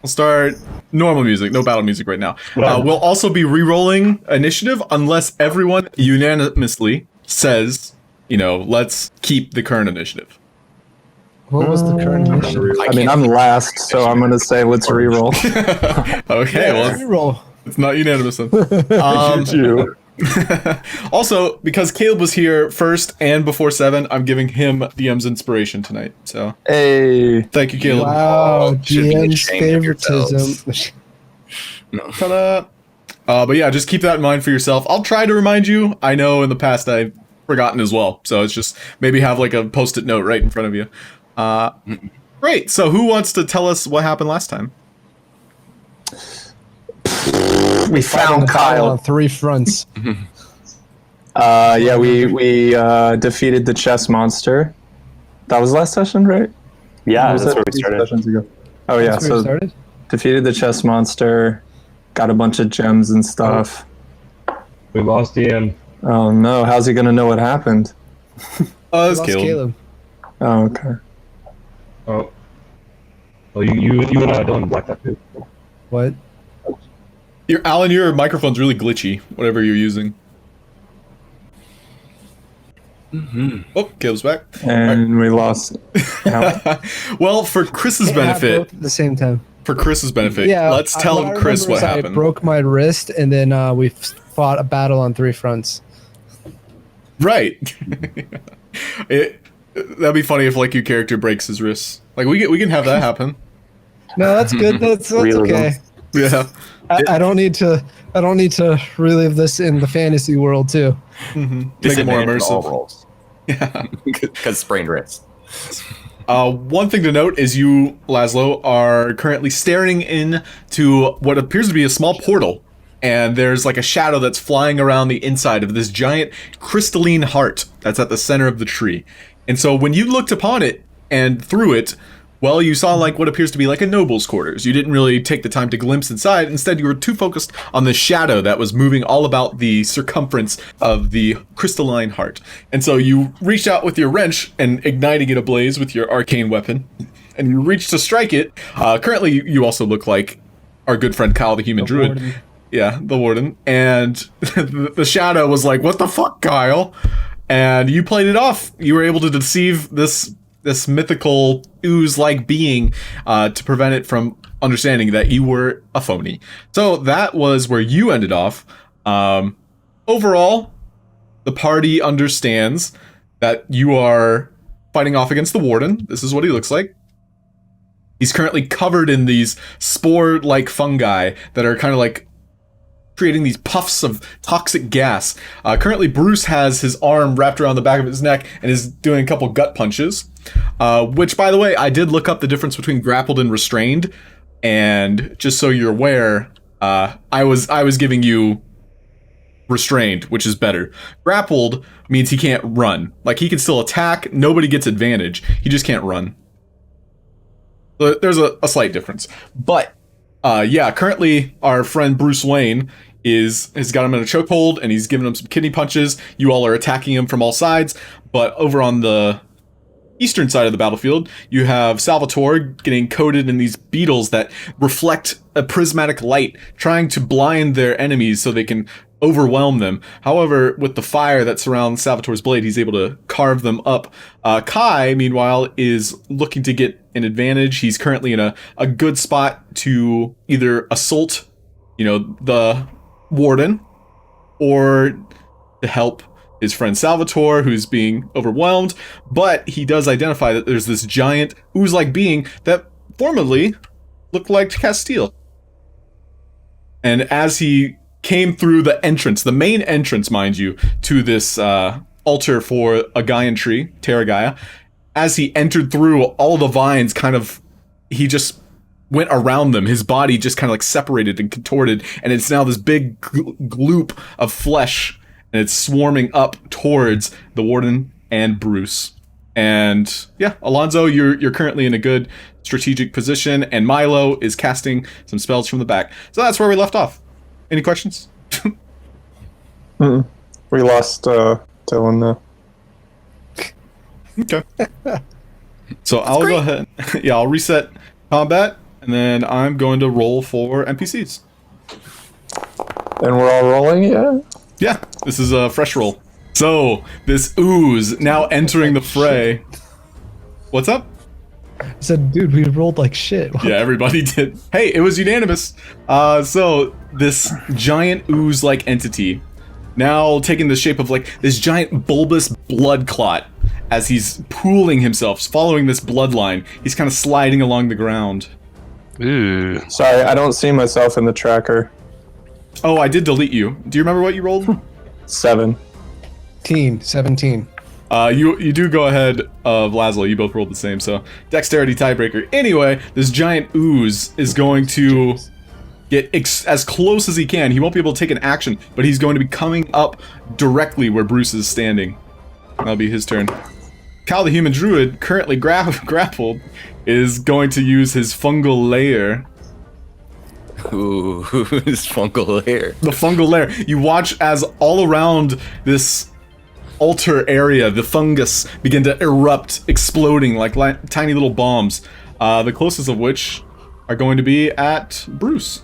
We'll start normal music, no battle music right now. We'll also be re-rolling initiative unless everyone unanimously says, let's keep the current initiative. What was the current initiative? I mean, I'm last, so I'm going to say let's reroll. Okay, well, Reroll. it's not unanimous then. You. Also, because Caleb was here first and before 7, I'm giving him DM's inspiration tonight. So, Hey. thank you, Caleb. Wow, should be GM's ashamed of yourselves. favoritism. Ta-da. But yeah, just keep that in mind for yourself. I'll try to remind you. I know in the past I've forgotten as well. So it's just maybe have like a post-it note right in front of you. Great. So who wants to tell us what happened last time? We found Kyle. On 3 fronts. Yeah, we defeated the chess monster. That was last session, right? Yeah, Was that's that where we 2 started. sessions ago? Oh yeah, That's where we so started? defeated the chess monster, got a bunch of gems and stuff. We lost DM. Oh no, how's he gonna know what happened? It's Lost Caleb. Oh, okay. Oh. Well, you and I don't black that too. What? Allan, your microphone's really glitchy, whatever you're using. Oh, Caleb's back. And we lost. Well, for Chris's Can't have benefit, both at the same time. Yeah, let's tell what I Chris remember what is I happened. broke my wrist, and then we fought a battle on 3 fronts. Right. That'd be funny if like your character breaks his wrist. Like we can have that happen. No, that's good. That's Realism. okay. Yeah. I don't need to. I don't need to relive this in the fantasy world too. Make it more Disadvantage on all immersive. rolls. Yeah. Because sprained wrist. One thing to note is you, Laszlo, are currently staring into what appears to be a small portal. And there's like a shadow that's flying around the inside of this giant crystalline heart that's at the center of the tree. And so when you looked upon it and through it, well, you saw like what appears to be like a noble's quarters. You didn't really take the time to glimpse inside. Instead, you were too focused on the shadow that was moving all about the circumference of the crystalline heart. And so you reached out with your wrench and igniting it ablaze with your arcane weapon. And you reached to strike it. Currently, you also look like our good friend Kyle, the human druid. Warden. Yeah, the warden. And the shadow was like, "What the fuck, Kyle?" And you played it off. You were able to deceive this mythical ooze-like being to prevent it from understanding that you were a phony. So that was where you ended off. Overall, the party understands that you are fighting off against the warden. This is what he looks like. He's currently covered in these spore-like fungi that are kind of like creating these puffs of toxic gas. Currently, Bruce has his arm wrapped around the back of his neck and is doing a couple gut punches. Which, by the way, I did look up the difference between grappled and restrained. And just so you're aware, I was giving you restrained, which is better. Grappled means he can't run. Like, he can still attack. Nobody gets advantage. He just can't run. So there's a slight difference. But yeah, currently our friend Bruce Wayne has got him in a chokehold and he's giving him some kidney punches. You all are attacking him from all sides, but over on the eastern side of the battlefield, you have Salvatore getting coated in these beetles that reflect a prismatic light, trying to blind their enemies so they can overwhelm them. However, with the fire that surrounds Salvatore's blade, he's able to carve them up. Kai, meanwhile, is looking to get an advantage. He's currently in a good spot to either assault, the warden, or to help his friend Salvatore, who's being overwhelmed. But he does identify that there's this giant ooze-like being that formerly looked like Castile. And as he came through the entrance, the main entrance, mind you, to this altar for a Gaian tree, Terra Gaia, as he entered through, all the vines he just went around them. His body just kind of like separated and contorted, and it's now this big gloop of flesh, and it's swarming up towards the warden and Bruce. And yeah, Alonso, you're currently in a good strategic position, and Milo is casting some spells from the back. So that's where we left off. Any questions? We lost Dylan though. Okay. So I'll go ahead. Yeah, I'll reset combat. and then I'm going to roll for NPCs. And we're all rolling, yeah? Yeah, this is a fresh roll. So, this ooze now entering the fray. What's up? I said, dude, we rolled like shit. Yeah, everybody did. Hey, it was unanimous. So, this giant ooze-like entity, now taking the shape of like this giant bulbous blood clot, as he's pooling himself, following this bloodline. He's kind of sliding along the ground. Ooh. Sorry, I don't see myself in the tracker. Oh, I did delete you. Do you remember what you rolled? 7. 17. You do go ahead of Laszlo. You both rolled the same, so dexterity tiebreaker. Anyway, this giant ooze is going to get as close as he can. He won't be able to take an action, but he's going to be coming up directly where Bruce is standing. That'll be his turn. Cal the human druid, currently grappled, is going to use his fungal lair. Ooh, his fungal hair. The fungal lair. You watch as all around this altar area, the fungus begin to erupt, exploding like tiny little bombs. The closest of which are going to be at Bruce.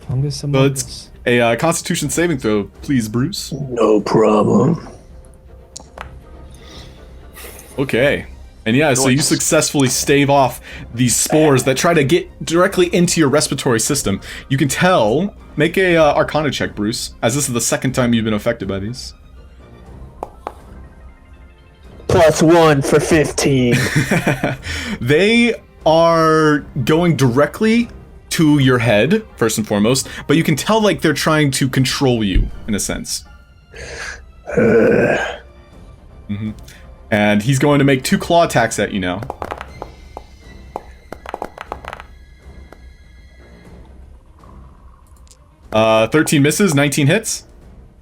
Fungus and So fungus. it's a Constitution saving throw, please, Bruce. No problem. Okay. And yeah, so you successfully stave off these spores that try to get directly into your respiratory system. You can tell. Make a Arcana check, Bruce, as this is the second time you've been affected by these. +1 for 15. They are going directly to your head, first and foremost, but you can tell like they're trying to control you, in a sense. And he's going to make 2 claw attacks at you now. Uh, 13 misses, 19 hits.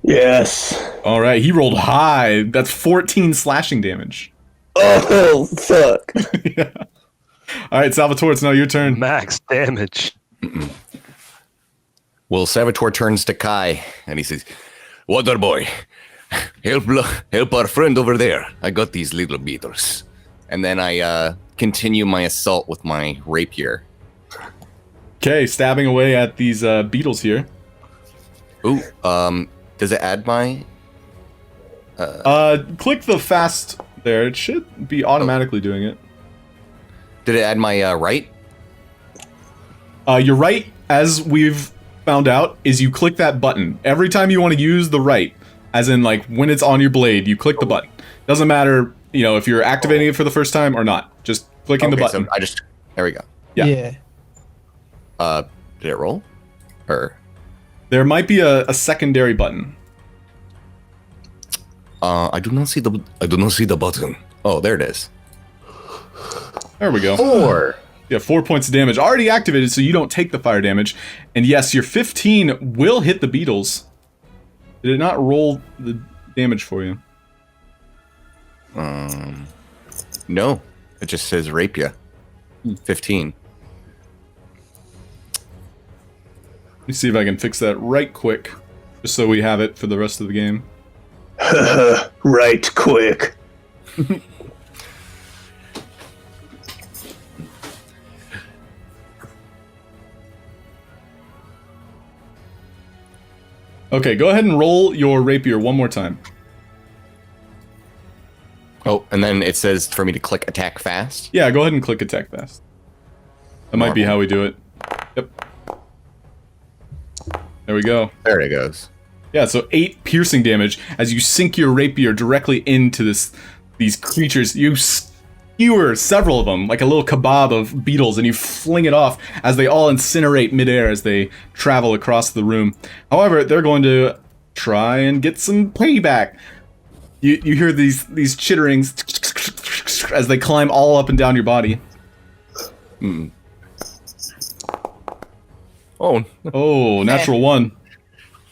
Yes. All right, he rolled high. That's 14 slashing damage. Oh, fuck. Yeah. All right, Salvatore, it's now your turn. Max damage. Well, Salvatore turns to Kai and he says, "Water boy, help our friend over there. I got these little beetles." And then I continue my assault with my rapier. Okay, stabbing away at these beetles here. Ooh, does it add my? Click the fast there. It should be automatically doing it. Did it add my right? Your right, as we've found out, is you click that button. Every time you want to use the right, as in like when it's on your blade, you click the button. Doesn't matter, you know, if you're activating it for the first time or not. Just clicking the button. So there we go. Yeah. Did it roll? Or There might be a secondary button. I do not see the button. Oh, there it is. There we go. 4. Yeah, 4 points of damage. Already activated, so you don't take the fire damage. And yes, your 15 will hit the beetles. Did it not roll the damage for you? No, it just says rapier. 15. Let me see if I can fix that right quick, just so we have it for the rest of the game. Right quick. Okay, go ahead and roll your rapier one more time. Oh, and then it says for me to click attack fast. Yeah, go ahead and click attack fast. That might be how we do it. Yep. There we go. There it goes. Yeah, so 8 piercing damage as you sink your rapier directly into these creatures. You skewer several of them, like a little kebab of beetles, and you fling it off as they all incinerate midair as they travel across the room. However, they're going to try and get some payback. You hear these chitterings as they climb all up and down your body. Oh, natural 1.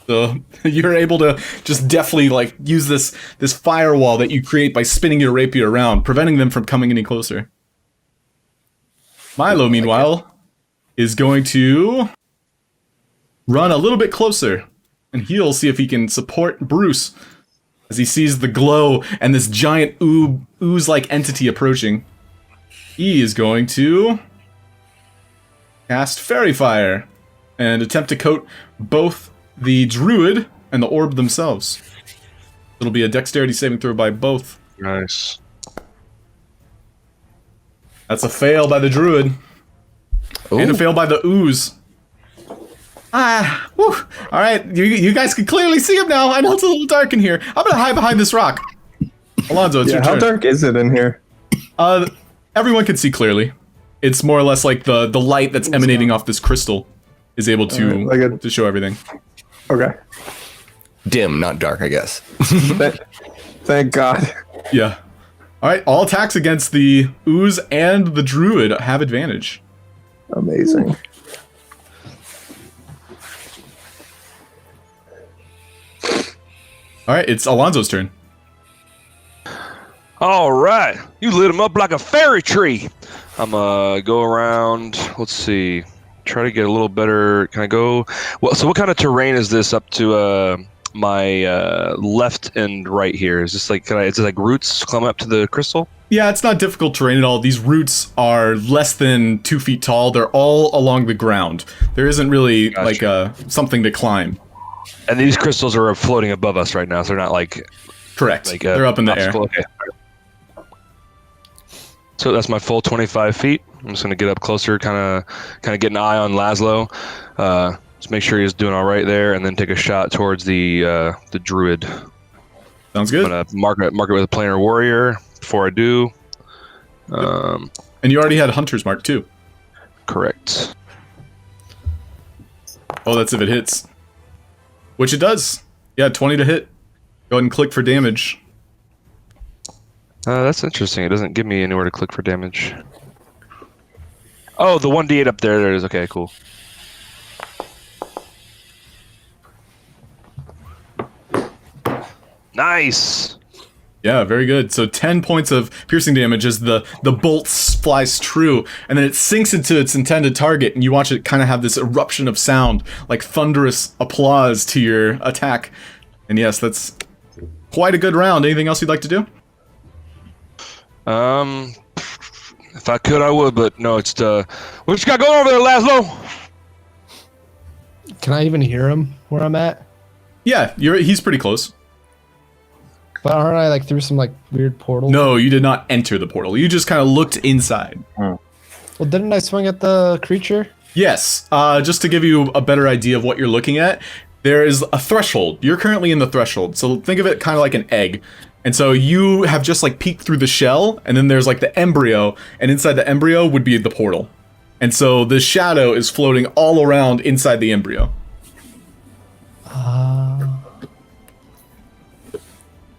So you're able to just deftly like use this firewall that you create by spinning your rapier around, preventing them from coming any closer. Milo, meanwhile, is going to run a little bit closer, and he'll see if he can support Bruce as he sees the glow and this giant ooze-like entity approaching. He is going to cast Fairy Fire and attempt to coat both the druid and the orb themselves. It'll be a dexterity saving throw by both. Nice. That's a fail by the druid. And a fail by the ooze. Whew. All right, you guys can clearly see him now. I know it's a little dark in here. I'm gonna hide behind this rock. Alonso, it's your turn. How dark is it in here? Everyone can see clearly. It's more or less like the light that's emanating off this crystal is able to to show everything. Okay. Dim, not dark, I guess. Thank God. Yeah. All right, all attacks against the ooze and the druid have advantage. Amazing. All right, it's Alonso's turn. All right, you lit him up like a fairy tree. I'm gonna go around. Let's see. Try to get a little better. Can I go? Well, so what kind of terrain is this up to my left and right here? Is this like? Is it like roots climbing up to the crystal? Yeah, it's not difficult terrain at all. These roots are less than 2 feet tall. They're all along the ground. There isn't really like something to climb. And these crystals are floating above us right now, so they're not like. Correct. Like they're up in the air. Okay. So that's my full 25 feet. I'm just gonna get up closer, kind of get an eye on Laszlo, just make sure he's doing all right there, and then take a shot towards the druid. Sounds good. I'm gonna mark it with a planar warrior before I do. And you already had Hunter's Mark too. Correct. Oh, that's if it hits. Which it does. Yeah, 20 to hit. Go ahead and click for damage. That's interesting. It doesn't give me anywhere to click for damage. Oh, the 1d8 up there. There it is. Okay, cool. Nice. Yeah, very good. So 10 points of piercing damage as the bolt flies true, and then it sinks into its intended target, and you watch it kind of have this eruption of sound, like thunderous applause to your attack. And yes, that's quite a good round. Anything else you'd like to do? If I could, I would, but no, it's what you got going over there, Laszlo? Can I even hear him where I'm at? Yeah, he's pretty close. But aren't I like through some like weird portal? No, you did not enter the portal. You just kind of looked inside. Well, didn't I swing at the creature? Yes, just to give you a better idea of what you're looking at, there is a threshold. You're currently in the threshold, so think of it kind of like an egg. And so you have just like peeked through the shell, and then there's like the embryo, and inside the embryo would be the portal. And so the shadow is floating all around inside the embryo.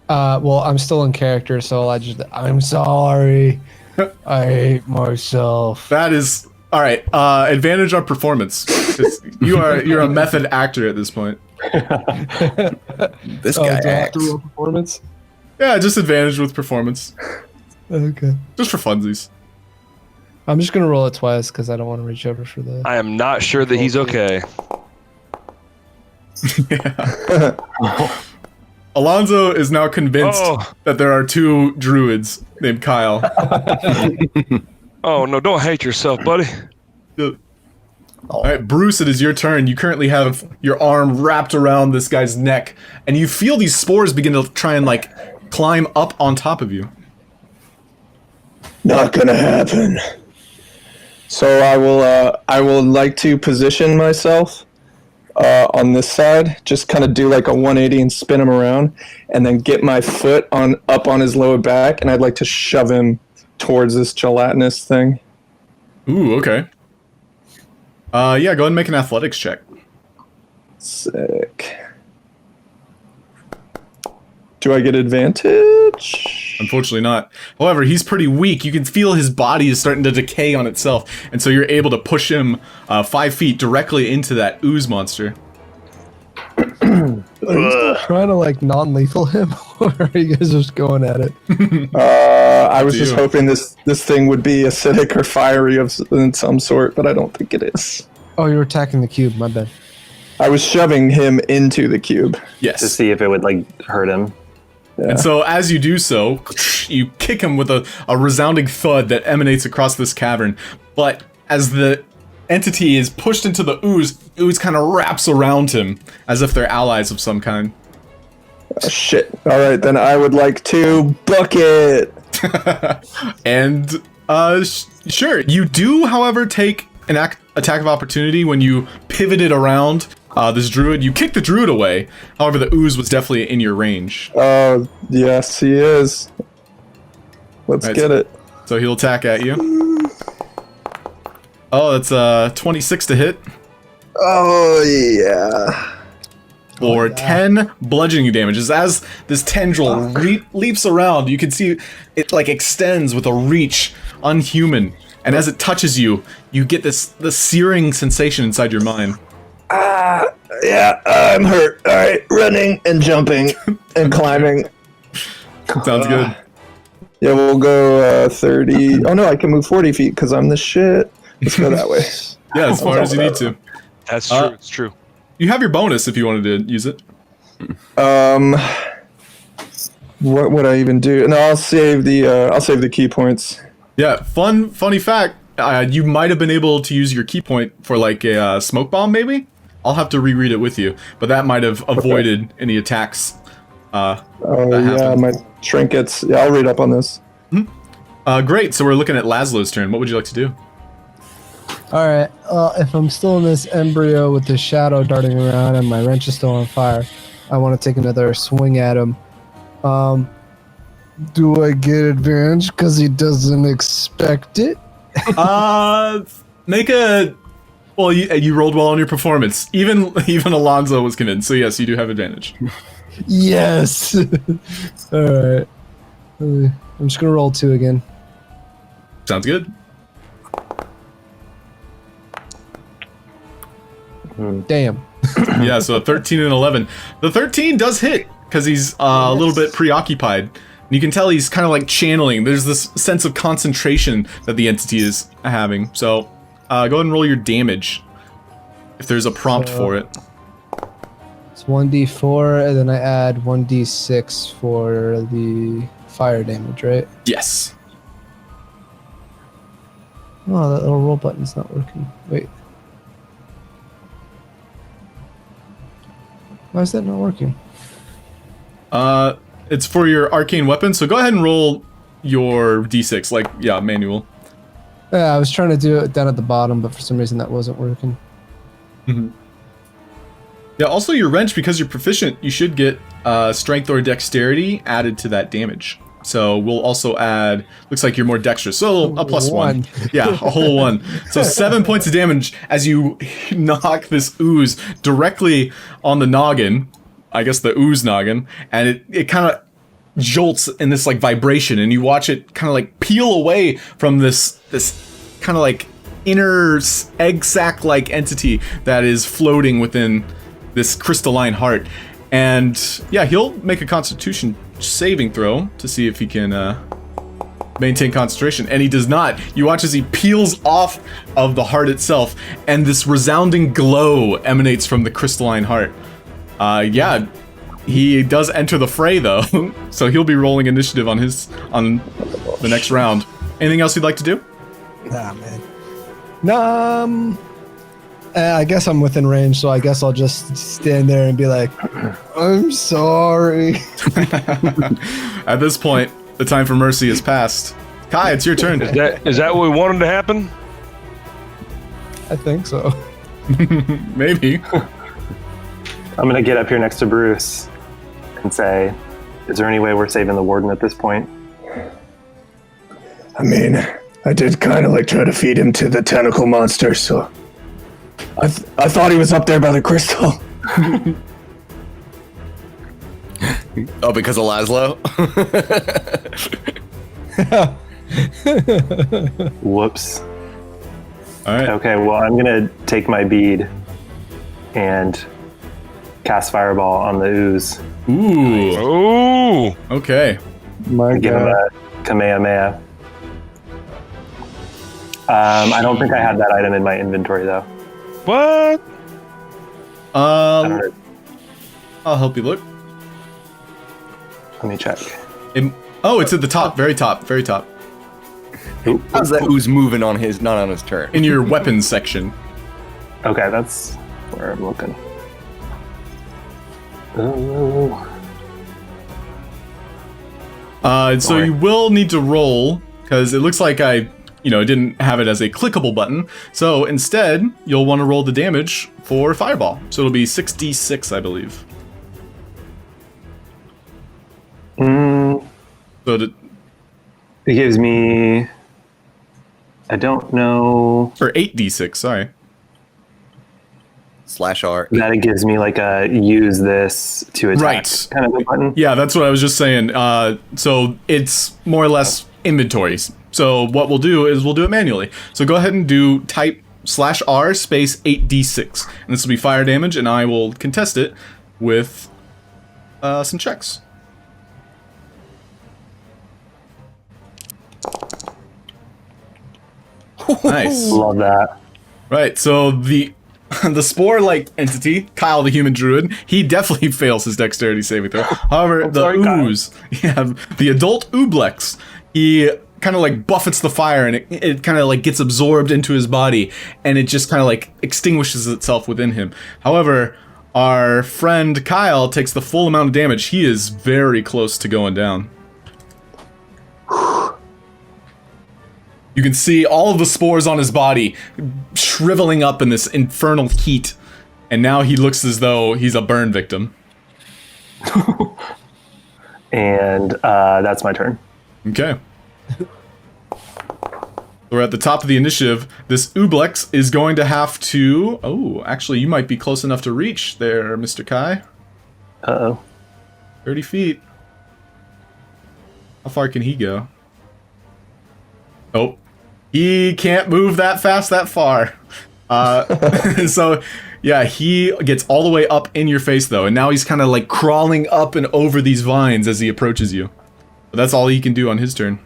Well, I'm still in character, so I'm sorry. I hate myself. That is all right. Advantage on performance. You're a method actor at this point. This Oh, guy do I have to acts. roll performance? Yeah, just advantage with performance, Okay. just for funsies. I'm just gonna roll it twice because I don't want to reach over for the. I am not sure that he's okay. Yeah. Alonso is now convinced that there are 2 druids named Kyle. Oh no! Don't hate yourself, buddy. All right, Bruce, it is your turn. You currently have your arm wrapped around this guy's neck, and you feel these spores begin to try and like climb up on top of you. Not gonna happen. So I will like to position myself on this side, just kind of do like a 180 and spin him around, and then get my foot up on his lower back, and I'd like to shove him towards this gelatinous thing. Ooh, okay. Yeah, go ahead and make an athletics check. Sick. Do I get advantage? Unfortunately not. However, he's pretty weak. You can feel his body is starting to decay on itself, and so you're able to push him 5 feet directly into that ooze monster. Are you still trying to like non-lethal him, or are you guys just going at it? I was just hoping this thing would be acidic or fiery in some sort, but I don't think it is. Oh, you're attacking the cube. My bad. I was shoving him into the cube. Yes. to see if it would like hurt him. Yeah. And so as you do so, you kick him with a resounding thud that emanates across this cavern. But as the entity is pushed into the ooze, ooze kind of wraps around him as if they're allies of some kind. Oh, shit. All right, then I would like to book it. And sure, you do, however, take an attack of opportunity when you pivoted around this druid. You kicked the druid away. However, the ooze was definitely in your range. Oh, yes, he is. Let's get it. So he'll attack at you. Oh, that's 26 to hit. Oh, yeah. For 10 bludgeoning damages. As this tendril leaps around, you can see it like extends with a reach unhuman. And as it touches you, you get this searing sensation inside your mind. Yeah, I'm hurt. All right, running and jumping and climbing. Sounds good. Yeah, we'll go 30. Oh, no, I can move 40 feet because I'm the shit. Let's go that way. Yeah, as far as you need to. That's true. It's true. You have your bonus if you wanted to use it. What would I even do? No, I'll save the key points. Yeah, funny fact, you might have been able to use your key point for like a smoke bomb, maybe? I'll have to reread it with you, but that might have avoided any attacks. Oh, yeah, my trinkets. Yeah, I'll read up on this. Great, so we're looking at Laszlo's turn. What would you like to do? All right. If I'm still in this embryo with the shadow darting around and my wrench is still on fire, I want to take another swing at him. Do I get advantage because he doesn't expect it? Make a... Well, you rolled well on your performance. Even Alonso was convinced, so yes, you do have advantage. Yes. All right. I'm just gonna roll 2 again. Sounds good. Damn. Yeah, so 13 and 11. The 13 does hit, because he's a little bit preoccupied. And you can tell he's kind of like channeling. There's this sense of concentration that the entity is having. So, go ahead and roll your damage, if there's a prompt for it. It's 1d4, and then I add 1d6 for the fire damage, right? Yes. Oh, that little roll button's not working. Wait. Why is that not working? It's for your arcane weapon, so go ahead and roll your d6, like, yeah, manual. Yeah, I was trying to do it down at the bottom, but for some reason that wasn't working. Yeah, also your wrench, because you're proficient, you should get strength or dexterity added to that damage. So we'll also add, looks like you're more dexterous, so a plus 1. Yeah, a whole 1. So 7 points of damage as you knock this ooze directly on the noggin, I guess the ooze noggin, and it kind of jolts in this like vibration, and you watch it kind of like peel away from this kind of like inner egg sac like entity that is floating within this crystalline heart. And yeah, he'll make a Constitution saving throw to see if he can maintain concentration, and he does not. You watch as he peels off of the heart itself, and this resounding glow emanates from the crystalline heart. Yeah, he does enter the fray though, so he'll be rolling initiative on the next round. Anything else you'd like to do? Nah, man. No, I guess I'm within range, so I guess I'll just stand there and be like, I'm sorry. At this point, the time for mercy has passed. Kai, it's your turn. Is that what we wanted to happen? I think so. Maybe. I'm gonna get up here next to Bruce and say, is there any way we're saving the warden at this point? I mean, I did kind of like try to feed him to the tentacle monster, so I thought he was up there by the crystal. Oh, because of Laszlo? Whoops. All right. Okay, well, I'm gonna take my bead and cast Fireball on the ooze. Ooh. Oh, Okay. My Give him God. a Kamehameha. I don't think I had that item in my inventory, though. what? I don't know. I'll help you look. Let me check. Oh, it's at the top, very top, very top. How's that ooze moving on his, not on his turn? In your weapons section. Okay, that's where I'm looking. Oh. So you will need to roll, because it looks like I didn't have it as a clickable button. So instead, you'll want to roll the damage for Fireball. So it'll be 6d6, I believe. So It gives me... I don't know... or 8d6, sorry. /R. That it gives me like a use this to attack Right. kind of a button. Yeah, that's what I was just saying. So it's more or less inventories. So what we'll do is we'll do it manually. So go ahead and do type /R space 8d6. And this will be fire damage, and I will contest it with some checks. Nice. Love that. Right, so the spore-like entity, Kyle the human druid, he definitely fails his dexterity saving throw. However, the sorry, Kyle. ooze, the adult ooblex, he kind of like buffets the fire, and it kind of like gets absorbed into his body, and it just kind of like extinguishes itself within him. However, our friend Kyle takes the full amount of damage. He is very close to going down. You can see all of the spores on his body shriveling up in this infernal heat, and now he looks as though he's a burn victim. And that's my turn. Okay. We're at the top of the initiative. This Ooblex is going to have to... Oh, actually, you might be close enough to reach there, Mr. Kai. Uh-oh. 30 feet. How far can he go? Oh. He can't move that fast that far. So, yeah, he gets all the way up in your face, though. And now he's kind of like crawling up and over these vines as he approaches you. But that's all he can do on his turn.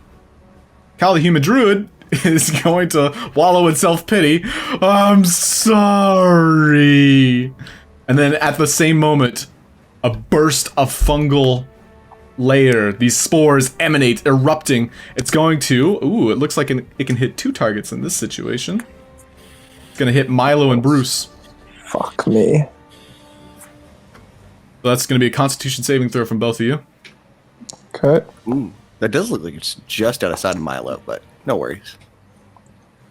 Kyle the human druid is going to wallow in self-pity. I'm sorry. And then at the same moment, a burst of fungal layer, these spores emanate, erupting. It's going to... Ooh, it looks like it can hit 2 targets in this situation. It's going to hit Milo and Bruce. Fuck me. So that's going to be a Constitution saving throw from both of you. Okay. Ooh, that does look like it's just outside of Milo, but no worries.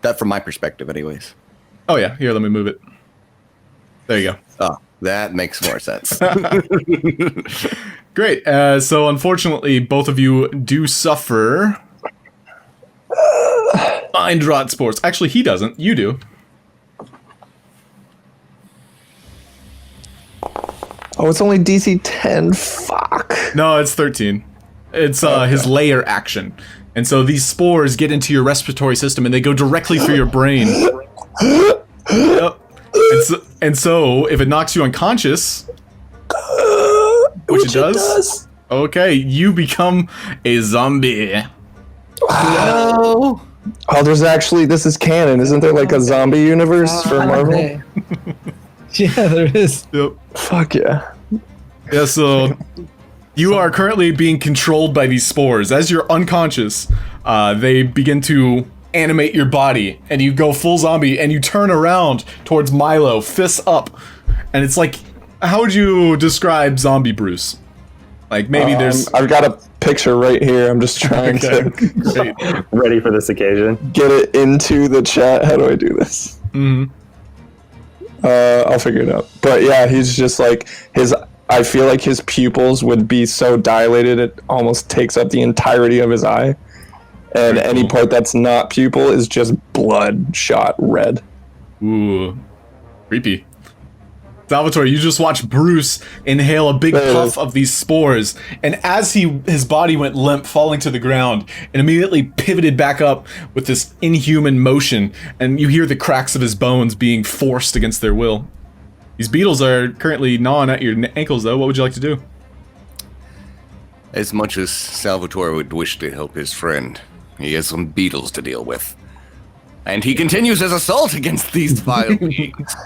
That from my perspective, anyways. Oh yeah, here, let me move it. There you go. Oh, that makes more sense. Great. So unfortunately, both of you do suffer mind rot spores. Actually, he doesn't. You do. Oh, it's only DC 10. Fuck. No, it's 13. It's his layer action. And so these spores get into your respiratory system and they go directly through your brain. Yep. And so if it knocks you unconscious, which it does, okay, you become a zombie. Oh, there's actually, this is canon. Isn't there like a zombie universe for Marvel? Yeah, there is. Yep. Fuck yeah. Yeah, so you are currently being controlled by these spores. As you're unconscious, they begin to animate your body, and you go full zombie, and you turn around towards Milo, fists up, and it's like, how would you describe zombie Bruce? Like, maybe there's... I've got a picture right here. I'm just trying Okay, to great. Ready for this occasion. get it into the chat. How do I do this? Mhm. I'll figure it out. But yeah, he's just like, I feel like his pupils would be so dilated it almost takes up the entirety of his eye. And Very any cool. part that's not pupil is just bloodshot red. Ooh, creepy. Salvatore, you just watched Bruce inhale a big There it puff is. of these spores, and as his body went limp, falling to the ground, and immediately pivoted back up with this inhuman motion, and you hear the cracks of his bones being forced against their will. These beetles are currently gnawing at your ankles, though. What would you like to do? As much as Salvatore would wish to help his friend, he has some beetles to deal with. And he continues his assault against these vile beings.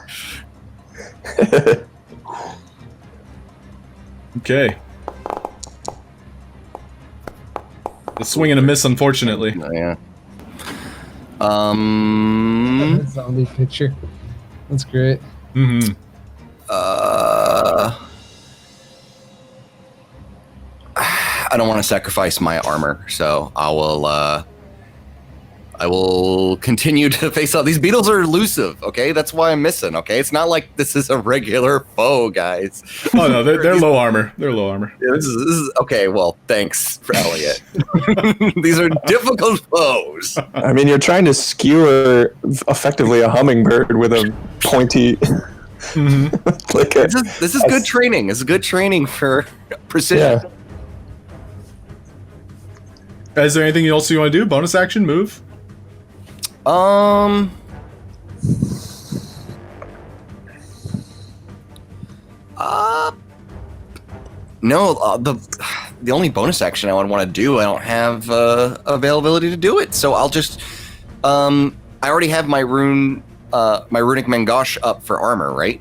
Okay. A swing and a miss, unfortunately. Oh, yeah. Zombie picture. That's great. Mm-hmm. I don't want to sacrifice my armor, so I will continue to face off. These beetles are elusive, okay? That's why I'm missing, okay? It's not like this is a regular foe, guys. Oh no, they're low armor. They're low armor. Yeah, this is okay. Well, thanks, Elliot. These are difficult foes. I mean, you're trying to skewer effectively a hummingbird with a pointy. Like This is good training. This is good training for precision. Yeah. Is there anything else you want to do? Bonus action, move? No, the only bonus action I would want to do, I don't have availability to do it. So I'll just I already have my runic Mangosh up for armor, right?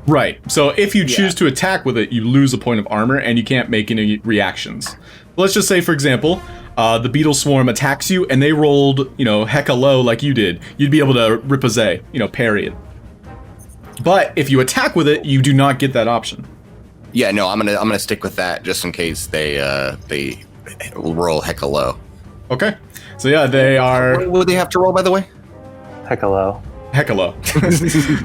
Right. So if you choose to attack with it, you lose a point of armor and you can't make any reactions. Let's just say, for example, the beetle swarm attacks you and they rolled, hecka low like you did. You'd be able to riposte, parry it. But if you attack with it, you do not get that option. Yeah, no, I'm gonna stick with that just in case they roll hecka low. Okay. So yeah, they are. What would they have to roll, by the way? Hecka low. Hecka low.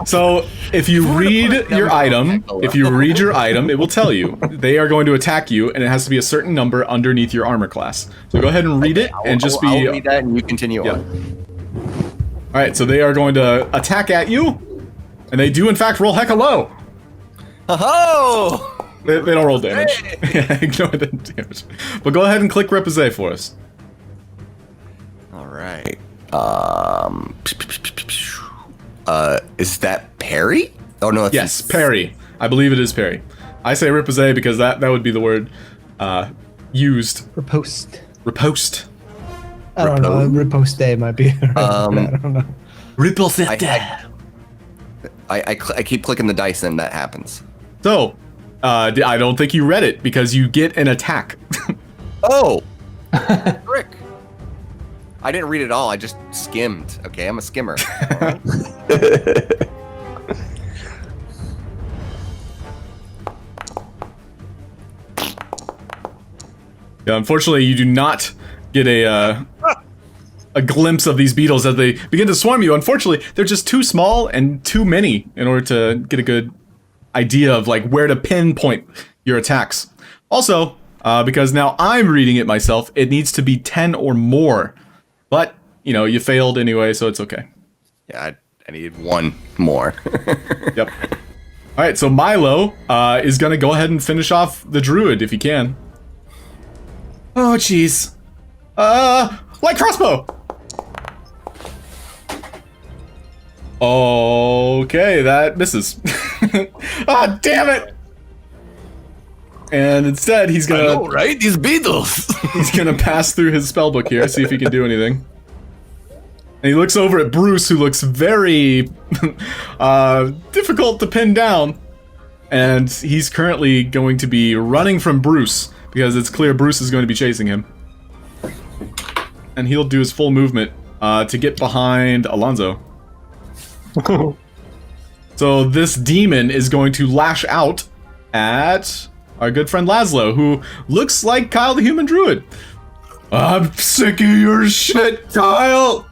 So if you read your item, it will tell you they are going to attack you, and it has to be a certain number underneath your armor class. So go ahead and read it, and just I'll read that, and you continue on. All right. So they are going to attack at you, and they do in fact roll hecka low. Oh! They don't roll damage. Ignore the damage. But go ahead and click Repose for us. All right. Is that parry? Oh no, Yes, parry. I believe it is parry. I say Repose because that would be the word used. Riposte. Riposte. I don't know. Riposte might be. Right. I don't know. Repose. I keep clicking the dice and that happens. So, I don't think you read it because you get an attack. Oh! Frick. I didn't read it all, I just skimmed. Okay, I'm a skimmer. Alright. Yeah, unfortunately, you do not get a glimpse of these beetles as they begin to swarm you. Unfortunately, they're just too small and too many in order to get a good idea of where to pinpoint your attacks. Also, because now I'm reading it myself, it needs to be 10 or more. But, you failed anyway, so it's okay. Yeah, I need one more. Yep. Alright, so Milo is gonna go ahead and finish off the druid if he can. Oh, jeez. Light crossbow! Okay, that misses. Ah, damn it! And instead, he's gonna. I know, right? These beetles! He's gonna pass through his spellbook here, see if he can do anything. And he looks over at Bruce, who looks very difficult to pin down. And he's currently going to be running from Bruce, because it's clear Bruce is going to be chasing him. And he'll do his full movement to get behind Alonso. So this demon is going to lash out at our good friend Laszlo, who looks like Kyle the Human Druid. I'm sick of your shit, Kyle!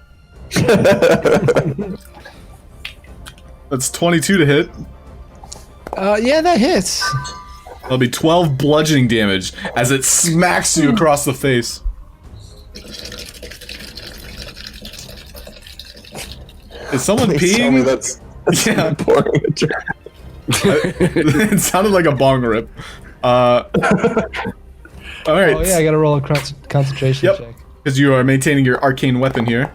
That's 22 to hit. Yeah, that hits. That'll be 12 bludgeoning damage as it smacks you across the face. Is someone peeing? That's Yeah. pouring a drink. It sounded like a bong rip. Alright. Oh yeah, I gotta roll a concentration check. Because you are maintaining your arcane weapon here.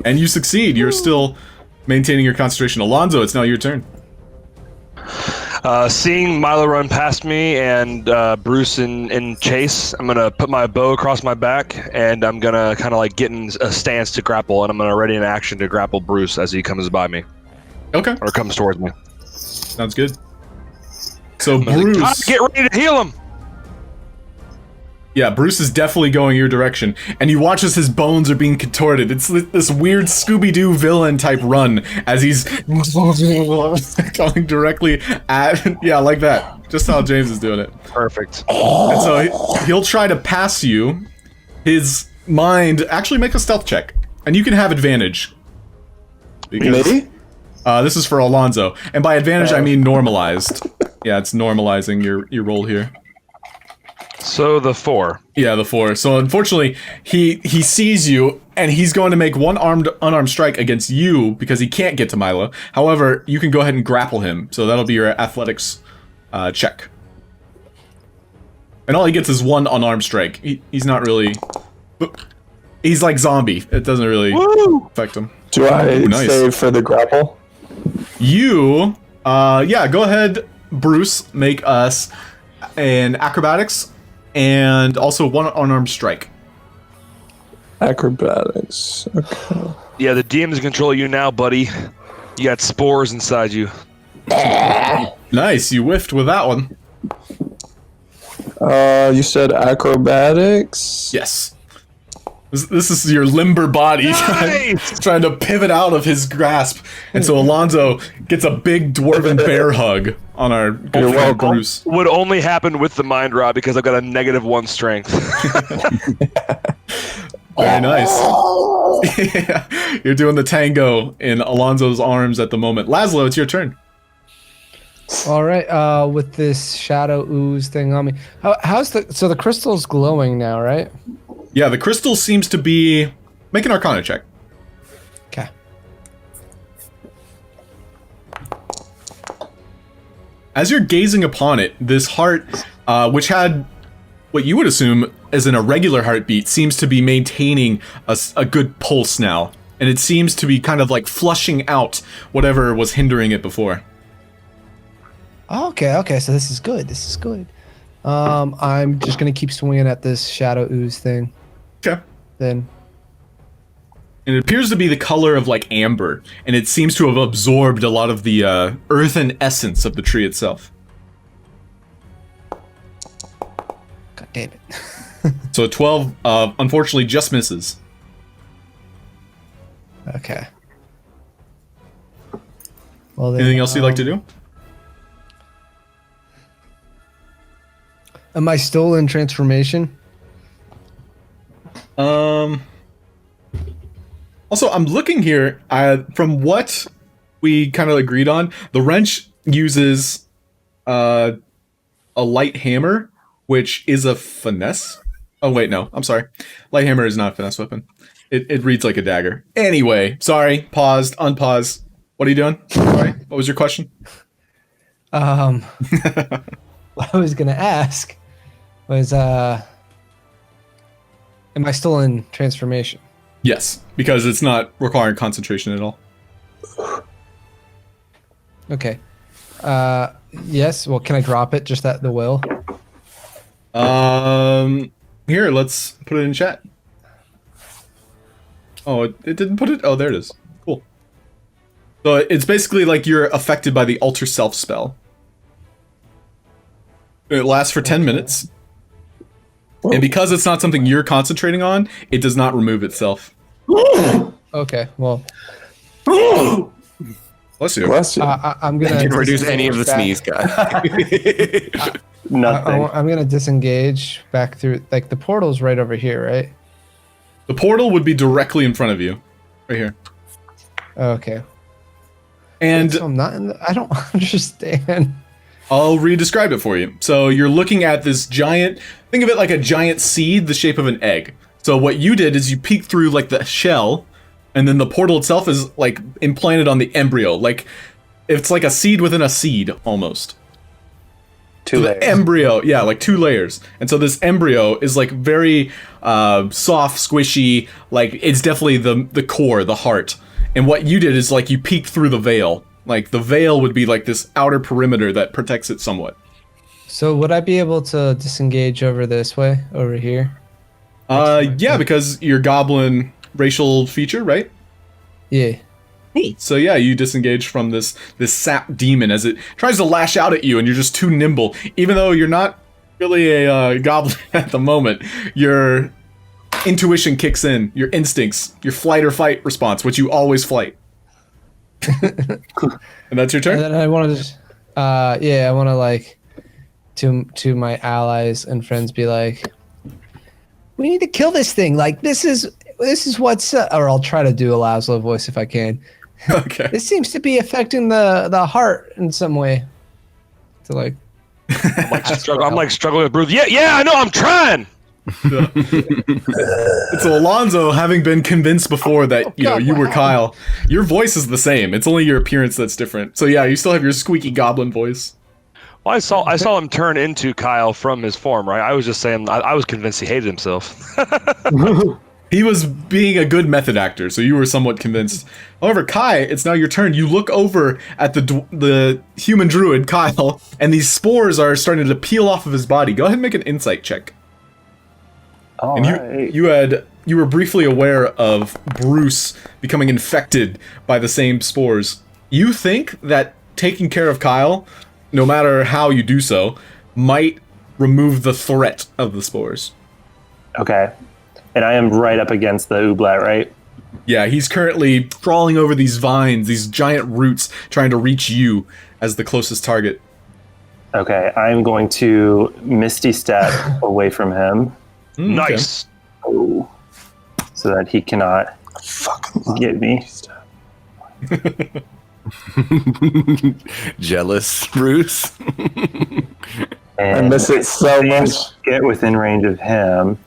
And you succeed. You're still maintaining your concentration. Alonso, it's now your turn. Seeing Milo run past me and Bruce in chase, I'm gonna put my bow across my back and I'm gonna kind of get in a stance to grapple, and I'm gonna ready an action to grapple Bruce as he comes by me. Okay. Or comes towards me. Sounds good. So Bruce, Get ready to heal him. Yeah, Bruce is definitely going your direction, and you watch as his bones are being contorted. It's this weird Scooby-Doo villain type run as he's going directly at, yeah, like that. Just how James is doing it. Perfect. And so he'll try to pass you. His mind, actually make a stealth check, and you can have advantage. Because, Me? this is for Alonso, and by advantage I mean normalized. Yeah, it's normalizing your roll here. So the 4. Yeah, the 4. So unfortunately, he sees you, and he's going to make one unarmed strike against you because he can't get to Milo. However, you can go ahead and grapple him, so that'll be your athletics check. And all he gets is one unarmed strike. He's not really... He's like zombie. It doesn't really affect him. Do I Ooh, nice. save for the grapple? You, yeah, go ahead, Bruce, make us an acrobatics and also one unarmed strike. Acrobatics. Okay. Yeah, the demons control you now, buddy. You got spores inside you. Nice, you whiffed with that one. You said acrobatics? Yes. This is your limber body trying to pivot out of his grasp. And so Alonso gets a big dwarven bear hug on our good friend Bruce. Would only happen with the mind rod because I've got a -1 strength. Very nice. Yeah, you're doing the tango in Alonso's arms at the moment. Laszlo, it's your turn. All right, with this shadow ooze thing on me, how's the crystal's glowing now, right? Yeah, the crystal seems to be... Make an Arcana check. Okay. As you're gazing upon it, this heart, which had what you would assume is an irregular heartbeat, seems to be maintaining a good pulse now. And it seems to be kind of like flushing out whatever was hindering it before. Okay, so this is good. I'm just gonna keep swinging at this shadow ooze thing. Okay. Then. And it appears to be the color of like amber, and it seems to have absorbed a lot of the earthen essence of the tree itself. God damn it. So a 12, unfortunately, just misses. Okay. Well, then, Anything else you'd like to do? Am I still in transformation? Also, I'm looking here, from what we kind of agreed on, the wrench uses a light hammer, which is a finesse. Oh, wait, no, I'm sorry. Light hammer is not a finesse weapon. It reads like a dagger. Anyway, sorry, paused, unpause. What are you doing? Sorry, what was your question? What I was gonna ask was, am I still in transformation? Yes, because it's not requiring concentration at all. Okay. Yes. Well, can I drop it? Just at the will. Here, let's put it in chat. Oh, it didn't put it? Oh, there it is. Cool. So it's basically like you're affected by the Alter Self spell. It lasts for 10 minutes. And because it's not something you're concentrating on, it does not remove itself. Okay. Well, Bless you. Bless you. I'm gonna Can reduce any of the disengage sneeze, guy. Nothing. I'm gonna disengage back through. Like the portal's right over here, right? The portal would be directly in front of you. Right here. Okay. And So I'm not in I don't understand. I'll re-describe it for you. So you're looking at this giant, think of it like a giant seed, the shape of an egg. So what you did is you peeked through like the shell, and then the portal itself is like implanted on the embryo. Like, it's like a seed within a seed, almost. Two So layers. the embryo, yeah, like 2 layers. And so this embryo is like very soft, squishy, like it's definitely the core, the heart. And what you did is like you peeked through the veil. Like the veil would be like this outer perimeter that protects it somewhat. So would I be able to disengage over this way, over here? Yeah, because your goblin racial feature, right? Yeah. So yeah, you disengage from this sap demon as it tries to lash out at you, and you're just too nimble. Even though you're not really a goblin at the moment. Your intuition kicks in, your instincts, your flight or fight response, which you always flight. And that's your turn? And then I want to, I want to like, to my allies and friends, be like, we need to kill this thing. Like this is what's, or I'll try to do a Laszlo voice if I can. Okay. This seems to be affecting the heart in some way. To like, I'm like struggling with Bruce. Yeah, I know. I'm trying. So Alonso, having been convinced before that you were Kyle, your voice is the same. It's only your appearance that's different. So yeah, you still have your squeaky goblin voice. Well, I saw him turn into Kyle from his form, right? I was just saying, I was convinced he hated himself. He was being a good method actor, so you were somewhat convinced. However, Kai, it's now your turn. You look over at the human druid, Kyle, and these spores are starting to peel off of his body. Go ahead and make an insight check. All right. You were briefly aware of Bruce becoming infected by the same spores. You think that taking care of Kyle, no matter how you do so, might remove the threat of the spores. Okay. And I am right up against the ooblet, right? Yeah, he's currently crawling over these vines, these giant roots, trying to reach you as the closest target. Okay, I'm going to Misty Step away from him. Nice. Oh, so that he cannot get me. Jealous, Bruce. I And miss it so much. get within range of him,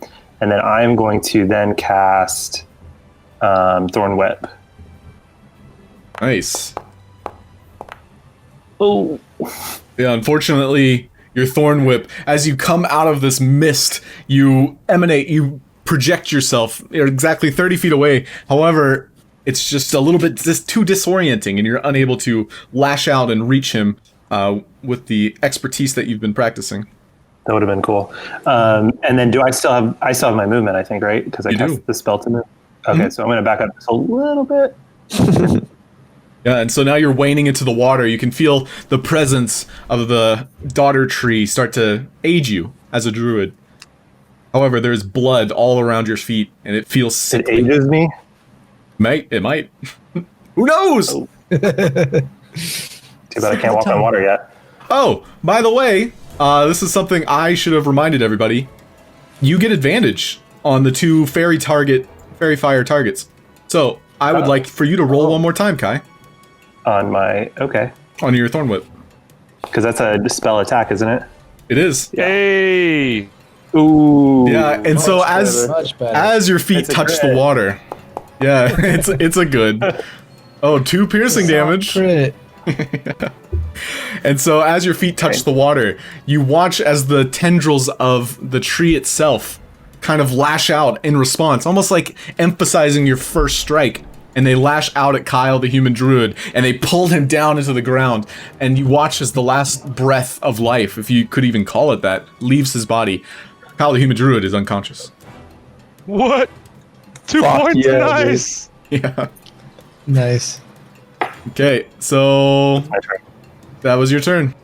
and then I'm going to then cast Thorn Whip. Nice. Oh, Yeah, unfortunately, your thorn whip, as you come out of this mist, you project yourself exactly 30 feet away. However, it's just a little bit too disorienting, and you're unable to lash out and reach him with the expertise that you've been practicing. that would have been cool. And then I still have my movement, I think, right? Because I You cast do. the spell to move. Okay, so I'm going to back up just a little bit. Yeah, and so now you're waning into the water. You can feel the presence of the daughter tree start to aid you as a druid. However, there's blood all around your feet, and it feels It sickly. ages me. It might. Who knows? Too bad I can't walk on water yet. Oh, by the way, this is something I should have reminded everybody. You get advantage on the two fairy fire targets. So I would like for you to roll one more time, Kai, On my on your thorn whip. because that's a spell attack, isn't it? It is. Hey. Ooh. Yeah, and so much better. as your feet It's a touch crit. the water, yeah, it's a good. Oh, 2 piercing damage. Crit. And so as your feet touch the water, you watch as the tendrils of the tree itself kind of lash out in response, almost like emphasizing your first strike. And they lash out at Kyle, the human druid, and they pull him down into the ground. And you watch as the last breath of life, if you could even call it that, leaves his body. Kyle, the human druid, is unconscious. What? 2 Fuck points? yeah, Nice. Yeah. Nice. Okay, so My turn. that was your turn.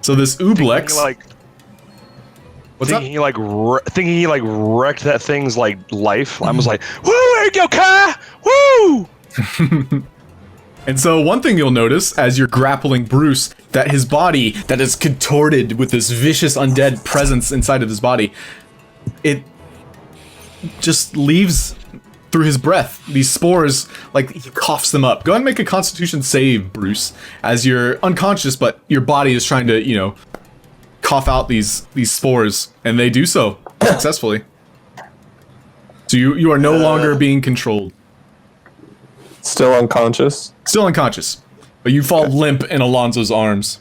So this Ublex, what's up? Thinking he like wrecked that thing's like life. I was like, woo, there you go, Kai! Woo! And so one thing you'll notice as you're grappling Bruce, that his body that is contorted with this vicious undead presence inside of his body, it just leaves through his breath. These spores, like he coughs them up. Go ahead and make a Constitution save, Bruce, as you're unconscious, but your body is trying to, cough out these spores, and they do so successfully. So you are no longer being controlled. Still unconscious. Still unconscious, but you fall limp in Alonso's arms.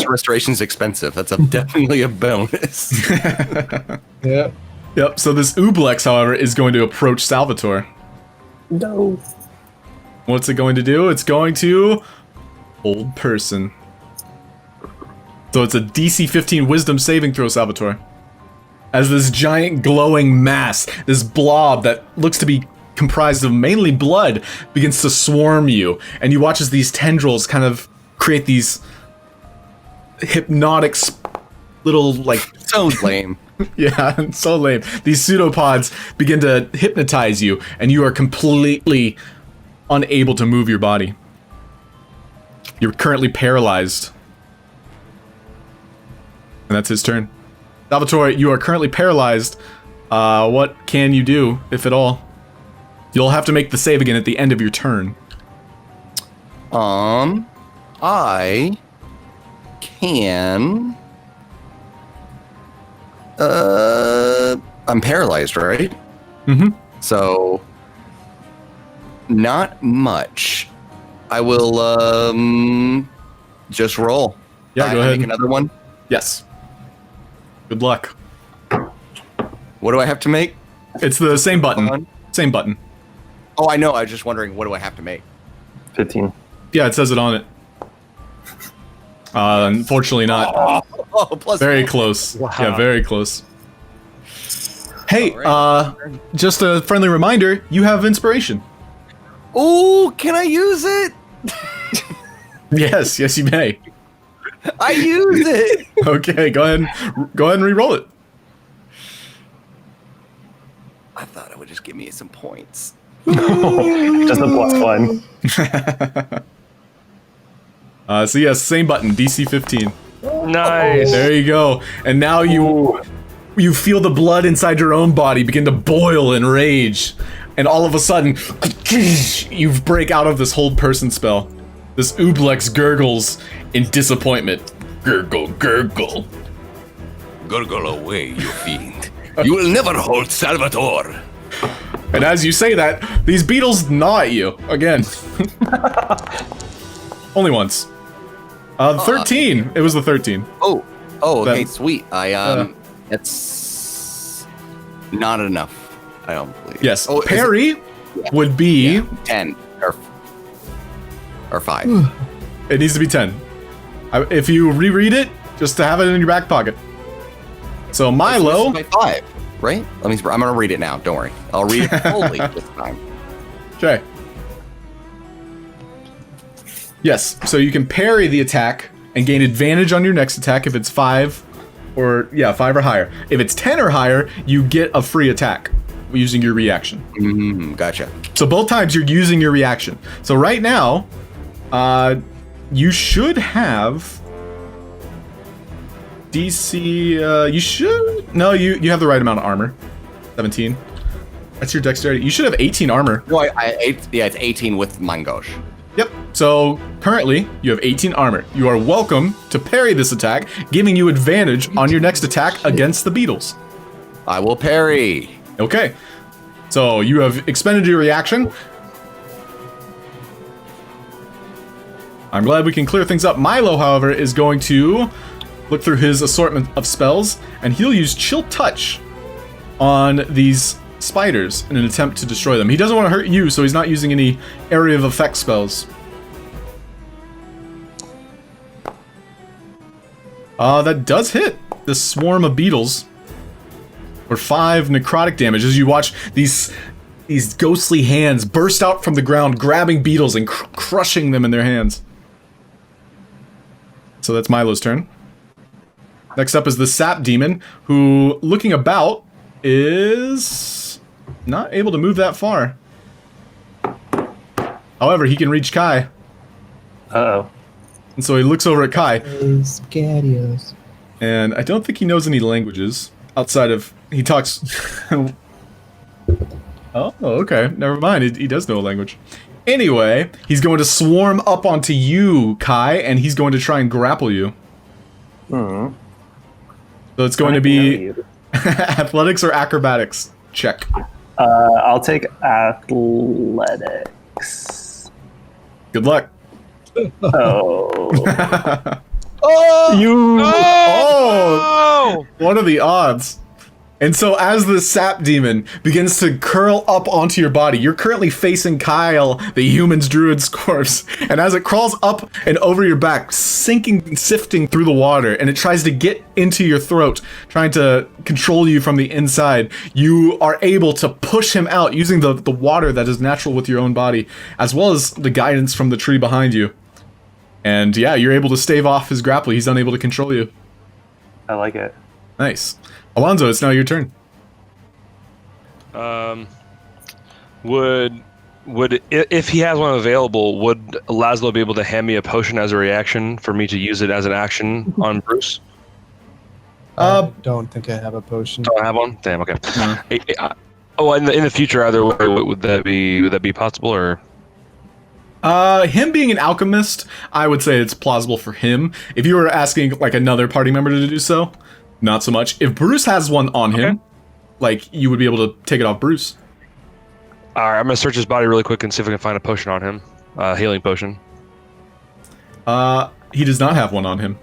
Restoration's expensive. That's definitely a bonus. Yeah. Yep, so this Ublex, however, is going to approach Salvatore. No. What's it going to do? It's going to hold person. So it's a DC 15 wisdom saving throw, Salvatore. As this giant glowing mass, this blob that looks to be comprised of mainly blood, begins to swarm you. And you watch as these tendrils kind of create these hypnotic little like So lame. yeah, so lame. These pseudopods begin to hypnotize you, and you are completely unable to move your body. You're currently paralyzed. And that's his turn. Salvatore, you are currently paralyzed. What can you do, if at all? You'll have to make the save again at the end of your turn. I can. I'm paralyzed, right? Mm-hmm. So, not much. I will just roll. Yeah, go ahead. Make another one. Yes. Good luck. What do I have to make? It's the same button. One? Same button. Oh, I know. I was just wondering, what do I have to make? 15. Yeah, it says it on it. Unfortunately not. Oh, plus Very one. close. Wow. Yeah, very close. Hey, All just a friendly reminder, you have inspiration. Ooh, can I use it? Yes, yes you may. I use it. Okay, go ahead and re-roll it. I thought it would just give me some points. Just a +1. So yes, same button, DC 15. Nice. There you go. And now you feel the blood inside your own body begin to boil in rage. And all of a sudden, you break out of this hold person spell. This Ooblex gurgles in disappointment. Gurgle, gurgle. Gurgle away, you fiend. You will never hold Salvatore. And as you say that, these beetles gnaw at you again. Only once. 13. It was the 13. Oh, okay, That- sweet. That's not enough. I don't believe. Yes. Oh, is Parry would be. it 10 or 5. It needs to be 10. If you reread it, just to have it in your back pocket. So Milo. By 5, right? I'm gonna read it now. Don't worry. I'll read it fully this time. Okay. Yes, so you can parry the attack and gain advantage on your next attack if it's 5 or higher. If it's 10 or higher, you get a free attack using your reaction. Gotcha. So both times you're using your reaction. So right now, you should have DC. You should you have the right amount of armor. 17. That's your dexterity. You should have 18 armor. No, it's 18 with Mangosh. Yep. So currently you have 18 armor. You are welcome to parry this attack, giving you advantage on your next attack against the beetles. I will parry. Okay. So you have expended your reaction. I'm glad we can clear things up. Milo, however, is going to look through his assortment of spells, and he'll use Chill Touch on these spiders in an attempt to destroy them. He doesn't want to hurt you, so he's not using any area of effect spells. That does hit the swarm of beetles for 5 necrotic damage as you watch these ghostly hands burst out from the ground, grabbing beetles and crushing them in their hands. So that's Milo's turn. Next up is the Sap Demon, who, looking about, is not able to move that far. However, he can reach Kai. Uh-oh. And so he looks over at Kai, Scarios. and I don't think he knows any languages outside of he talks. Oh, okay. Never mind. He does know a language. Anyway, he's going to swarm up onto you, Kai, and he's going to try and grapple you. Hmm. So it's going to be athletics or acrobatics. Check. I'll take athletics. Good luck. Oh. You. Oh! What are the odds? And so as the Sap Demon begins to curl up onto your body, you're currently facing Kyle, the human's druid's corpse. And as it crawls up and over your back, sifting through the water, and it tries to get into your throat, trying to control you from the inside, you are able to push him out using the water that is natural with your own body, as well as the guidance from the tree behind you. And yeah, you're able to stave off his grapple. He's unable to control you. I like it. Nice. Alonso, it's now your turn. Would if he has one available, would Laszlo be able to hand me a potion as a reaction for me to use it as an action on Bruce? I don't think I have a potion. Don't have one. Damn. Okay. No. In the future, either way, would that be possible or? Him being an alchemist, I would say it's plausible for him. If you were asking like another party member to do so, not so much. If Bruce has one on him, like you would be able to take it off Bruce. All right, I'm gonna search his body really quick and see if I can find a potion on him, healing potion. He does not have one on him.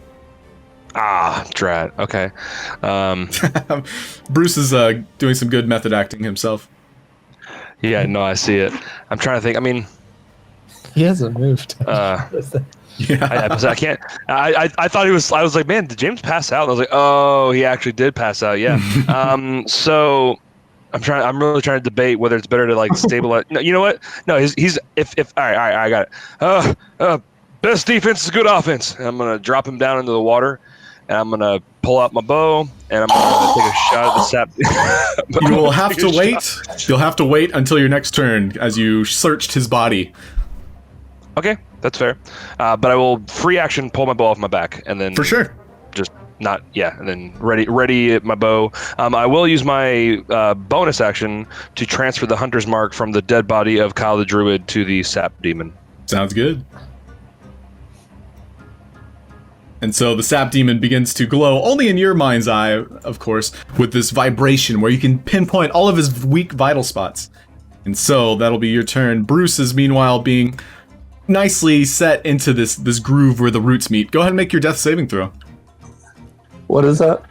Ah, drat. Okay. Bruce is doing some good method acting himself. Yeah, no, I see it. I'm trying to think. I mean, He hasn't moved. Yeah. I can't. I thought he was. I was like, man, did James pass out? And I was like, oh, he actually did pass out. Yeah. So I'm really trying to debate whether it's better to like stabilize. No, you know what? No, he's if all right, I got it. Best defense is good offense. And I'm gonna drop him down into the water, and I'm gonna pull out my bow, and I'm gonna take a shot at the sap. You will have to wait. You'll have to wait until your next turn as you searched his body. Okay, that's fair. But I will free action pull my bow off my back, and then For sure. just not and then ready my bow. I will use my bonus action to transfer the hunter's mark from the dead body of Kyle the Druid to the sap demon. Sounds good. And so the sap demon begins to glow, only in your mind's eye, of course, with this vibration where you can pinpoint all of his weak vital spots. And so that'll be your turn. Bruce is meanwhile being nicely set into this groove where the roots meet. Go ahead and make your death saving throw. What is that?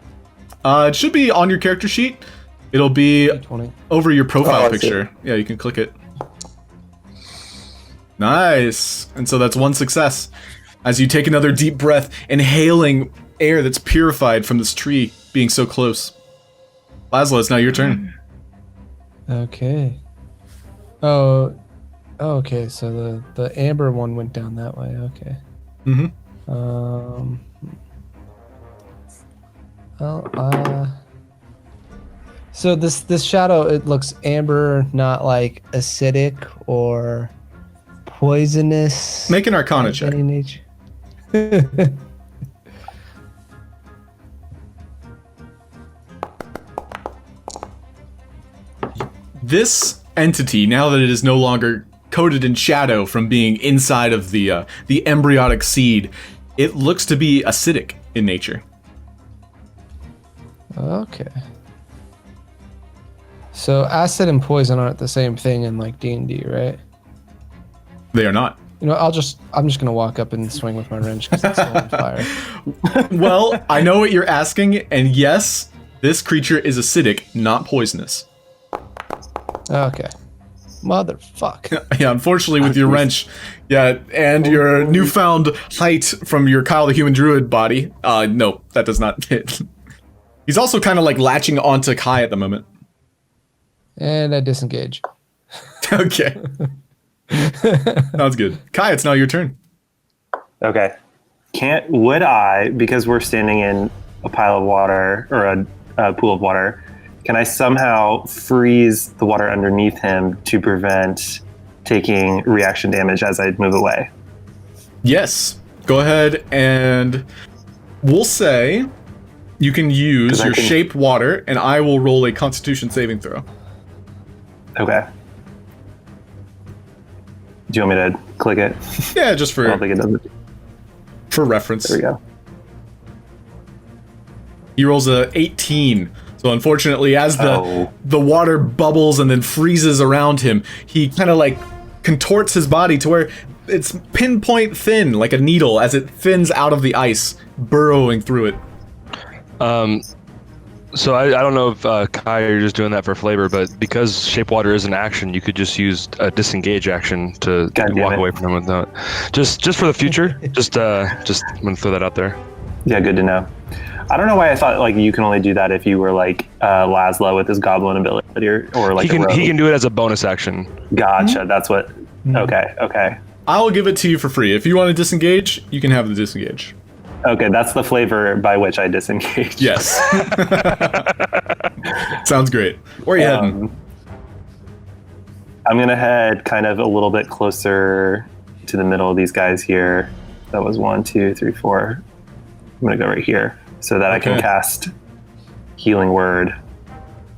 It should be on your character sheet. It'll be 20. over your profile Oh, I see. picture. Yeah, you can click it. Nice. And so that's one success. As you take another deep breath, inhaling air that's purified from this tree being so close. Laszlo, it's now your turn. Okay. Oh, okay. So the amber one went down that way. Okay. Mm-hmm. So this shadow, it looks amber, not like acidic or poisonous. Make an Arcana of check. any nature. This entity, now that it is no longer coated in shadow from being inside of the embryonic seed, it looks to be acidic in nature. Okay. So acid and poison aren't the same thing in like D&D, right? They are not. You know, I'm just gonna walk up and swing with my wrench because it's still on fire. Well, I know what you're asking, and yes, this creature is acidic, not poisonous. Okay. Motherfuck. Yeah, unfortunately, with your wrench, yeah, and your newfound height from your Kyle the Human Druid body, no, that does not hit. He's also kind of like latching onto Kai at the moment. And I disengage. Okay. Sounds good. Kai, it's now your turn. Okay. Would I, because we're standing in a pile of water or a pool of water, can I somehow freeze the water underneath him to prevent taking reaction damage as I move away? Yes. Go ahead and we'll say you can use your shape water, and I will roll a Constitution saving throw. Okay. Do you want me to click it? Yeah, just I don't think it does it. for reference. There we go. He rolls a 18. So unfortunately, as the water bubbles and then freezes around him, he kind of like contorts his body to where it's pinpoint thin, like a needle, as it thins out of the ice, burrowing through it. So I don't know if Kai, you're just doing that for flavor, but because shape water is an action, you could just use a disengage action to walk away from him with that. Just for the future. just I'm gonna throw that out there. Yeah, good to know. I don't know why I thought like you can only do that if you were like Laszlo with his goblin ability or like he can do it as a bonus action. Gotcha. Mm-hmm. That's what. Okay. I'll give it to you for free. If you want to disengage, you can have the disengage. Okay, that's the flavor by which I disengage. Yes. Sounds great. Where are you heading? I'm gonna head kind of a little bit closer to the middle of these guys here. That was 1, 2, 3, 4. I'm gonna go right here so that I can cast Healing Word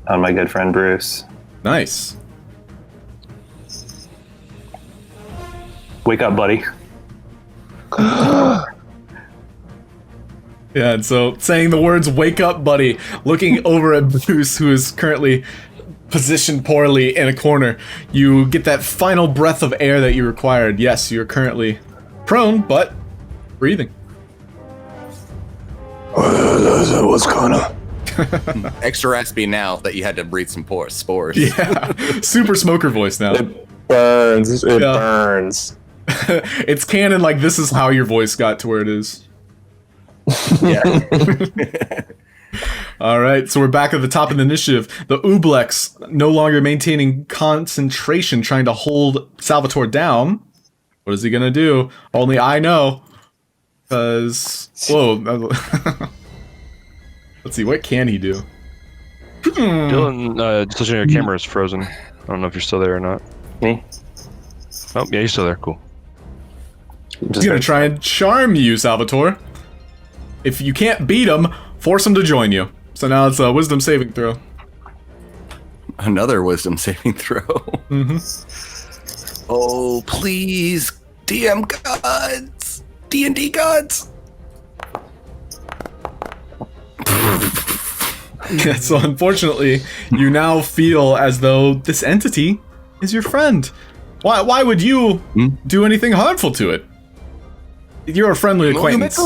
on my good friend Bruce. Nice. Wake up, buddy. Yeah, and so saying the words "wake up, buddy," looking over at Bruce, who is currently positioned poorly in a corner, you get that final breath of air that you required. Yes, you're currently prone, but breathing. What's going on? Extra raspy now that you had to breathe some spores. Yeah, super smoker voice now. It burns. It burns. It's canon, like this is how your voice got to where it is. Yeah. All right, so we're back at the top of the initiative. The Ublex no longer maintaining concentration, trying to hold Salvatore down. What is he gonna do? Only I know. Because whoa, let's see, what can he do? Dylan, just looking at your camera is frozen. I don't know if you're still there or not. Me? Oh, yeah, you're still there. Cool. He's gonna try and charm you, Salvatore. If you can't beat him, force him to join you. So now it's a wisdom saving throw. Another wisdom saving throw. Mm-hmm. Oh, please, DM gods, D&D gods. Yeah, so unfortunately, you now feel as though this entity is your friend. Why would you do anything harmful to it? You're a friendly acquaintance.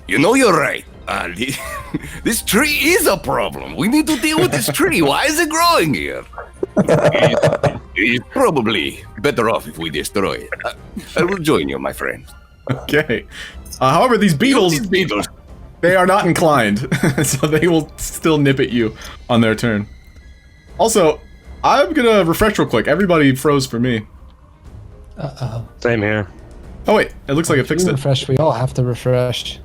You know you're right. This tree is a problem. We need to deal with this tree. Why is it growing here? It's probably better off if we destroy it. I will join you, my friend. Okay. However, these beetles, they are not inclined, so they will still nip at you on their turn. Also, I'm gonna refresh real quick. Everybody froze for me. Uh-oh. Same here. Oh wait, it looks like it fixed it. Refresh. We all have to refresh.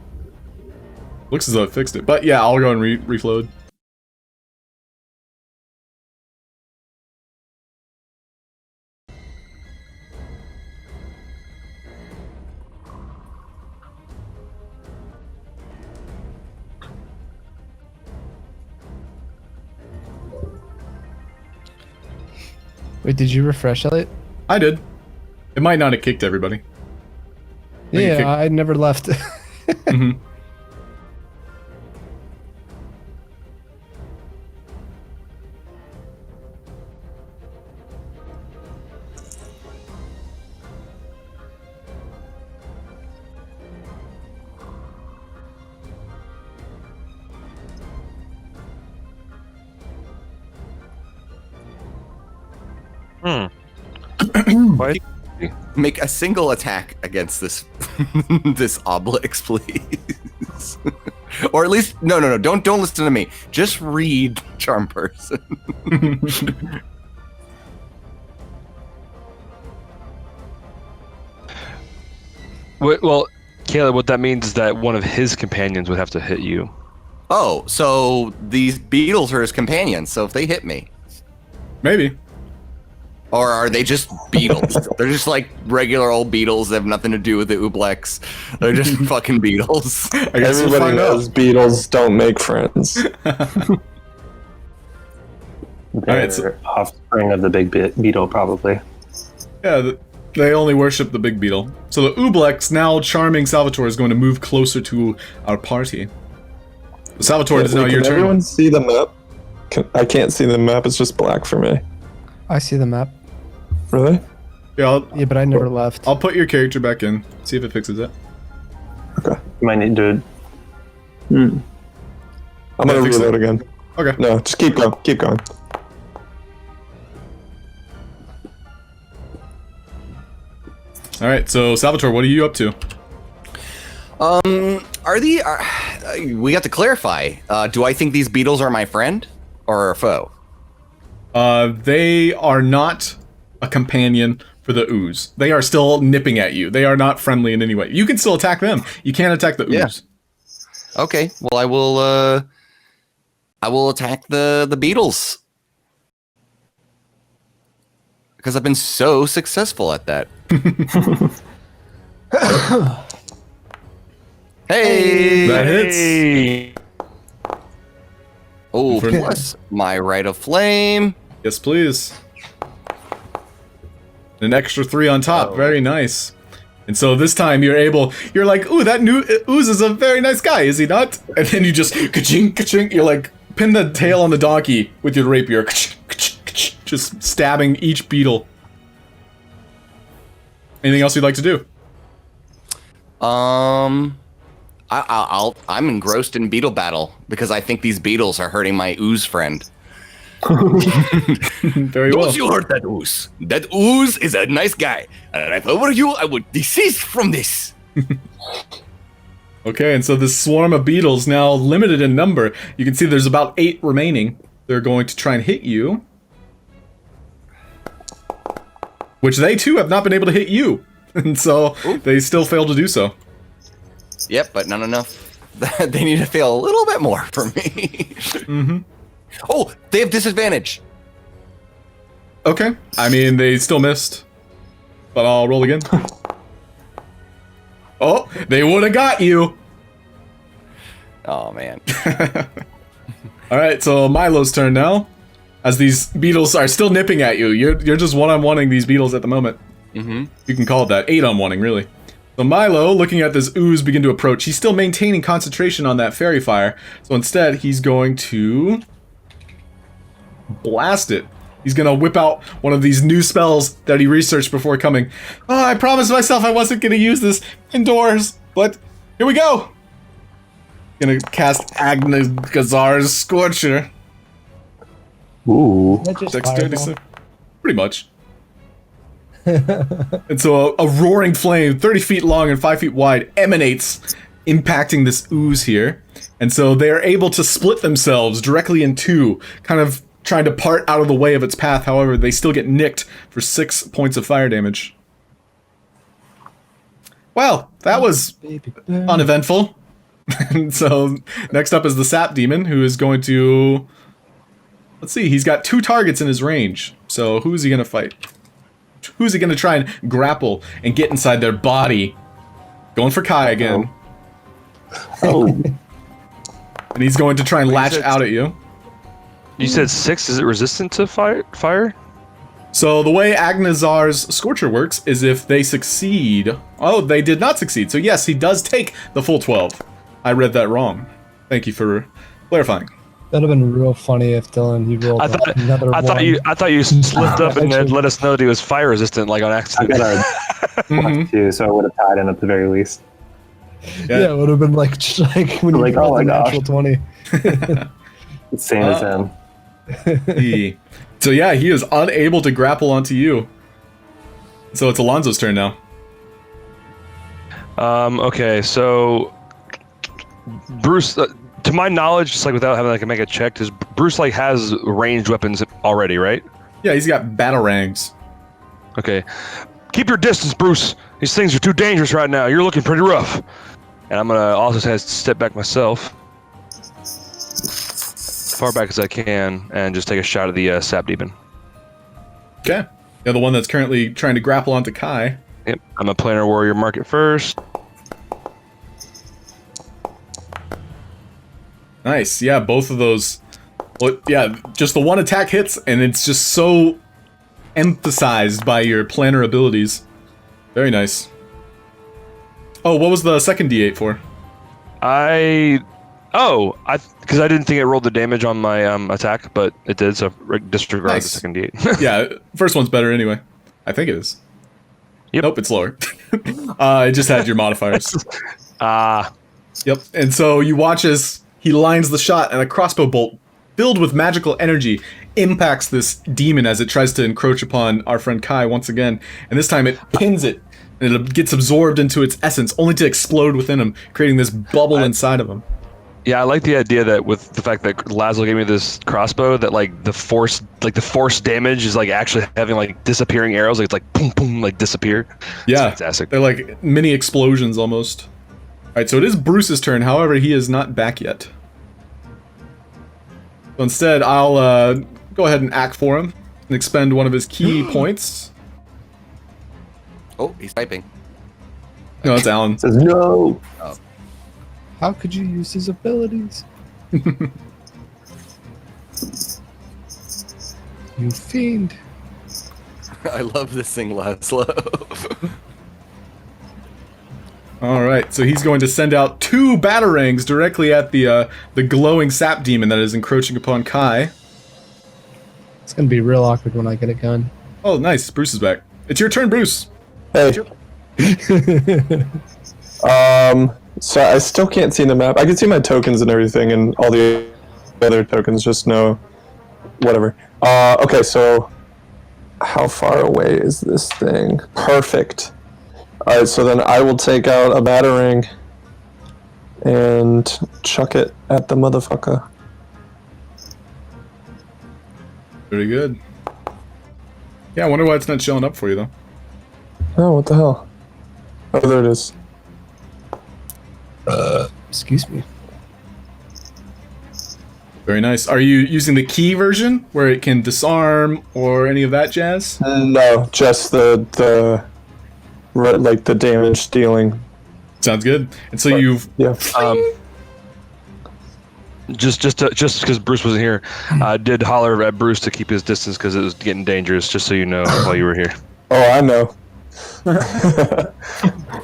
Looks as though it fixed it. But yeah, I'll go and refload. Wait, did you refresh, Elliot? I did. It might not have kicked everybody. Yeah, I never left. Mm-hmm. Why? Make a single attack against this this Obelix, please. Or at least no. Don't listen to me. Just read Charm Person. Well, Caleb, what that means is that one of his companions would have to hit you. Oh, so these beetles are his companions. So if they hit me, Maybe. or are they just beetles? They're just like regular old beetles that have nothing to do with the Ublex. They're just fucking beetles. I guess we'll Everybody find knows out. beetles don't make friends. They're Alright, so- offspring of the big beetle, probably. Yeah, they only worship the big beetle. So the Ublex, now charming Salvatore, is going to move closer to our party. Salvatore, it is now Wait, your can turn. everyone see the map? I can't see the map. It's just black for me. I see the map. Really? Yeah, Yeah, but I never left. I'll put your character back in. See if it fixes it. Okay. You might need to. I'm gonna fix it. reload again. Okay. No, just keep going. Keep going. All right. So Salvatore, what are you up to? We have to clarify. Do I think these beetles are my friend or a foe? They are not a companion, for the ooze. They are still nipping at you. They are not friendly in any way. You can still attack them. You can't attack the ooze. Yeah. Okay. Well, I will attack the beetles because I've been so successful at that. Hey, That hits. Hey. Oh, plus my Rite of Flame. Yes, please. An extra 3 on top. Oh. Very nice. And so this time you're like, ooh, that new ooze is a very nice guy, is he not? And then you just, ka-ching, ka-ching, you're like, pin the tail on the donkey with your rapier. Ka-ching, ka-ching, ka-ching, just stabbing each beetle. Anything else you'd like to do? I'm engrossed in beetle battle because I think these beetles are hurting my ooze friend. Very well. Don't you hurt that ooze. That ooze is a nice guy. And if I were you, I would desist from this. Okay, and so this swarm of beetles, now limited in number, you can see there's about 8 remaining. They're going to try and hit you. Which they too have not been able to hit you. And so they still fail to do so. Yep, but not enough. They need to fail a little bit more for me. Mm-hmm. Oh, they have disadvantage. Okay. I mean, they still missed. But I'll roll again. Oh, they would have got you. Oh, man. Alright, so Milo's turn now. As these beetles are still nipping at you. You're just one-on-oneing these beetles at the moment. Mm-hmm. You can call it that. 8-on-1ing, really. So Milo, looking at this ooze begin to approach, he's still maintaining concentration on that fairy fire. So instead, he's going to blast it. He's gonna whip out one of these new spells that he researched before coming. Oh, I promised myself I wasn't gonna use this indoors, but here we go. Gonna cast Agnagazar's Scorcher. Ooh. That just Dexterity fireball. save. Pretty much. And so a roaring flame, 30 feet long and 5 feet wide, emanates, impacting this ooze here. And so they are able to split themselves directly in 2, kind of trying to part out of the way of its path. However, they still get nicked for 6 points of fire damage. Well, that was uneventful. And so next up is the sap demon, who is going to... Let's see, he's got 2 targets in his range. So who's he going to fight? Who's he going to try and grapple and get inside their body? Going for Kai again. Oh. And he's going to try and latch said- out at you. You said 6. Is it resistant to fire? So the way Agnazar's Scorcher works is if they succeed... Oh, they did not succeed. So yes, he does take the full 12. I read that wrong. Thank you for clarifying. That'd have been real funny if Dylan he rolled another one. I thought you slipped up and then let us know that he was fire resistant, like on I accident. got a plus 2, so I would have tied in at the very least. Yeah, it would have been like just like when Like, you rolled oh the my natural 20. It's same as him. So yeah, he is unable to grapple onto you. So it's Alonso's turn now. Okay, so Bruce, to my knowledge, just like without having to make a check, does Bruce like has ranged weapons already, right? Yeah, he's got batarangs. Okay, keep your distance, Bruce. These things are too dangerous right now. You're looking pretty rough. And I'm gonna also have to step back myself, far back as I can, and just take a shot at the sap demon. Okay. Yeah, the one that's currently trying to grapple onto Kai. Yep, I'm a planar warrior. Mark it first. Nice. Yeah, both of those. Well, yeah, just the one attack hits, and it's just so emphasized by your planar abilities. Very nice. Oh, what was the second D8 for? Because I didn't think it rolled the damage on my attack, but it did, so disregard Nice. the second D8. Yeah, first one's better anyway. I think it is. Yep. Nope, it's lower. It just had your modifiers. Yep. And so you watch as he lines the shot, and a crossbow bolt filled with magical energy impacts this demon as it tries to encroach upon our friend Kai once again. And this time it pins it, and it gets absorbed into its essence, only to explode within him, creating this bubble inside of him. Yeah, I like the idea that with the fact that Laszlo gave me this crossbow, that like the force damage is like actually having like disappearing arrows. Like it's like boom, boom, like disappear. Yeah, It's fantastic. they're like mini explosions almost. All right, so it is Bruce's turn. However, he is not back yet. So instead, I'll go ahead and act for him and expend one of his key points. Oh, he's typing. No, it's Allan. Says no. How could you use his abilities? You fiend. I love this thing, Laszlo. All right, so he's going to send out 2 batarangs directly at the glowing sap demon that is encroaching upon Kai. It's gonna be real awkward when I get a gun. Oh, nice. Bruce is back. It's your turn, Bruce. Hey. So I still can't see the map. I can see my tokens and everything, and all the other tokens. Just no, whatever. Okay, so how far away is this thing? Perfect. All right, so then I will take out a batarang and chuck it at the motherfucker. Very good. Yeah, I wonder why it's not showing up for you, though. Oh, what the hell? Oh, there it is. Excuse me. Very nice. Are you using the key version where it can disarm or any of that jazz? No, just the damage dealing. Sounds good. And so you've Yeah. Just because Bruce wasn't here, I did holler at Bruce to keep his distance because it was getting dangerous. Just so you know, while you were here. Oh, I know.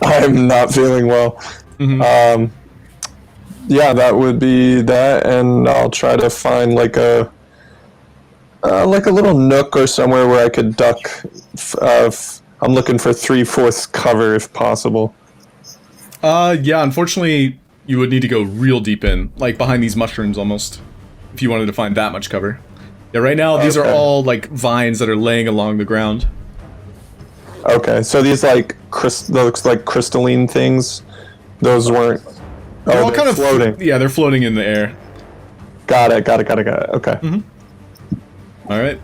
I'm not feeling well. Yeah, that would be that, and I'll try to find like a little nook or somewhere where I could duck. I'm looking for 3/4 cover if possible. yeah, unfortunately, you would need to go real deep in, like behind these mushrooms almost, if you wanted to find that much cover. Yeah, right now, these are Okay. all like vines that are laying along the ground. Okay, so these looks like crystalline things. Those weren't. They're all they're kind of floating. Yeah, they're floating in the air. Got it. Okay. All right.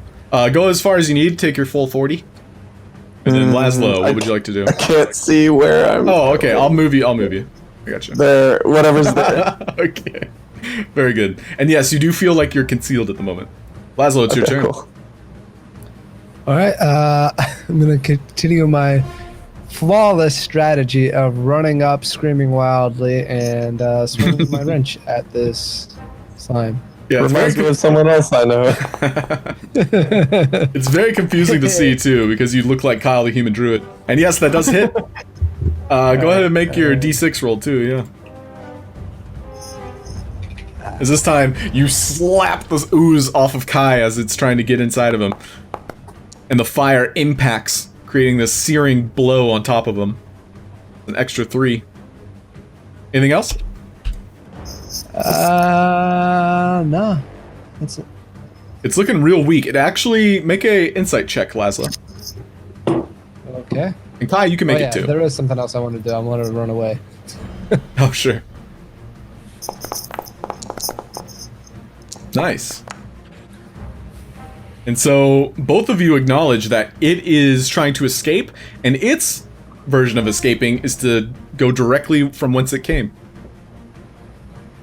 Go as far as you need. Take your full 40. And then Laszlo, what would you like to do? I can't see where I'm. Oh, okay. I'll move you. I got you. There, whatever's there. Okay. Very good. And yes, you do feel like you're concealed at the moment. Laszlo, it's your Okay, turn. cool. All right, I'm gonna continue my flawless strategy of running up, screaming wildly, and swinging my wrench at this slime. Yeah, it's Reminds me very, of someone else I know. it's very confusing to see too because you look like Kyle the Human Druid. And yes, that does hit. Go ahead and make your D6 roll too. Yeah. As this time you slap this ooze off of Kai as it's trying to get inside of him, and the fire impacts, creating this searing blow on top of him. An extra 3. Anything else? No. That's it. It's looking real weak. It actually make a insight check, Laszlo. Okay. And Kai, you can make Oh, yeah, it too. there is something else I want to do. I want to run away. Oh, sure. Nice. And so both of you acknowledge that it is trying to escape, and its version of escaping is to go directly from whence it came.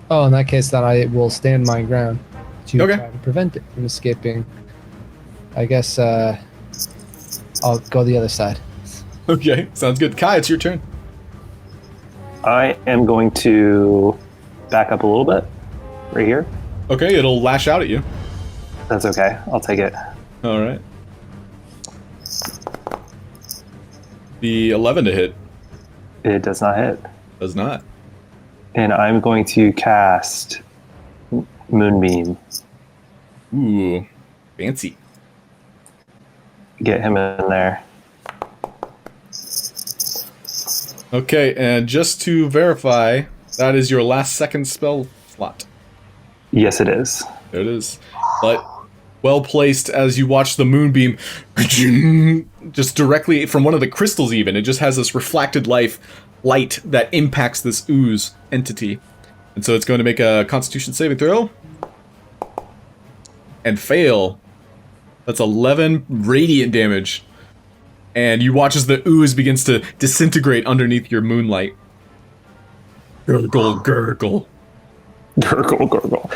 Oh, in that case, then I will stand my ground to Okay. try to prevent it from escaping. I guess I'll go the other side. Okay, sounds good. Kai, it's your turn. I am going to back up a little bit, right here. Okay, it'll lash out at you. That's okay. I'll take it. All right. The 11 to hit It does not hit. does not. And I'm going to cast Moonbeam. Ooh, fancy. Get him in there. Okay, and just to verify, that is your last second spell slot. Yes, it is. There it is. But well placed as you watch the moonbeam just directly from one of the crystals even. It just has this reflected light that impacts this ooze entity. And so it's going to make a Constitution saving throw. And fail. That's 11 radiant damage. And you watch as the ooze begins to disintegrate underneath your moonlight. Gurgle, gurgle. Gurgle, gurgle.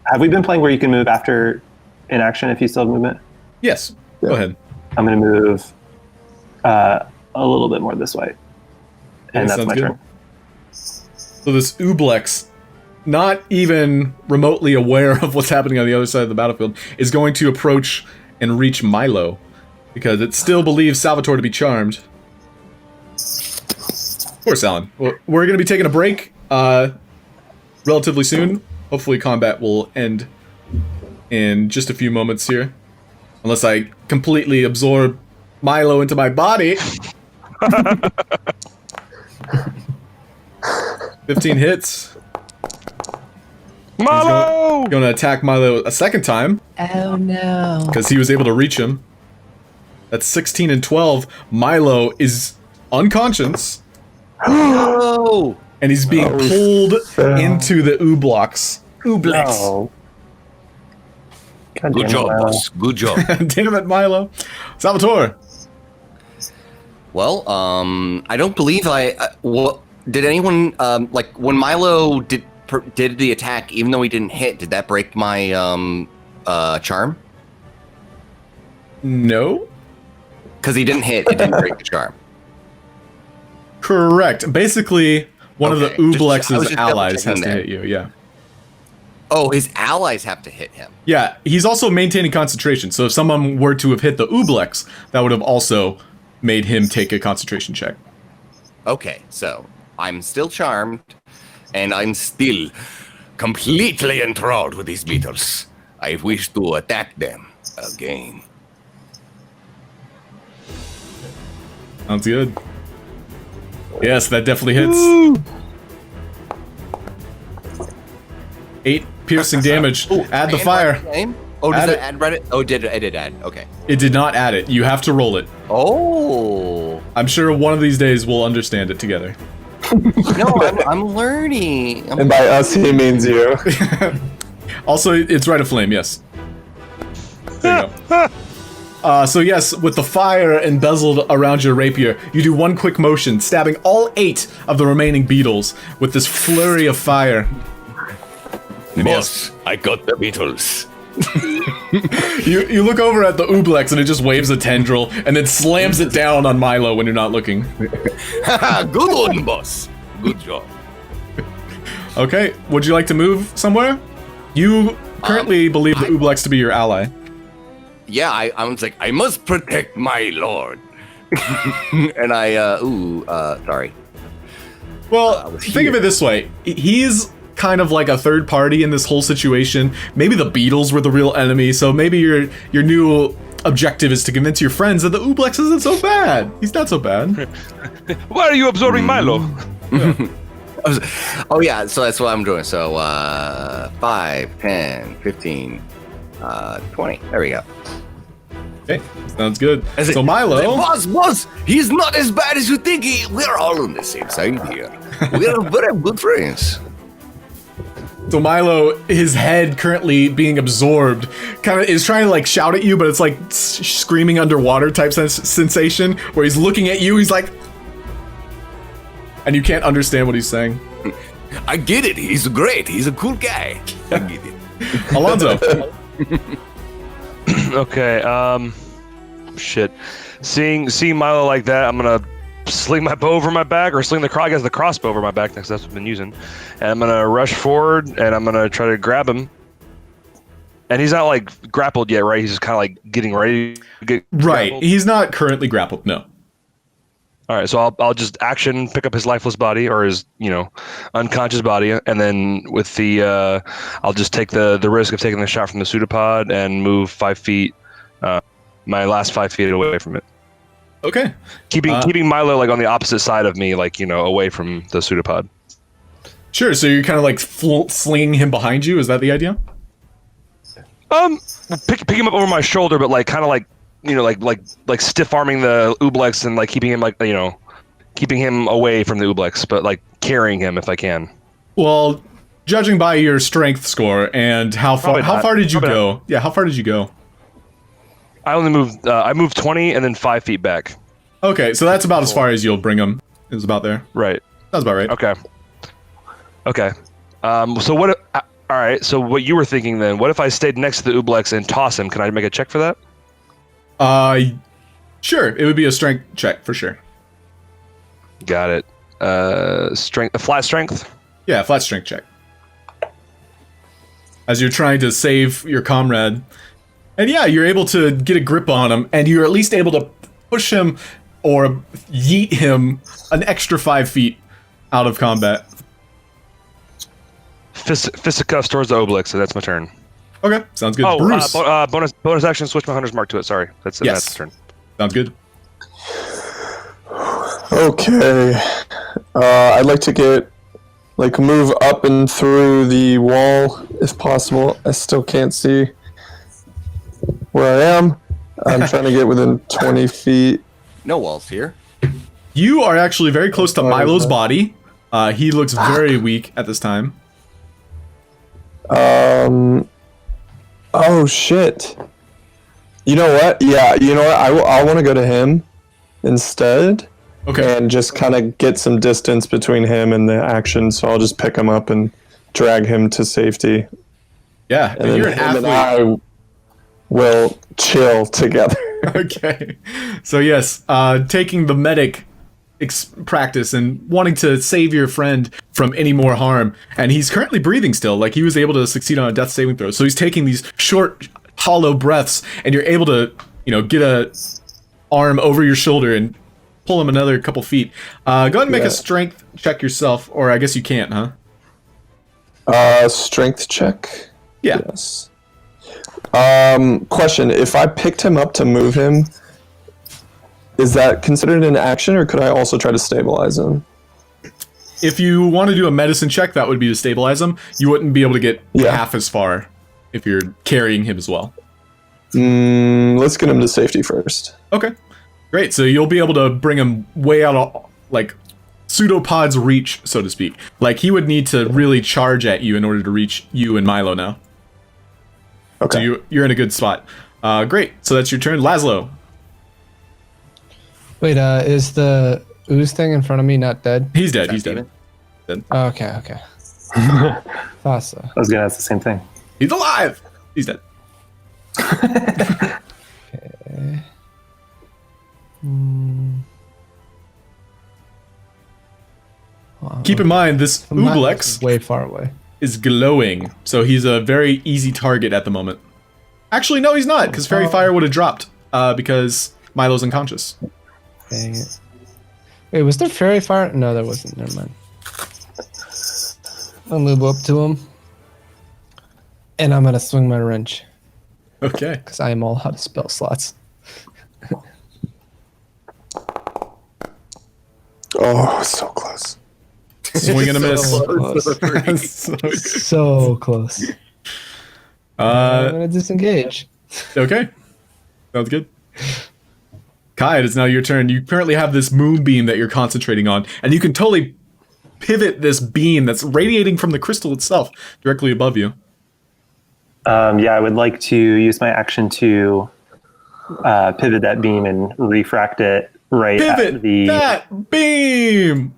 Have we been playing where you can move after in action if you still have movement? Yes, go ahead. I'm going to move a little bit more this way. And that's my turn. So this Ooblex, not even remotely aware of what's happening on the other side of the battlefield, is going to approach and reach Milo, because it still believes Salvatore to be charmed. Of course, Allan. We're going to be taking a break relatively soon. Hopefully combat will end in just a few moments here. Unless I completely absorb Milo into my body. 15 hits. Milo! Going to attack Milo a second time. Oh no. Because he was able to reach him. That's 16 and 12. Milo is unconscious. Oh! And he's being pulled into the Ooblex. Oh. God Good damn job, it, Milo. boss. Good job. Damn it, Milo. Salvatore. Well, I don't believe did anyone like when Milo did the attack, even though he didn't hit? Did that break my charm? No. Because he didn't hit, it didn't break the charm. Correct. Basically, one of the Okay, I was Ooblex's just allies has double-checking to that. hit you, yeah. Oh, his allies have to hit him. Yeah, he's also maintaining concentration, so if someone were to have hit the Ooblex, that would have also made him take a concentration check. Okay, so I'm still charmed, and I'm still completely enthralled with these beetles. I wish to attack them again. Sounds good. Yes, that definitely hits. 8 piercing damage. Add the fire. Oh, does Add that it. add Reddit? Oh, it did add. Okay. It did not add it. You have to roll it. Oh. I'm sure one of these days we'll understand it together. No, I'm learning. And by us, he means you. Also, it's Rite of Flame, yes. There you go. So yes, with the fire embezzled around your rapier, you do one quick motion, stabbing all 8 of the remaining beetles with this flurry of fire. Boss, I got the beetles. You look over at the Ooblex and it just waves a tendril and then slams it down on Milo when you're not looking. Good one, boss. Good job. Okay, would you like to move somewhere? You currently believe the Ooblex to be your ally. Yeah, I was like, I must protect my lord. And sorry. Well, think of it this way. He's kind of like a third party in this whole situation. Maybe the Beatles were the real enemy, so maybe your new objective is to convince your friends that the Ooblex isn't so bad. He's not so bad. Why are you absorbing Milo? Oh yeah, so that's what I'm doing. So 5, 10, 15, 20. There we go. Okay, sounds good. As So Milo, boss, he's not as bad as you think. We're all on the same side here. We are very good friends. So Milo, his head currently being absorbed, kind of is trying to like shout at you, but it's like screaming underwater type sensation where he's looking at you. He's like, and you can't understand what he's saying. I get it. He's great. He's a cool guy. I get it. Alonso, Okay, shit. Seeing Milo like that, I'm gonna sling my bow over my back, or sling the crossbow over my back, because that's what I've been using. And I'm gonna rush forward, and I'm gonna try to grab him. And he's not like grappled yet, right? He's just kind of like getting ready to get right? grappled. He's not currently grappled. No. All right, so I'll just action pick up his lifeless body, or his unconscious body, and then with the I'll just take the risk of taking the shot from the pseudopod and move 5 feet, my last 5 feet away from it. Okay. Keeping Milo like on the opposite side of me, like away from the pseudopod. Sure. So you're kind of like slinging him behind you. Is that the idea? Pick him up over my shoulder, but like kind of like like stiff arming the Ooblex and like keeping him keeping him away from the Ooblex, but like carrying him if I can. Well, judging by your strength score and how Probably not. far did you Probably go? Yeah, how far did you go? I only moved. I moved 20 and then 5 feet back. Okay, so that's about as far as you'll bring him. It was about there. Right. Sounds about right. Okay. Okay. So what? All right. So what you were thinking then? What if I stayed next to the Ublex and toss him? Can I make a check for that? Sure. It would be a strength check for sure. Got it. Strength. A flat strength. Yeah, flat strength check. As you're trying to save your comrade. And yeah, you're able to get a grip on him, and you're at least able to push him or yeet him an extra 5 feet out of combat. Fisticuffs towards the Obelix, so that's my turn. Okay, sounds good. Oh, Bruce. bonus action, switch my Hunter's Mark to it. Sorry, that's the turn. Sounds good. Okay. I'd like to move up and through the wall if possible. I still can't see where I am. I'm trying to get within 20 feet. No walls here. You are actually very close to Milo's body. He looks very weak at this time. Oh shit. You know what? Yeah, you know what? I want to go to him instead. Okay. And just kind of get some distance between him and the action. So I'll just pick him up and drag him to safety. Yeah, And then you're an him and athlete. I will chill together. Okay. So yes, taking the medic practice and wanting to save your friend from any more harm, and he's currently breathing still. Like, he was able to succeed on a death saving throw. So he's taking these short, hollow breaths, and you're able to, get a arm over your shoulder and pull him another couple feet. Go ahead and make a strength check yourself, or I guess you can't, huh? Strength check. Yeah. Yes. Question: if I picked him up to move him, is that considered an action, or could I also try to stabilize him? If you want to do a medicine check, that would be to stabilize him. You wouldn't be able to get half as far if you're carrying him as well. Let's get him to safety first. Okay, great. So you'll be able to bring him way out of, like, pseudopod's reach, so to speak. Like, he would need to really charge at you in order to reach you and Milo now. Okay. So you're in a good spot. Great. So that's your turn. Laszlo. Wait, is the ooze thing in front of me not dead? He's dead. He's dead. Oh, okay. Thought so. I was gonna ask the same thing. He's alive. He's dead. Okay. Keep in mind, this Ublex way far away. is glowing, so he's a very easy target at the moment. Actually, no, he's not, because Fairy Fire would have dropped, because Milo's unconscious. Dang it. Wait, was there fairy fire? No, there wasn't. Never mind. I'll move up to him. And I'm going to swing my wrench. Okay. Because I am all out of spell slots. Oh, so close. Swing and a miss. So close. I'm going to disengage. Okay. Sounds good. Kai, it is now your turn. You currently have this moonbeam that you're concentrating on, and you can totally pivot this beam that's radiating from the crystal itself directly above you. I would like to use my action to pivot that beam and refract it right at the that beam!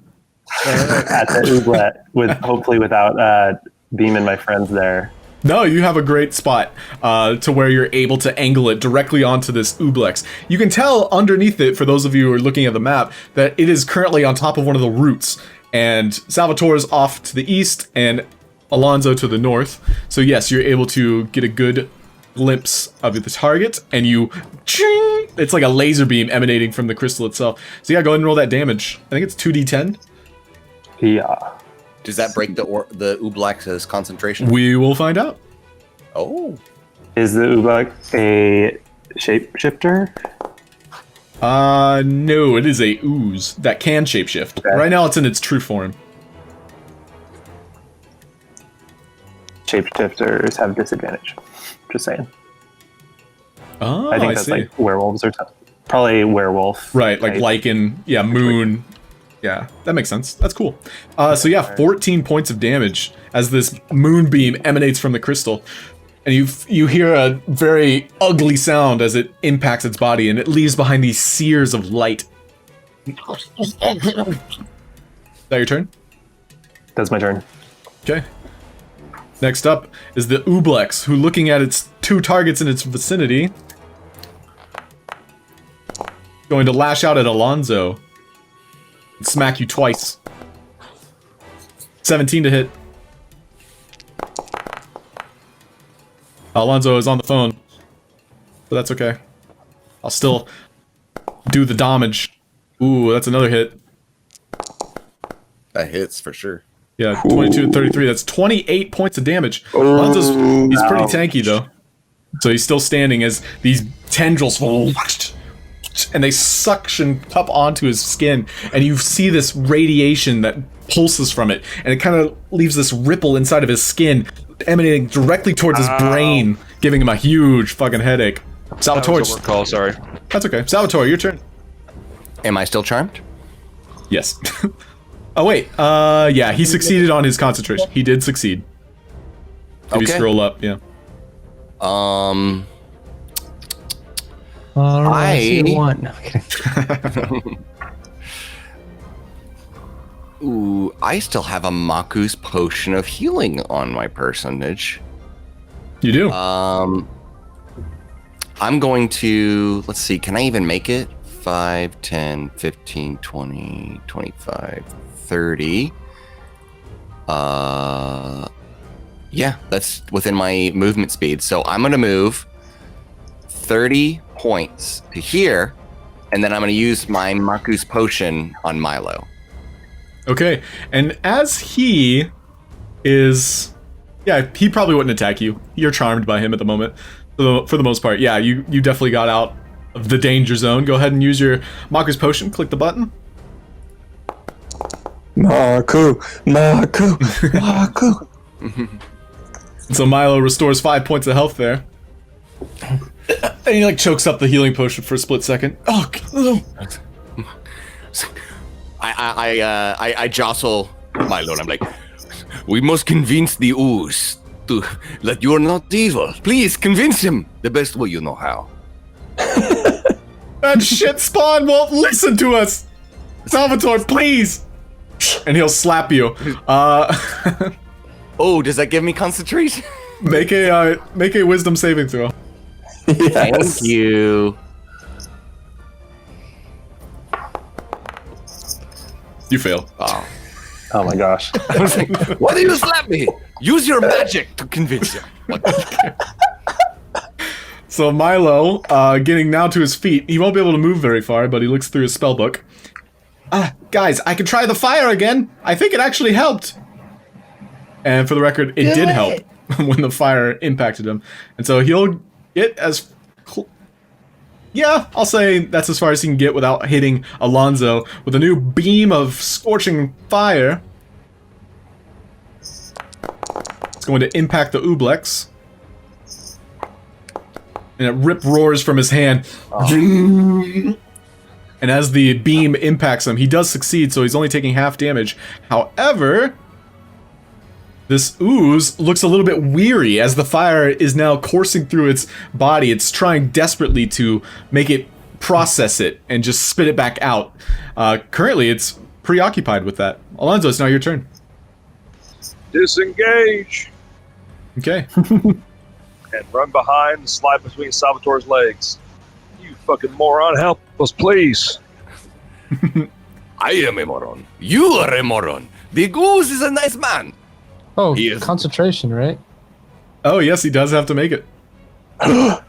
at the ooblet, hopefully without beaming my friends there. No, you have a great spot to where you're able to angle it directly onto this Ublex. You can tell underneath it, for those of you who are looking at the map, that it is currently on top of one of the roots. And Salvatore's off to the east and Alonso to the north. So yes, you're able to get a good glimpse of the target, and it's like a laser beam emanating from the crystal itself. So yeah, go ahead and roll that damage. I think it's 2d10. Yeah. Does that break the Ublex's concentration? We will find out. Oh. Is the ooblex a shapeshifter? No, it is a ooze that can shapeshift. Okay. Right now it's in its true form. Shapeshifters have disadvantage. Just saying. Oh, I think that's see. like werewolves or something. Probably werewolf. Right, like type. lichen, yeah, moon. Yeah, that makes sense. That's cool. So yeah, 14 points of damage as this moonbeam emanates from the crystal. And you hear a very ugly sound as it impacts its body, and it leaves behind these sears of light. Is that your turn? That's my turn. Okay. Next up is the Ublex, who, looking at its 2 targets in its vicinity, going to lash out at Alonso and smack you twice. 17 to hit. Alonso is on the phone, but that's okay. I'll still do the damage. Ooh, that's another hit. That hits for sure. Yeah, 22 and 33. That's 28 points of damage. Alonso's, he's pretty tanky, though. So he's still standing as these tendrils, and they suction up onto his skin, and you see this radiation that pulses from it, and it kind of leaves this ripple inside of his skin, emanating directly towards his brain, giving him a huge fucking headache. Salvatore. Call, sorry. That's okay. Salvatore, your turn. Am I still charmed? Yes. Oh, wait. Yeah, he succeeded on his concentration. He did succeed. Maybe Okay. scroll up, yeah. All right, see you one. No, kidding. Ooh, I still have a Maku's potion of healing on my personage. You do. I'm going to, let's see, can I even make it? 5, 10, 15, 20, 25, 30. Yeah, that's within my movement speed. So I'm going to move 30 points to here, and then I'm going to use my Maku's potion on Milo. Okay, and as he is... Yeah, he probably wouldn't attack you. You're charmed by him at the moment. For the most part, yeah, you definitely got out of the danger zone. Go ahead and use your Maku's potion. Click the button. Maku. So Milo restores 5 points of health there. And he like chokes up the healing potion for a split second. Oh, I jostle Milo and I'm like, we must convince the ooze that you're not evil. Please convince him the best way you know how. that shit spawn won't listen to us. Salvatore, please. And he'll slap you. Oh, does that give me concentration? Make a wisdom saving throw. Yes. Thank you. You fail. Oh my gosh. I was like, why do you slap me? Use your magic to convince him. So Milo, getting now to his feet, he won't be able to move very far, but he looks through his spellbook. Guys, I can try the fire again. I think it actually helped. And for the record, it did help when the fire impacted him. And so he'll get as... Yeah, I'll say that's as far as he can get without hitting Alonso with a new beam of scorching fire. It's going to impact the Ublex. And it rip-roars from his hand. And as the beam impacts him, he does succeed, so he's only taking half damage. However, this ooze looks a little bit weary as the fire is now coursing through its body. It's trying desperately to make it process it and just spit it back out. Currently, it's preoccupied with that. Alonso, it's now your turn. Disengage Okay. and run behind and slide between Salvatore's legs. You fucking moron, help us, please. I am a moron. You are a moron. The goose is a nice man. Oh, He is- concentration, right? Oh, yes, he does have to make it. And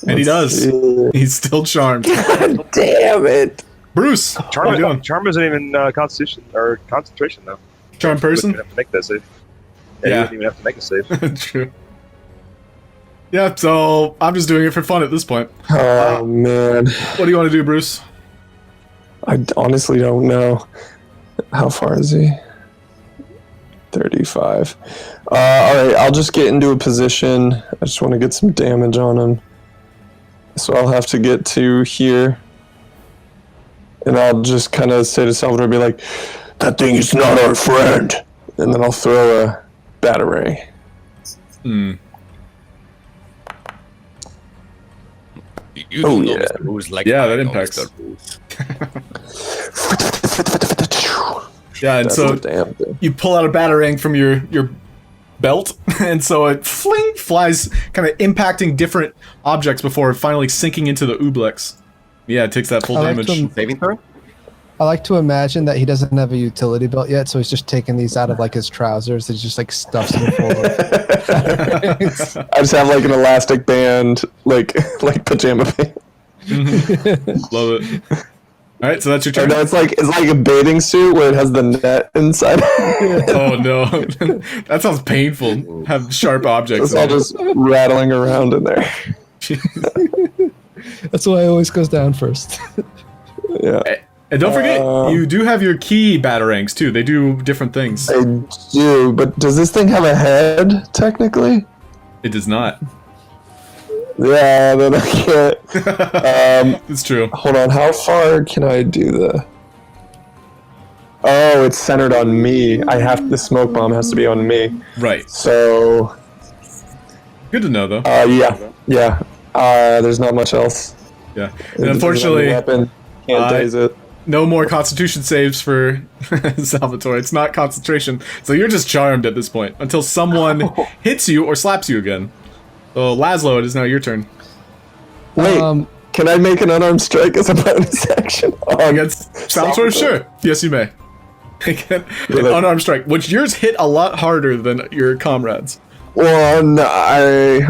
he does. He's still charmed. Damn it. Bruce, what are you doing? Charm isn't even constitution or concentration though. Charmed You person? wouldn't have to make that save. Yeah. You wouldn't even have to make a save. True. Yeah, so I'm just doing it for fun at this point. Oh, man. What do you want to do, Bruce? I honestly don't know. How far is he? 35. Alright, I'll just get into a position. I just want to get some damage on him. So I'll have to get to here. And I'll just kind of say to Salvador, be like, that thing is not our friend. And then I'll throw a batarang. You Oh, don't know yeah. Mr. Rules like Yeah, I that know impacts. Mr. Rules. Yeah, and That's so a damn thing. you pull out a batarang from your belt, and so it flies, kind of impacting different objects before finally sinking into the ooblex. Yeah, it takes that full I like damage. to- Saving throw? I like to imagine that he doesn't have a utility belt yet, so he's just taking these out of like his trousers. He just like stuffs them full of. I just have like an elastic band, like pajama pants. Love it. All right, so that's your And turn. then it's like a bathing suit where it has the net inside. Oh no, that sounds painful. Have sharp objects. It's all in it. just rattling around in there. That's why it always goes down first. Yeah, And don't forget, you do have your key batarangs too. They do different things. I do. But does this thing have a head? Technically, It does not. yeah. Then I can't. It's true. Hold on. How far can I do the? Oh, it's centered on me. The smoke bomb has to be on me. Right. So, Good to know though. yeah. There's not much else. Yeah. And unfortunately, weapon can't daze it. no more Constitution saves for Salvatore. It's not concentration, so you're just charmed at this point until someone hits you or slaps you again. So Laszlo, it is now your turn. Wait, Um, can I make an unarmed strike as a bonus action? Against Salvatore, sure. Yes, you may. An unarmed strike, which yours hit a lot harder than your comrades. Well, no,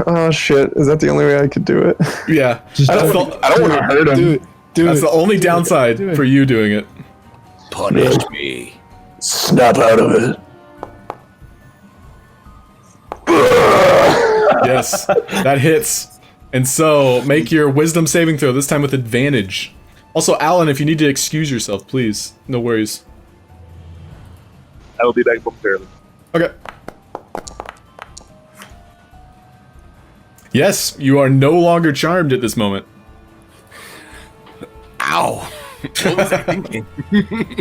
oh shit! Is that the only way I could do it? Yeah. I don't want to hurt him. do it. Do That's it. the only downside do it. for you doing it. Punish me. Snap out of it. Yes, that hits. And so, make your wisdom saving throw, this time with advantage. Also, Allan, if you need to excuse yourself, please. No worries. I will be back momentarily. Okay. Yes, you are no longer charmed at this moment. Ow! What was I thinking?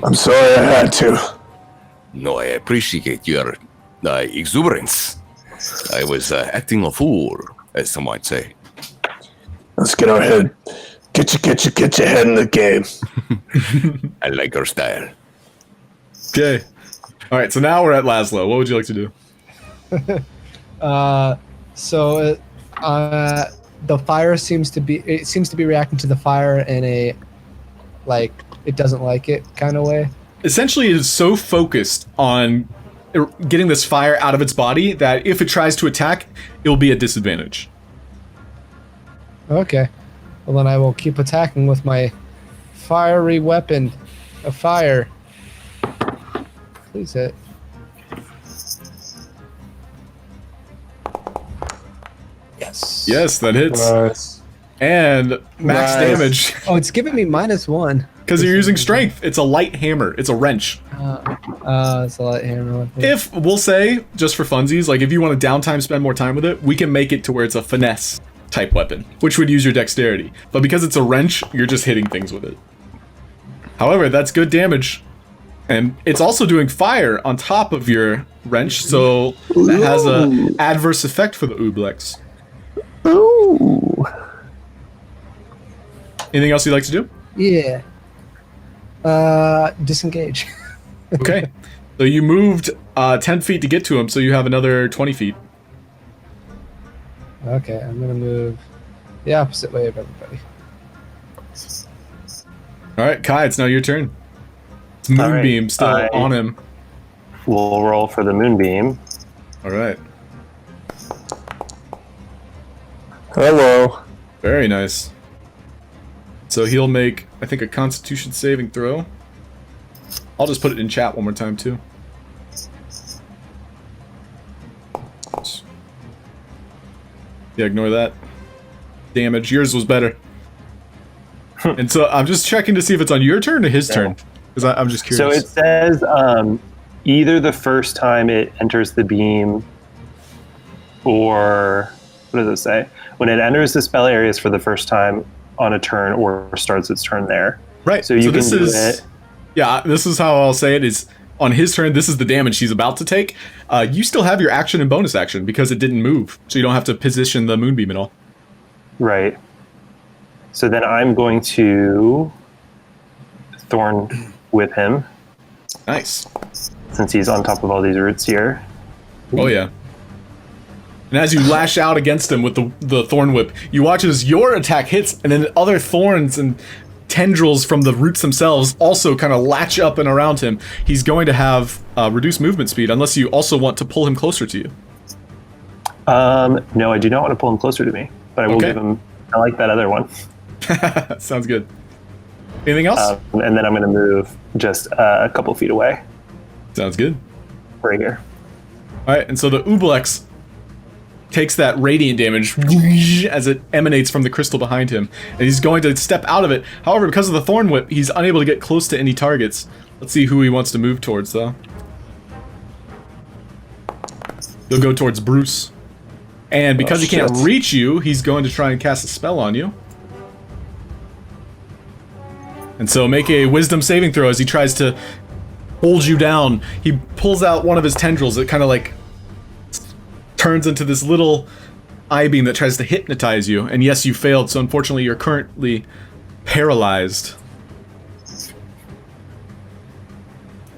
I'm sorry I had to. No, I appreciate your exuberance. I was acting a fool, as some might say. Let's get our head. Get your head in the game. I like your style. Okay. Alright, so now we're at Laszlo. What would you like to do? So the fire seems to be reacting to the fire in a like it doesn't like it kind of way. Essentially, it is so focused on getting this fire out of its body that if it tries to attack, it will be at disadvantage. Okay. Well, then I will keep attacking with my fiery weapon of fire. Please hit. Yes. Yes, that hits. Nice. And max Nice. damage. Oh, it's giving me -1. Because you're using strength. It's a light hammer. It's a wrench. It's a light hammer. If, we'll say, just for funsies, like if you want to downtime spend more time with it, we can make it to where it's a finesse type weapon, which would use your dexterity. But because it's a wrench, you're just hitting things with it. However, that's good damage. And it's also doing fire on top of your wrench, so that has a adverse effect for the ooblex. Ooh. Anything else you'd like to do? Yeah. Disengage. Okay. So you moved 10 feet to get to him, so you have another 20 feet. Okay, I'm gonna move the opposite way of everybody. Alright, Kai, it's now your turn. It's All right, Moonbeam still on him. We'll roll for the moonbeam. Alright. Hello. Very nice. So he'll make, I think, a Constitution saving throw. I'll just put it in chat one more time, too. Yeah, ignore that. Damage. Yours was better. And so I'm just checking to see if it's on your turn or his turn. Because I'm just So curious. it says either the first time it enters the beam, or what does it say? When it enters the spell areas for the first time on a turn or starts its turn there. Right. So you can this do is it. yeah. This is how I'll say it is. On his turn, this is the damage he's about to take. You still have your action and bonus action because it didn't move, so you don't have to position the moonbeam at all. Right. So then I'm going to Thorn Whip him Nice. since he's on top of all these roots here. Oh yeah. And as you lash out against him with the thorn whip, you watch as your attack hits, and then other thorns and tendrils from the roots themselves also kind of latch up and around him. He's going to have reduced movement speed unless you also want to pull him closer to you. No, I do not want to pull him closer to me, but I will give him. I like that other one. Sounds good. Anything else? And then I'm going to move just a couple feet away. Sounds good. Right here. All right, and so the Ublex takes that radiant damage as it emanates from the crystal behind him, and he's going to step out of it. However, because of the thorn whip, he's unable to get close to any targets. Let's see who he wants to move towards, though. He'll go towards Bruce. And because he can't reach you, he's going to try and cast a spell on you. And so make a wisdom saving throw as he tries to hold you down. He pulls out one of his tendrils. It kind of like turns into this little eye beam that tries to hypnotize you. And yes, you failed, so unfortunately you're currently paralyzed.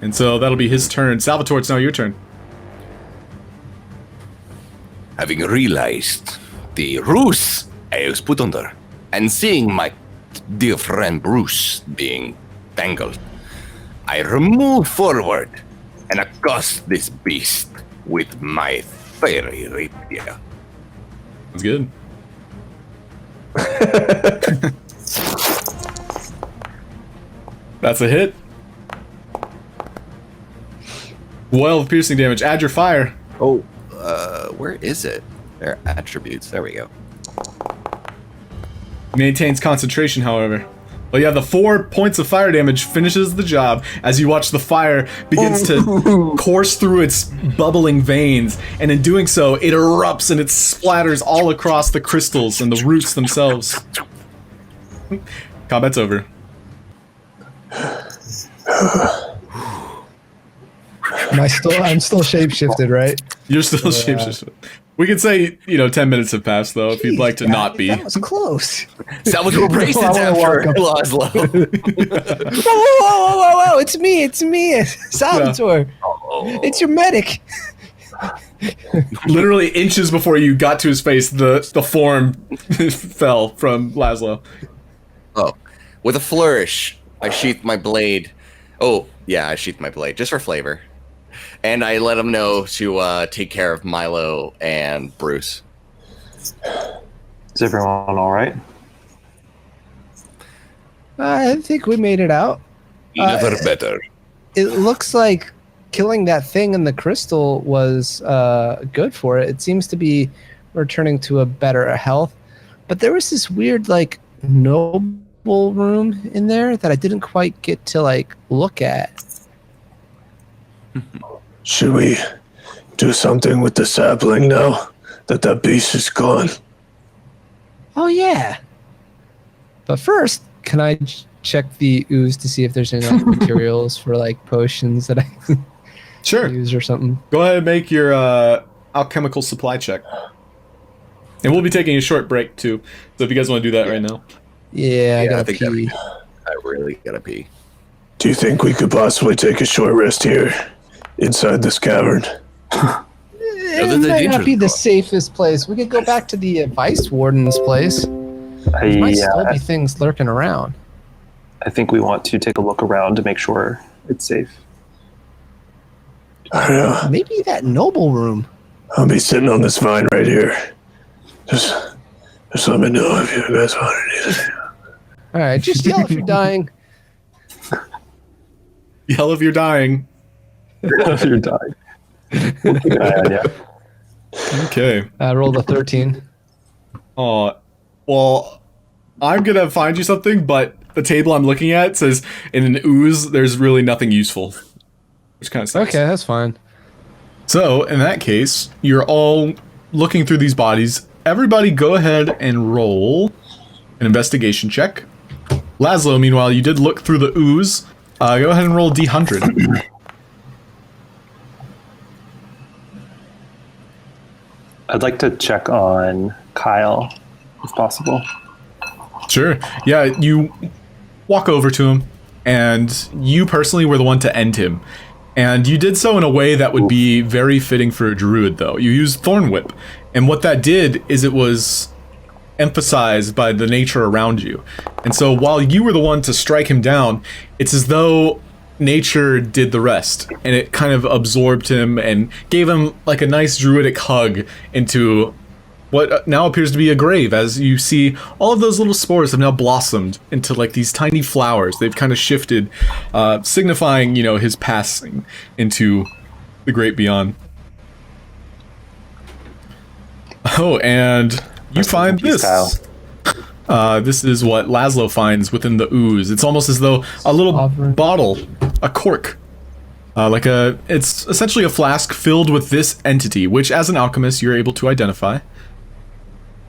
And so that'll be his turn. Salvatore, it's now your turn. Having realized the ruse I was put under, and seeing my dear friend Bruce being tangled, I remove forward and accost this beast with my fairy rapier. That's good. That's a hit. 12 piercing damage. Add your fire. Oh, where is it? Their attributes. There we go. Maintains concentration, however. Well, yeah, the 4 points of fire damage finishes the job as you watch the fire begins to course through its bubbling veins, and in doing so, it erupts and it splatters all across the crystals and the roots themselves. Combat's over. I'm still shapeshifted, right? You're still shapeshifted. We could say, 10 minutes have passed, though, if you'd like to not be. That was close. Salvatore braces after Laszlo. Whoa, it's me, Salvatore. Oh. It's your medic. Literally inches before you got to his face, the form fell from Laszlo. Oh, with a flourish, I sheath my blade. Oh, yeah, I sheath my blade, just for flavor. And I let him know to take care of Milo and Bruce. Is everyone all right? I think we made it out. Never better. It looks like killing that thing in the crystal was good for it. It seems to be returning to a better health. But there was this weird, noble room in there that I didn't quite get to, look at. Should we do something with the sapling now that beast is gone? Oh, yeah. But first, can I check the ooze to see if there's any materials for, potions that I can use or something? Go ahead and make your alchemical supply check. And we'll be taking a short break, too. So if you guys want to do that right now. Yeah, I gotta think pee. I really gotta pee. Do you think we could possibly take a short rest here inside this cavern? It might not be the safest place. We could go back to the Vice Warden's place. There might still be things lurking around. I think we want to take a look around to make sure it's safe. I don't know. Maybe that noble room. I'll be sitting on this vine right here. Just let me know if you guys want anything. All right, just yell if you're dying. Yell if you're dying. You're dying. We'll keep an eye on you. Okay. I rolled a 13. Oh, well, I'm gonna find you something, but the table I'm looking at says in an ooze, there's really nothing useful. Which kind of sucks. Okay, that's fine. So, in that case, you're all looking through these bodies. Everybody go ahead and roll an investigation check. Laszlo, meanwhile, you did look through the ooze. Go ahead and roll a D100. I'd like to check on Kyle, if possible. Sure. Yeah, you walk over to him, and you personally were the one to end him. And you did so in a way that would be very fitting for a druid, though. You used Thorn Whip, and what that did is it was emphasized by the nature around you. And so while you were the one to strike him down, it's as though nature did the rest, and it kind of absorbed him and gave him like a nice druidic hug into what now appears to be a grave, as you see all of those little spores have now blossomed into like these tiny flowers. They've kind of shifted, signifying, you know, his passing into the great beyond. Oh, and you find this. This is what Laszlo finds within the ooze. It's almost as though a little bottle, a cork. It's essentially a flask filled with this entity, which as an alchemist you're able to identify.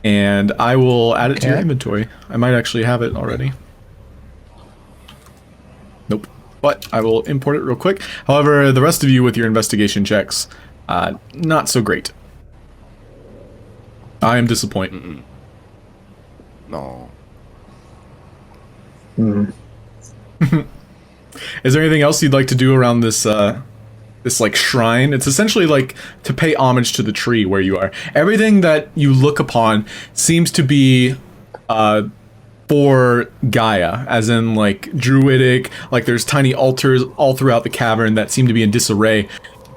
And I will add it to your inventory. I might actually have it already. Nope. But I will import it real quick. However, the rest of you with your investigation checks, not so great. I am disappointed. No. Is there anything else you'd like to do around this this like shrine? It's essentially like to pay homage to the tree where you are. Everything that you look upon seems to be for Gaia, as in like druidic, like there's tiny altars all throughout the cavern that seem to be in disarray.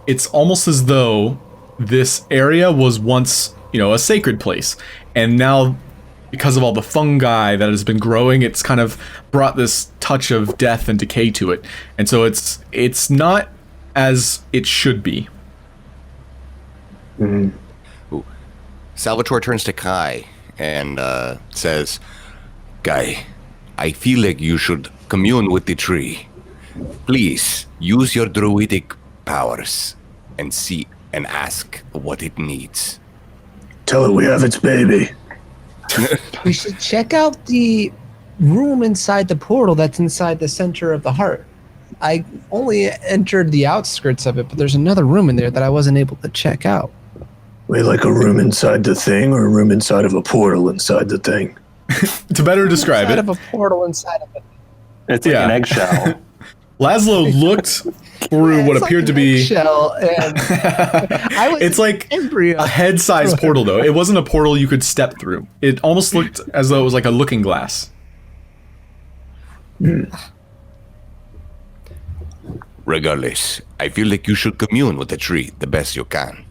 It's almost as though this area was once, you know, a sacred place, and now because of all the fungi that has been growing, it's kind of brought this touch of death and decay to it. And so it's not as it should be. Ooh. Salvatore turns to Kai and says, Kai, I feel like you should commune with the tree. Please use your druidic powers and see and ask what it needs. Tell it we have its baby. We should check out the room inside the portal that's inside the center of the heart. I only entered the outskirts of it, but there's another room in there that I wasn't able to check out. Wait, like a room inside the thing, or a room inside of a portal inside the thing? To better describe Inside it, of a portal inside of it. It's like an eggshell. Laszlo looked through what It's appeared like to an be eggshell, and I was it's like embryo. a head-sized portal, though. It wasn't a portal you could step through. It almost looked as though it was like a looking glass. Regardless, I feel like you should commune with the tree the best you can.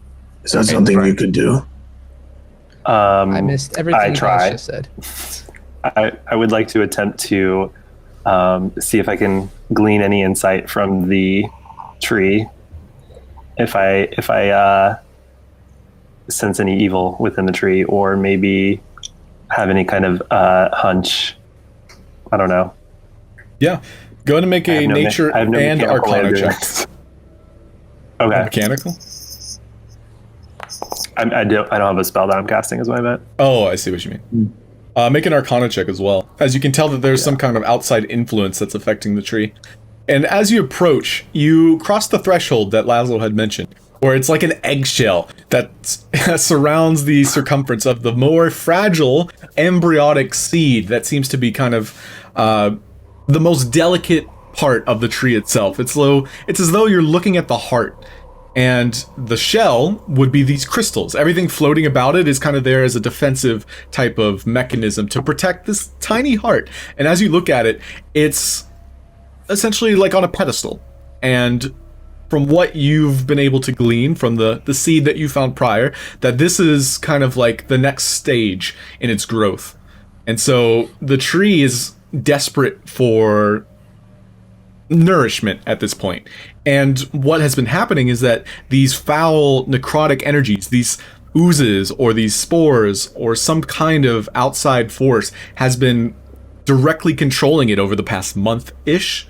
Is that something you could do? I missed everything I you try. guys just said. I would like to attempt to see if I can glean any insight from the tree. If I sense any evil within the tree, or maybe have any kind of hunch. I don't know. Yeah. Go ahead and make a nature I have no and mechanical way of arcana doing check. this. Okay. Mechanical? I don't have a spell that I'm casting, is what I meant. Oh, I see what you mean. Make an arcana check as well. As you can tell that there's some kind of outside influence that's affecting the tree. And as you approach, you cross the threshold that Laszlo had mentioned, where it's like an eggshell that surrounds the circumference of the more fragile embryonic seed that seems to be kind of the most delicate part of the tree itself. It's as though you're looking at the heart, and the shell would be these crystals. Everything floating about it is kind of there as a defensive type of mechanism to protect this tiny heart. And as you look at it, it's essentially like on a pedestal. And from what you've been able to glean from the seed that you found prior, that this is kind of like the next stage in its growth. And so the tree is desperate for nourishment at this point. And what has been happening is that these foul necrotic energies, these oozes or these spores or some kind of outside force has been directly controlling it over the past month-ish.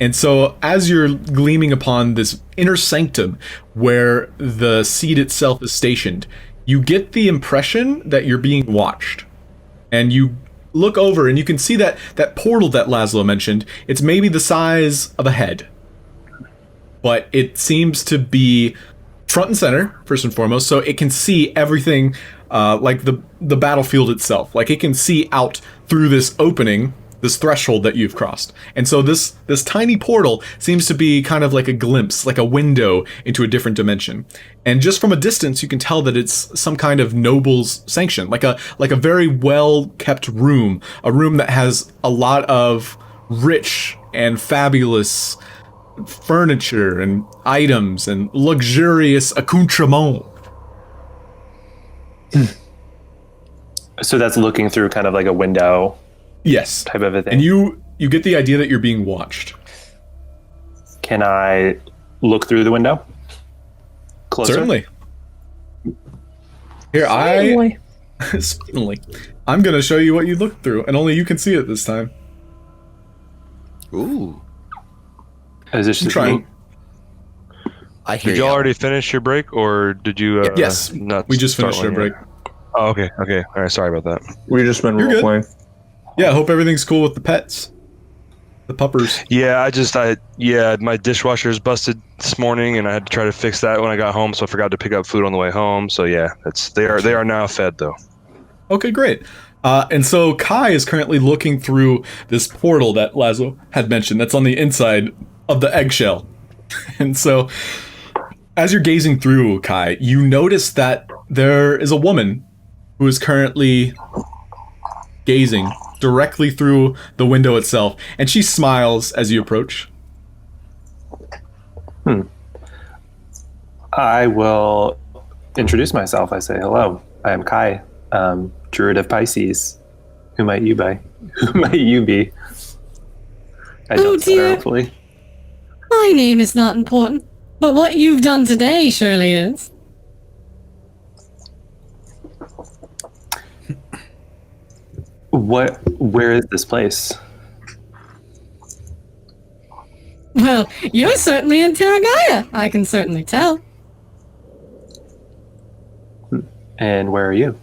And so as you're gleaming upon this inner sanctum where the seed itself is stationed, you get the impression that you're being watched. And you look over and you can see that portal that Laszlo mentioned. It's maybe the size of a head, but it seems to be front and center first and foremost, so it can see everything, like the battlefield itself. Like it can see out through this opening, this threshold that you've crossed. And so this tiny portal seems to be kind of like a glimpse, like a window into a different dimension. And just from a distance, you can tell that it's some kind of noble's sanction, like a very well kept room, a room that has a lot of rich and fabulous furniture and items and luxurious accoutrement. So that's looking through kind of like a window. Yes. Type of a thing. And you get the idea that you're being watched. Can I look through the window? Closer? Certainly. Here, certainly. I'm going to show you what you looked through, and only you can see it this time. Ooh. Is this just me? I hear Did you ya. already finish your break, or did you? Yes, not we just start finished our one break. yet? Oh, okay. All right. Sorry about that. We've just been You're role good. playing. Yeah, I hope everything's cool with the pets. The puppers. Yeah, my dishwasher's busted this morning, and I had to try to fix that when I got home. So I forgot to pick up food on the way home. So yeah, they are now fed though. Okay, great. And so Kai is currently looking through this portal that Laszlo had mentioned that's on the inside of the eggshell. And so as you're gazing through, Kai, you notice that there is a woman who is currently gazing directly through the window itself, and she smiles as you approach. I will introduce myself. I say, hello, I am Kai, Druid of Pisces. Who might you be? Who might you be? I Oh, don't stutter, dear. hopefully. My name is not important, but what you've done today surely is. Where is this place? Well, you're certainly in Terra Gaia, I can certainly tell. And where are you?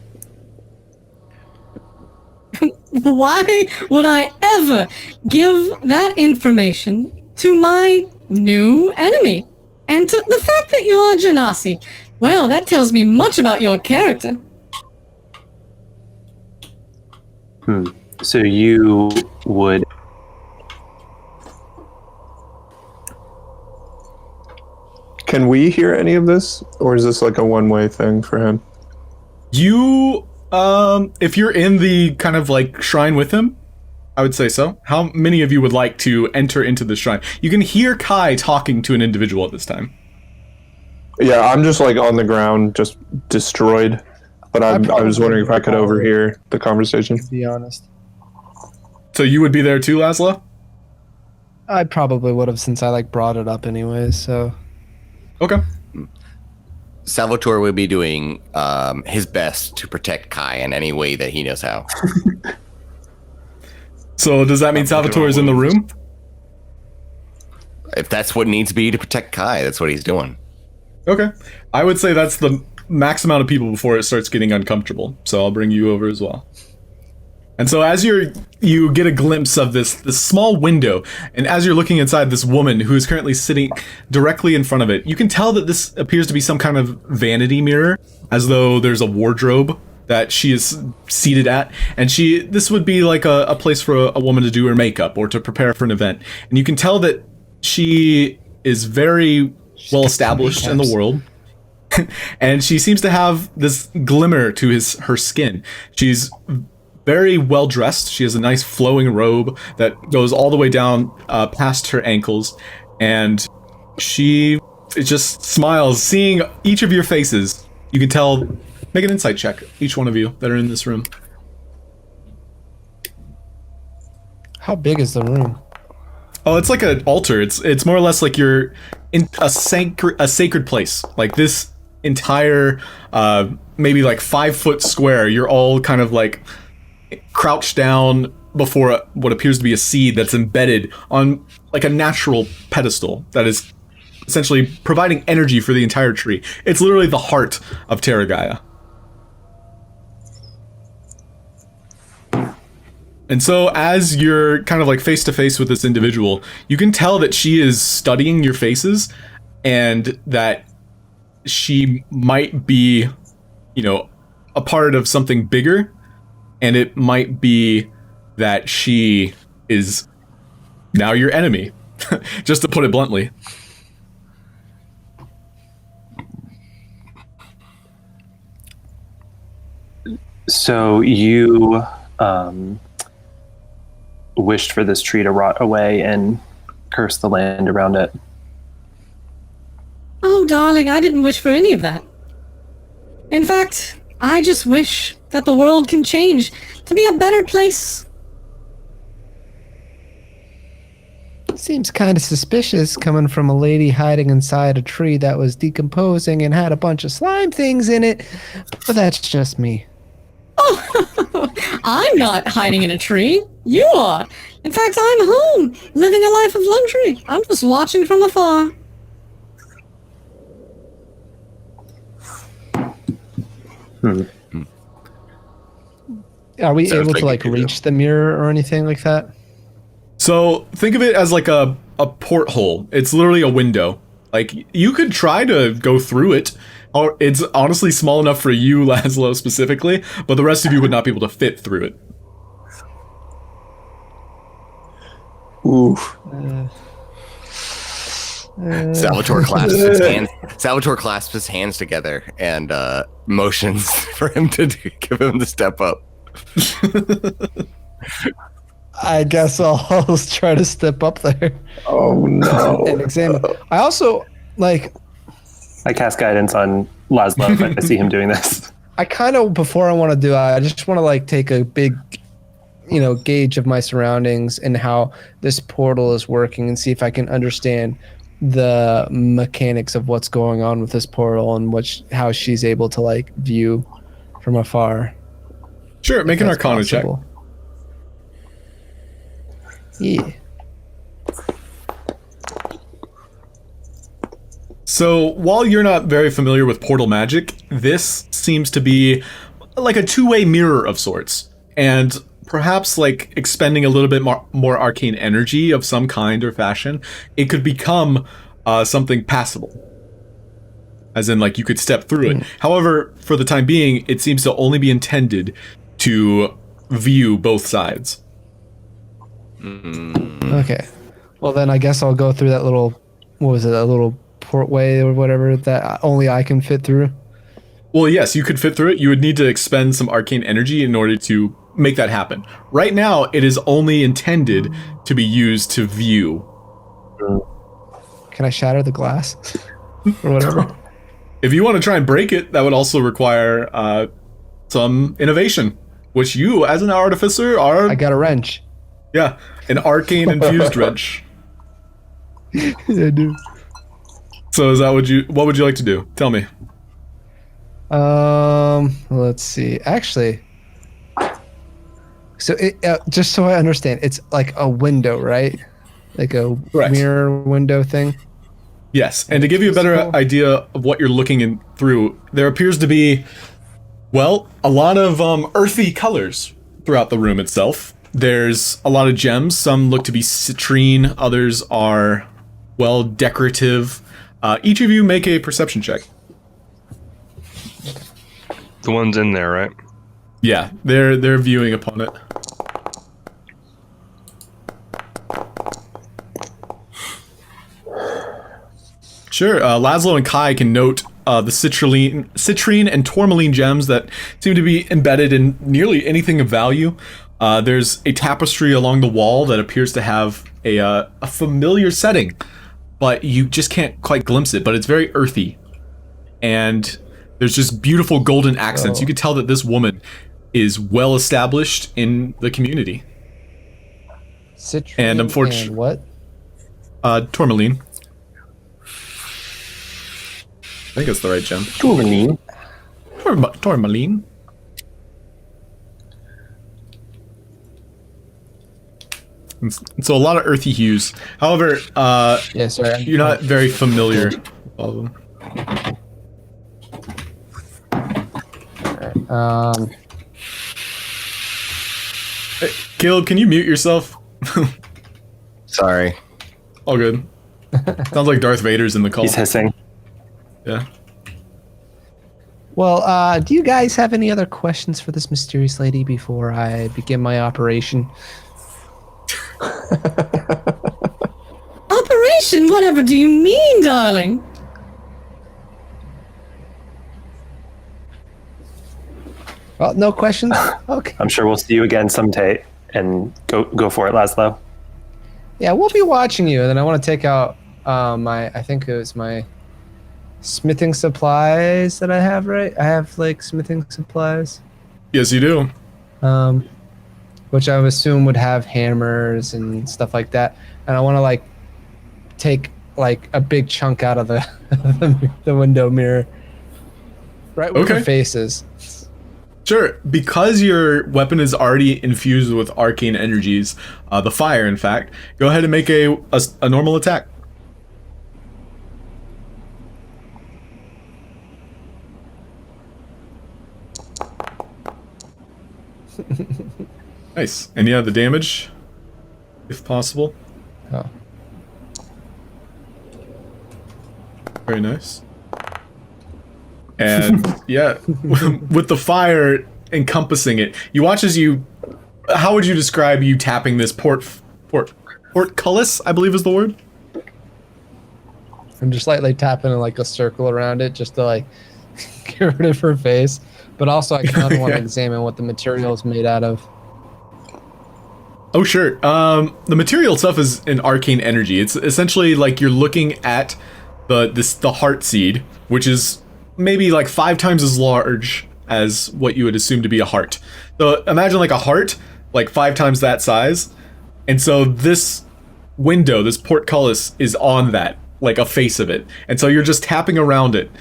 Why would I ever give that information to my new enemy? And to the fact that you're Genasi, well, that tells me much about your character. So you would... Can we hear any of this, or is this like a one-way thing for him? You, if you're in the kind of like shrine with him, I would say so. How many of you would like to enter into the shrine? You can hear Kai talking to an individual at this time. Yeah, I'm just like on the ground, just destroyed. But I was wondering if I could overhear the conversation. To be honest, So you would be there too, Laszlo? I probably would have since I like brought it up anyways. So Okay. Salvatore will be doing his best to protect Kai in any way that he knows how. So does that mean Salvatore is in the room? If that's what needs to be to protect Kai, that's what he's doing. Okay. I would say that's the max amount of people before it starts getting uncomfortable. So I'll bring you over as well. And so as you get a glimpse of this small window, and as you're looking inside this woman who is currently sitting directly in front of it, you can tell that this appears to be some kind of vanity mirror, as though there's a wardrobe that she is seated at, and this would be like a place for a woman to do her makeup or to prepare for an event. And you can tell that she is very well established in the world. And she seems to have this glimmer to her skin. She's very well dressed. She has a nice flowing robe that goes all the way down past her ankles, and she just smiles. Seeing each of your faces, you can tell. Make an insight check, each one of you that are in this room. how big is the room? Oh, it's like an altar. It's more or less like you're in a sacred place. Like this entire maybe like 5-foot square. You're all kind of like crouched down before what appears to be a seed that's embedded on like a natural pedestal that is essentially providing energy for the entire tree. It's literally the heart of Terra Gaia. And so as you're kind of like face to face with this individual, you can tell that she is studying your faces and that she might be, you know, a part of something bigger, and it might be that she is now your enemy, just to put it bluntly. So you wished for this tree to rot away and curse the land around it. Oh, darling, I didn't wish for any of that. In fact, I just wish that the world can change to be a better place. Seems kind of suspicious coming from a lady hiding inside a tree that was decomposing and had a bunch of slime things in it, but that's just me. Oh, I'm not hiding in a tree. You are. In fact, I'm home, living a life of luxury. I'm just watching from afar. Are we Sounds able like to like you do. reach the mirror or anything like that? So think of it as like a porthole. It's literally a window. Like you could try to go through it, or it's honestly small enough for you, Laszlo, specifically, but the rest of you would not be able to fit through it. Ooh. Salvatore clasps his hands. Salvatore clasps his hands together and motions for him to give him the step up. I guess I'll try to step up there Oh no. and examine. I also like. I cast guidance on Laszlo if I see him doing this. I kind of before I want to do it, I just want to like take a big, you know, gauge of my surroundings and how this portal is working and see if I can understand the mechanics of what's going on with this portal and how she's able to like view from afar. Sure, make an That's Arcana check. possible. Yeah. So while you're not very familiar with portal magic, this seems to be like a two-way mirror of sorts, and perhaps like expending a little bit more arcane energy of some kind or fashion, it could become something passable. As in, like, you could step through it. However, for the time being, it seems to only be intended to view both sides. Okay. Well, then I guess I'll go through that little, what was it, a little portway or whatever that only I can fit through. Well, yes, you could fit through it. You would need to expend some arcane energy in order to make that happen. Right now, it is only intended to be used to view. Can I shatter the glass or whatever? If you want to try and break it, that would also require some innovation, which you, as an artificer, are... I got a wrench. Yeah, an arcane infused wrench. Yeah, I do. So is that what would you like to do? Tell me. Let's see. Actually, so it just so I understand, it's like a window, right? Like a Correct. mirror window thing. Yes, and to give you a better idea of what you're looking in through, there appears to be, well, a lot of earthy colors throughout the room itself. There's a lot of gems. Some look to be citrine. Others are, well, decorative. Each of you make a perception check. The one's in there, right? Yeah, they're viewing upon it. Sure, Laszlo and Kai can note the citrine and tourmaline gems that seem to be embedded in nearly anything of value. There's a tapestry along the wall that appears to have a familiar setting, but you just can't quite glimpse it, but it's very earthy. And there's just beautiful golden accents. You could tell that this woman is well established in the community. Citrine And unfortunately, what? tourmaline. I think it's the right gem. Tourmaline. Tourmaline. And so a lot of earthy hues. However, Yeah, sorry. you're not very familiar with all of them. Caleb, can you mute yourself? Sorry. All good. Sounds like Darth Vader's in the call. He's hissing. Yeah. Well, do you guys have any other questions for this mysterious lady before I begin my operation? Operation? Whatever do you mean, darling? Well, no questions? Okay. I'm sure we'll see you again someday. And go for it, Laszlo. Yeah, we'll be watching you. And then I want to take out I think it was my smithing supplies that I have, right? I have, like, smithing supplies. Yes, you do. Which I would assume would have hammers and stuff like that. And I want to, like, take, like, a big chunk out of the window mirror. Right where Okay. her face is. Sure. Because your weapon is already infused with arcane energies, the fire, in fact, go ahead and make a normal attack. Nice. And yeah, the damage, if possible. Oh. Very nice. And yeah, with the fire encompassing it, you watch as you. How would you describe you tapping this portcullis? I believe is the word. I'm just lightly tapping in, like, a circle around it just to, like, get rid of her face. But also I kind of want to examine what the material is made out of. Oh, sure. The material itself is an arcane energy. It's essentially like you're looking at the heart seed, which is maybe like 5 times as large as what you would assume to be a heart. So imagine like a heart, like 5 times that size. And so this window, this portcullis, is on that, like a face of it. And so you're just tapping around it.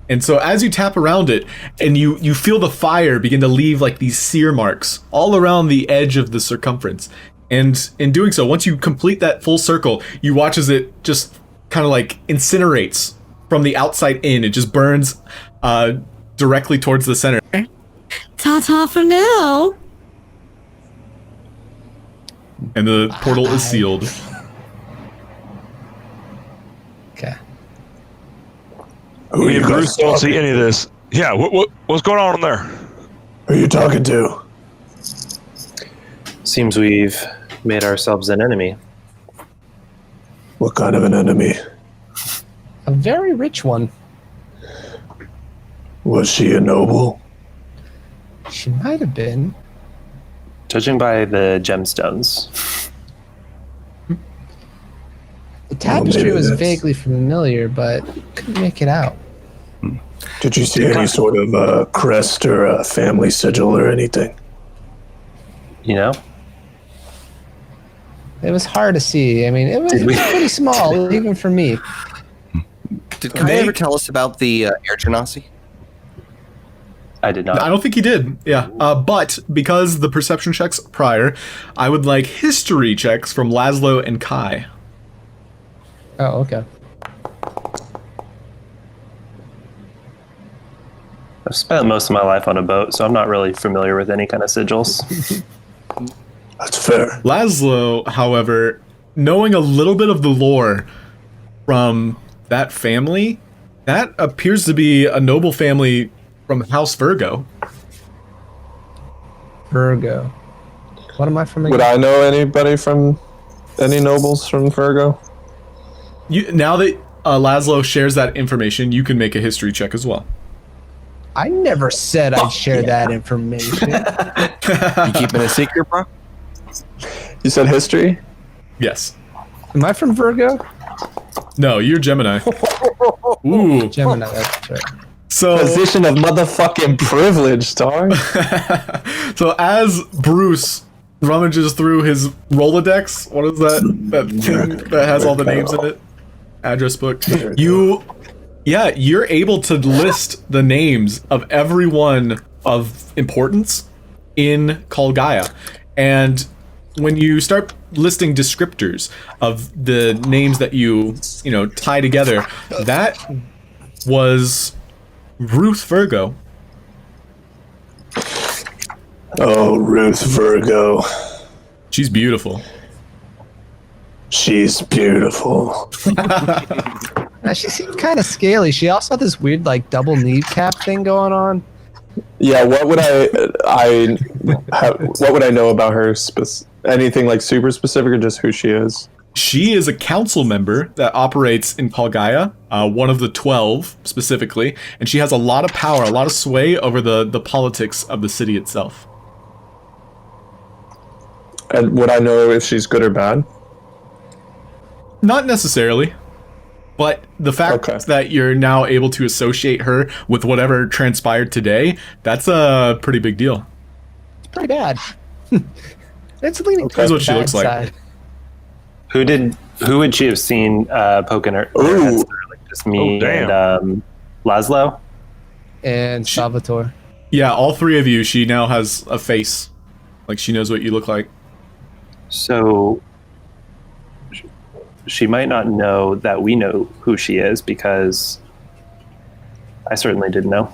And so as you tap around it, and you feel the fire begin to leave like these sear marks all around the edge of the circumference. And in doing so, once you complete that full circle, you watch as it just kind of like incinerates from the outside in. It just burns directly towards the center. Ta-ta for now. And the portal is sealed. Okay. Who are Me you and Bruce guys don't see talking? any of this. Yeah, what's going on in there? Who are you talking to? Seems we've made ourselves an enemy. What kind of an enemy? A very rich one. Was she a noble? She might have been. Judging by the gemstones. The tapestry maybe was that's- vaguely familiar, but couldn't make it out. Did you see any sort of crest or a family sigil or anything? You know? It was hard to see. I mean, it was pretty small, even for me. Did Kai ever tell us about the air genasi? I did not. I don't think he did. Yeah. But because the perception checks prior, I would like history checks from Laszlo and Kai. Oh, okay. I've spent most of my life on a boat, so I'm not really familiar with any kind of sigils. That's fair. Laszlo, however, knowing a little bit of the lore from that family, that appears to be a noble family from House Virgo. Virgo. What am I from? Would I know anybody from any nobles from Virgo? Now that Laszlo shares that information, you can make a history check as well. I never said I'd share that information. You keeping a secret, bro? You said history? Yes. Am I from Virgo? No, you're Gemini. Ooh. Gemini, that's right. So, Position of motherfucking privilege, dog. so as Bruce rummages through his Rolodex, what is that thing that has all the names in it? Address book. You're able to list the names of everyone of importance in Call Gaia. And when you start listing descriptors of the names that you tie together, that was Ruth Virgo. Oh, Ruth Virgo. She's beautiful. She's beautiful. She seems kind of scaly. She also had this weird like double kneecap thing going on. Yeah, what would what would I know about her? Anything like super specific, or just who she is? She is a council member that operates in Gaia, one of the 12 specifically, and she has a lot of power, a lot of sway over the politics of the city itself. And would I know if she's good or bad? Not necessarily, but the fact that you're now able to associate her with whatever transpired today, that's a pretty big deal. It's pretty bad. It's leaning Here's towards what the she bad looks like. side. Who would she have seen poking her? Ooh. Like just me damn. and Laszlo? And Salvatore. Yeah, all three of you, she now has a face. Like, she knows what you look like. So she might not know that we know who she is, because I certainly didn't know.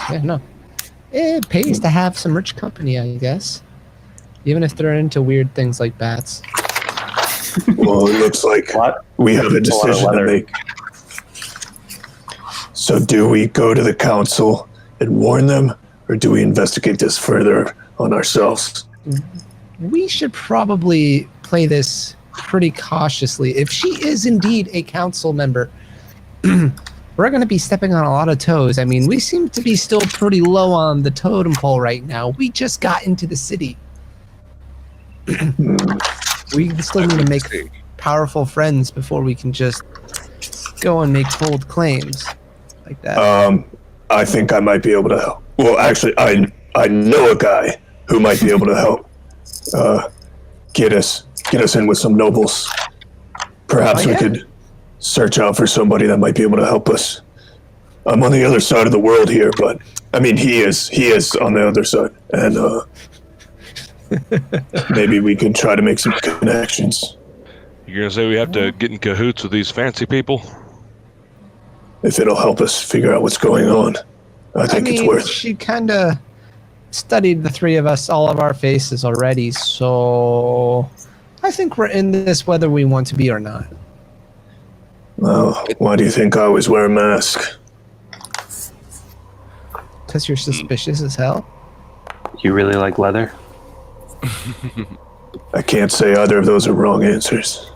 Yeah, no. It pays to have some rich company, I guess. Even if they're into weird things like bats. Well, it looks like What? we have a lot of decision to leather. make. So do we go to the council and warn them, or do we investigate this further on ourselves? We should probably play this pretty cautiously. If she is indeed a council member, we're going to be stepping on a lot of toes. I mean, we seem to be still pretty low on the totem pole right now. We just got into the city. We still need to make powerful friends before we can just go and make bold claims like that. I think I might be able to help. Well, actually, I know a guy who might be able to help. Get us in with some nobles. Perhaps we could search out for somebody that might be able to help us. I'm on the other side of the world here, but I mean, he is on the other side, and maybe we can try to make some connections. You're gonna say we have to get in cahoots with these fancy people? If it'll help us figure out what's going on, I think it's worth it. She kind of studied the three of us, all of our faces already, so I think we're in this whether we want to be or not. Well, why do you think I always wear a mask? Because you're suspicious as hell. You really like leather? I can't say either of those are wrong answers.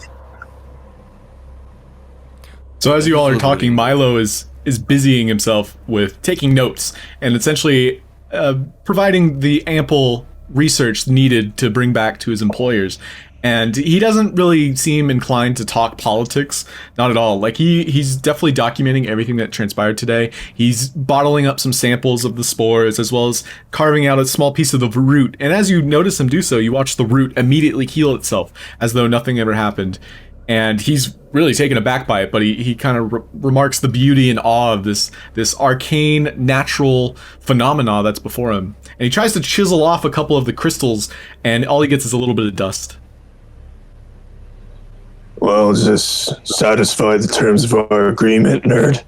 So as you all are talking, Milo is busying himself with taking notes and essentially providing the ample research needed to bring back to his employers. And he doesn't really seem inclined to talk politics, not at all. Like he's definitely documenting everything that transpired today. He's bottling up some samples of the spores as well as carving out a small piece of the root. And as you notice him do so, you watch the root immediately heal itself as though nothing ever happened. And he's really taken aback by it, but he kind of remarks the beauty and awe of this arcane natural phenomena that's before him. And he tries to chisel off a couple of the crystals, and all he gets is a little bit of dust. Well, does this satisfy the terms of our agreement, nerd?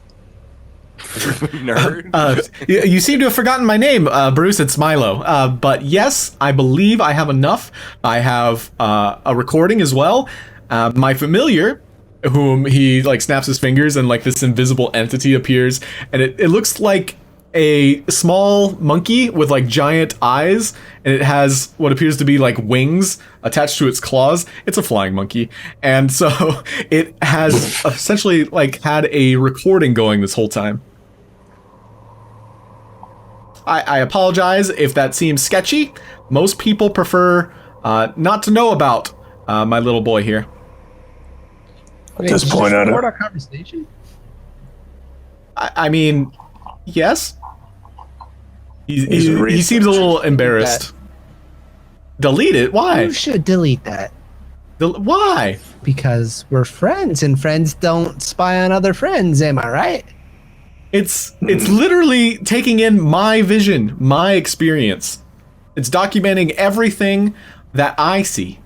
Nerd. You seem to have forgotten my name, Bruce. It's Milo. But yes, I believe I have enough. I have a recording as well. My familiar, whom he like snaps his fingers and like this invisible entity appears, and it looks like a small monkey with like giant eyes, and it has what appears to be like wings attached to its claws. It's a flying monkey, and so it has essentially like had a recording going this whole time. I apologize if that seems sketchy. Most people prefer not to know about my little boy here. At this point, I Record don't. our conversation? I mean, yes. He research. seems a little embarrassed. Delete it? Why? You should delete that. Why? Because we're friends, and friends don't spy on other friends, am I right? It's literally taking in my vision, my experience. It's documenting everything that I see.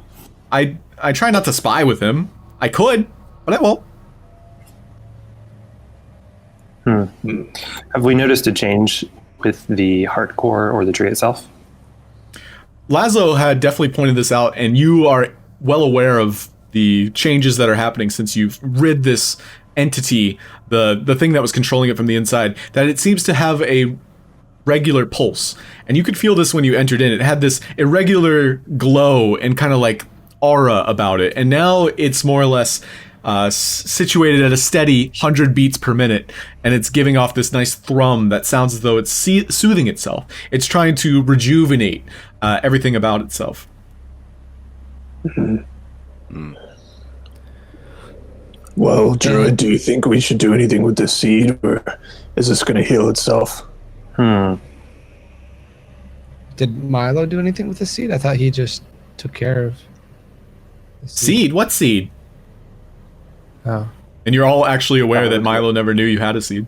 I try not to spy with him. I could, but I won't. Have we noticed a change with the heart core or the tree itself? Laszlo had definitely pointed this out, and you are well aware of the changes that are happening since you've rid this entity, the thing that was controlling it from the inside, that it seems to have a regular pulse. And you could feel this when you entered in. It had this irregular glow and kind of like aura about it. And now it's more or less situated at a steady 100 beats per minute, and it's giving off this nice thrum that sounds as though it's soothing itself. It's trying to rejuvenate everything about itself. Well, Druid, do you think we should do anything with this seed, or is this going to heal itself? Did Milo do anything with the seed? I thought he just took care of the Seed? What seed? Oh. And you're all actually aware that Milo never knew you had a seed.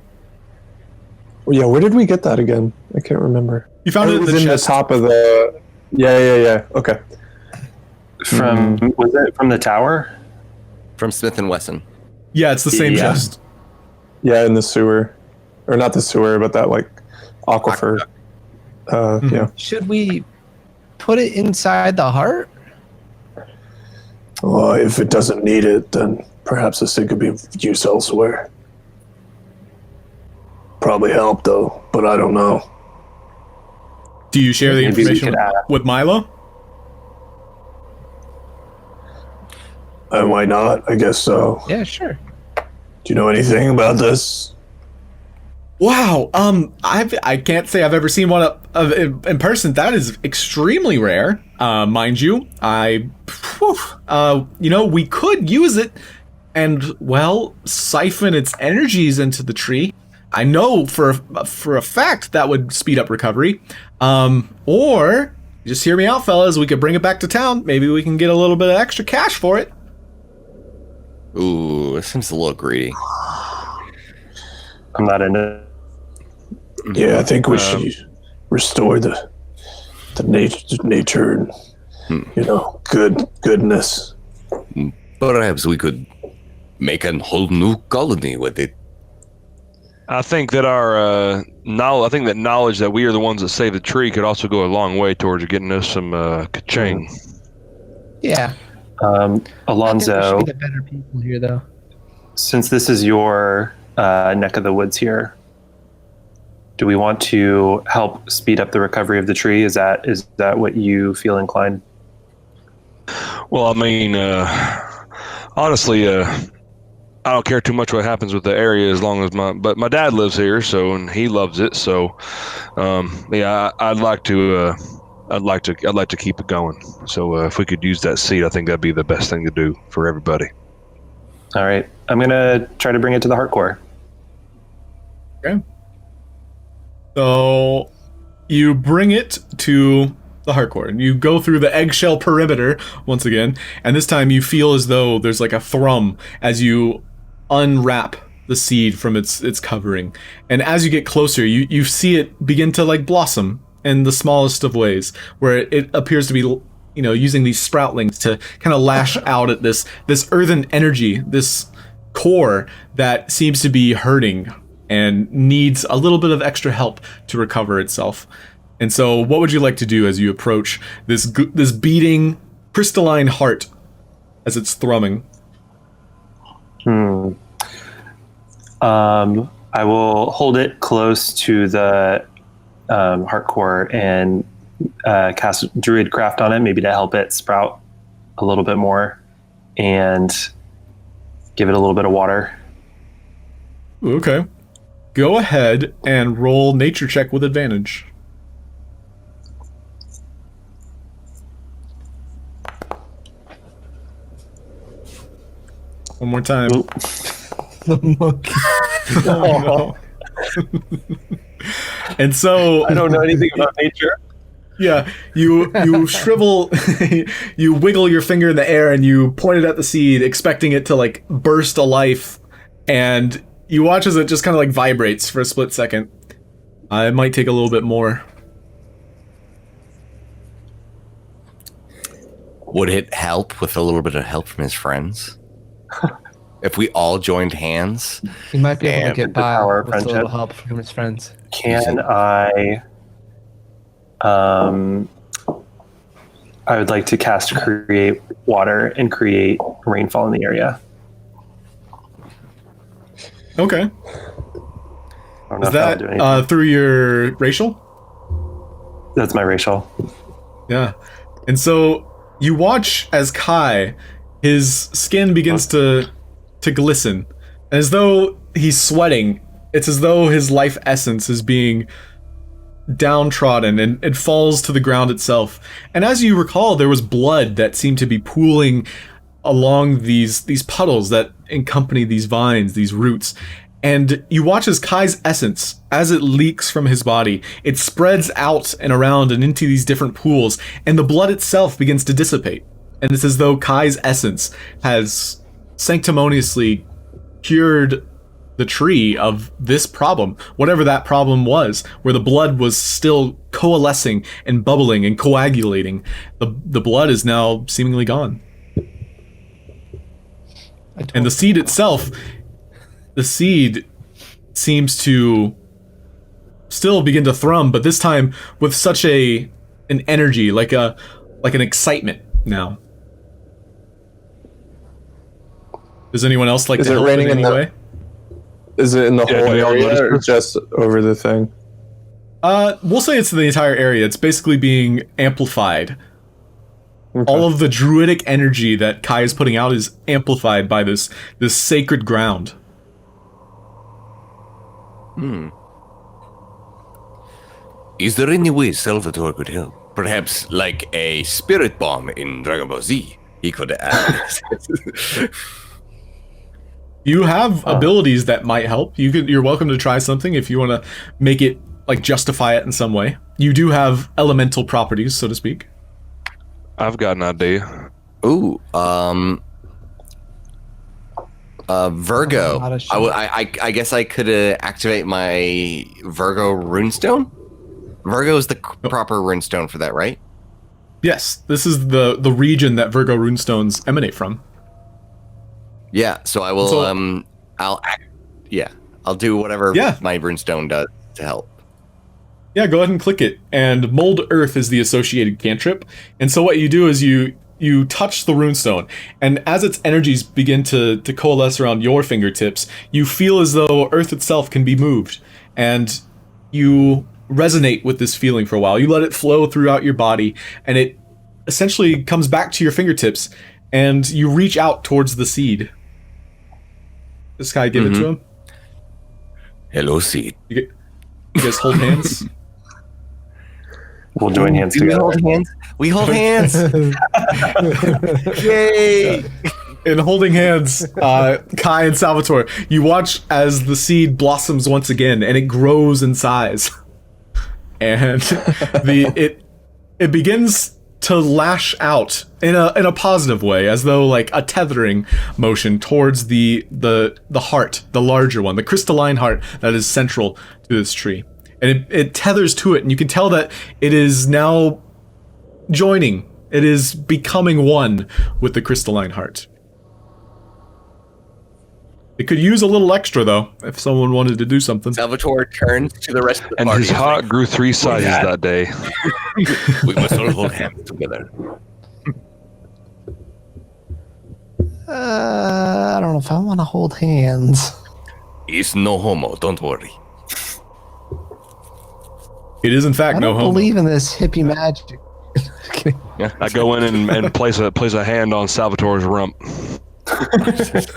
Well, yeah, where did we get that again? I can't remember. You found it in was the in chest. the top of the. Yeah. Okay. Was it from the tower? From Smith and Wesson. Yeah, it's the same Yeah. chest. Yeah, in the sewer, or not the sewer, but that like aquifer. Yeah. Should we put it inside the heart? Well, if it doesn't need it, then perhaps this thing could be of use elsewhere. Probably help, though, but I don't know. Do you share the Maybe we information could add- with Milo? And why not? I guess so. Yeah, sure. Do you know anything about this? Wow. I can't say I've ever seen one in person. That is extremely rare, mind you. We could use it and, well, siphon its energies into the tree. I know for a fact that would speed up recovery. Or, just hear me out, fellas, we could bring it back to town. Maybe we can get a little bit of extra cash for it. Ooh, it seems a little greedy. I'm not in it. Yeah, I think we should restore the nature and goodness. Perhaps we could make a whole new colony with it. I think that our knowledge that we are the ones that saved the tree could also go a long way towards getting us some ka-ching. Yeah. Alonso, I think we should be the better people here, though. since this is your neck of the woods here, do we want to help speed up the recovery of the tree? Is that what you feel inclined? Well, I mean, honestly, I don't care too much what happens with the area as long as my dad lives here, and he loves it. So, yeah, I'd like to keep it going. So, if we could use that seed, I think that'd be the best thing to do for everybody. All right, I'm gonna try to bring it to the heart core. Okay. So you bring it to the heart core, and you go through the eggshell perimeter once again, and this time you feel as though there's like a thrum as you unwrap the seed from its covering. And as you get closer, you see it begin to like blossom in the smallest of ways, where it appears to be using these sproutlings to kind of lash out at this earthen energy, this core that seems to be hurting and needs a little bit of extra help to recover itself. And so what would you like to do as you approach this beating crystalline heart as it's thrumming? I will hold it close to the heart core and cast Druid Craft on it, maybe to help it sprout a little bit more, and give it a little bit of water. Okay. Go ahead and roll nature check with advantage. One more time. Oh, no. And so I don't know anything about nature. yeah, you shrivel, you wiggle your finger in the air and you point it at the seed, expecting it to like burst to life, and you watch as it just kind of like vibrates for a split second. It might take a little bit more. Would it help with a little bit of help from his friends? If we all joined hands? He might be able to get the by power of with a little friendship. help from his friends. Can I I would like to cast Create Water and create rainfall in the area. Okay. I don't know Is if that'll do that anything. through your racial? That's my racial. Yeah. And so you watch as Kai, his skin begins to glisten. And as though he's sweating, it's as though his life essence is being downtrodden and it falls to the ground itself. And as you recall, there was blood that seemed to be pooling along these puddles that accompany these vines, these roots. And you watch as Kai's essence, as it leaks from his body, it spreads out and around and into these different pools, and the blood itself begins to dissipate. And it's as though Kai's essence has sanctimoniously cured the tree of this problem, whatever that problem was, where the blood was still coalescing and bubbling and coagulating. The blood is now seemingly gone. And the seed itself, the seed seems to still begin to thrum, but this time with such an energy, like an excitement now. Does anyone else like Is to it help raining in any in the- way? Is it in the Yeah, whole do we all notice area or this? just over the thing? We'll say it's the entire area. It's basically being amplified. Okay. All of the druidic energy that Kai is putting out is amplified by this sacred ground. Is there any way Salvatore could help? Perhaps like a spirit bomb in Dragon Ball Z. He could add. You have abilities that might help. You're welcome to try something if you want to make it like justify it in some way. You do have elemental properties, so to speak. I've got an idea. Ooh, Virgo. Not a shit. I guess I could activate my Virgo runestone. Virgo is the proper runestone for that, right? Yes, this is the region that Virgo runestones emanate from. Yeah. So I will. So- I'll do whatever Yeah. my runestone does to help. Yeah, go ahead and click it. And Mold Earth is the associated cantrip. And so what you do is you touch the runestone, and as its energies begin to coalesce around your fingertips, you feel as though Earth itself can be moved. And you resonate with this feeling for a while. You let it flow throughout your body, and it essentially comes back to your fingertips, and you reach out towards the seed. This guy, give it to him. Hello, seed. You guys hold hands. We'll join hands Do we together. hold hands? We hold hands. Yay! In holding hands, Kai and Salvatore, you watch as the seed blossoms once again, and it grows in size, and it begins to lash out in a positive way, as though like a tethering motion towards the heart, the larger one, the crystalline heart that is central to this tree, and it tethers to it, and you can tell that it is now joining. It is becoming one with the crystalline heart. It could use a little extra, though, if someone wanted to do something. Salvatore turns to the rest of the And party. his heart grew 3 sizes that day. We must all hold hands together. I don't know if I want to hold hands. It's no homo, don't worry. It is, in fact, I no don't homo. believe in this hippie magic. Okay. I go in and place a hand on Salvatore's rump.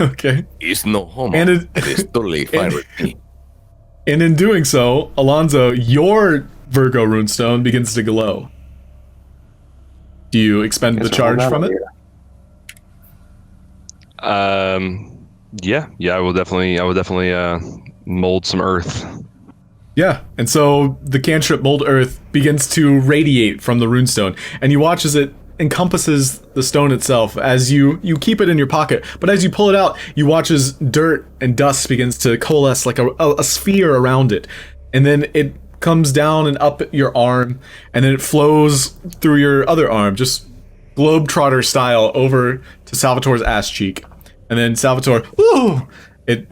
Okay. It's no homo. And It's totally fine with me. And in doing so, Alonso, your Virgo runestone begins to glow. Do you expend the charge from it? Yeah, I will definitely mold some earth. Yeah, and so the cantrip Mold Earth begins to radiate from the runestone, and you watch as it encompasses the stone itself as you keep it in your pocket, but as you pull it out, you watch as dirt and dust begins to coalesce like a sphere around it, and then it comes down and up your arm, and then it flows through your other arm, just globetrotter style, over to Salvatore's ass cheek, and then Salvatore, ooh, it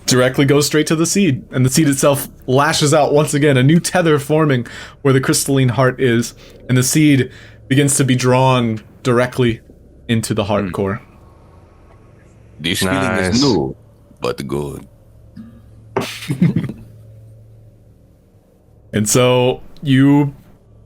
directly goes straight to the seed, and the seed itself lashes out once again, a new tether forming where the crystalline heart is, and the seed begins to be drawn directly into the heart core. This feeling Nice. is new, but good. And so you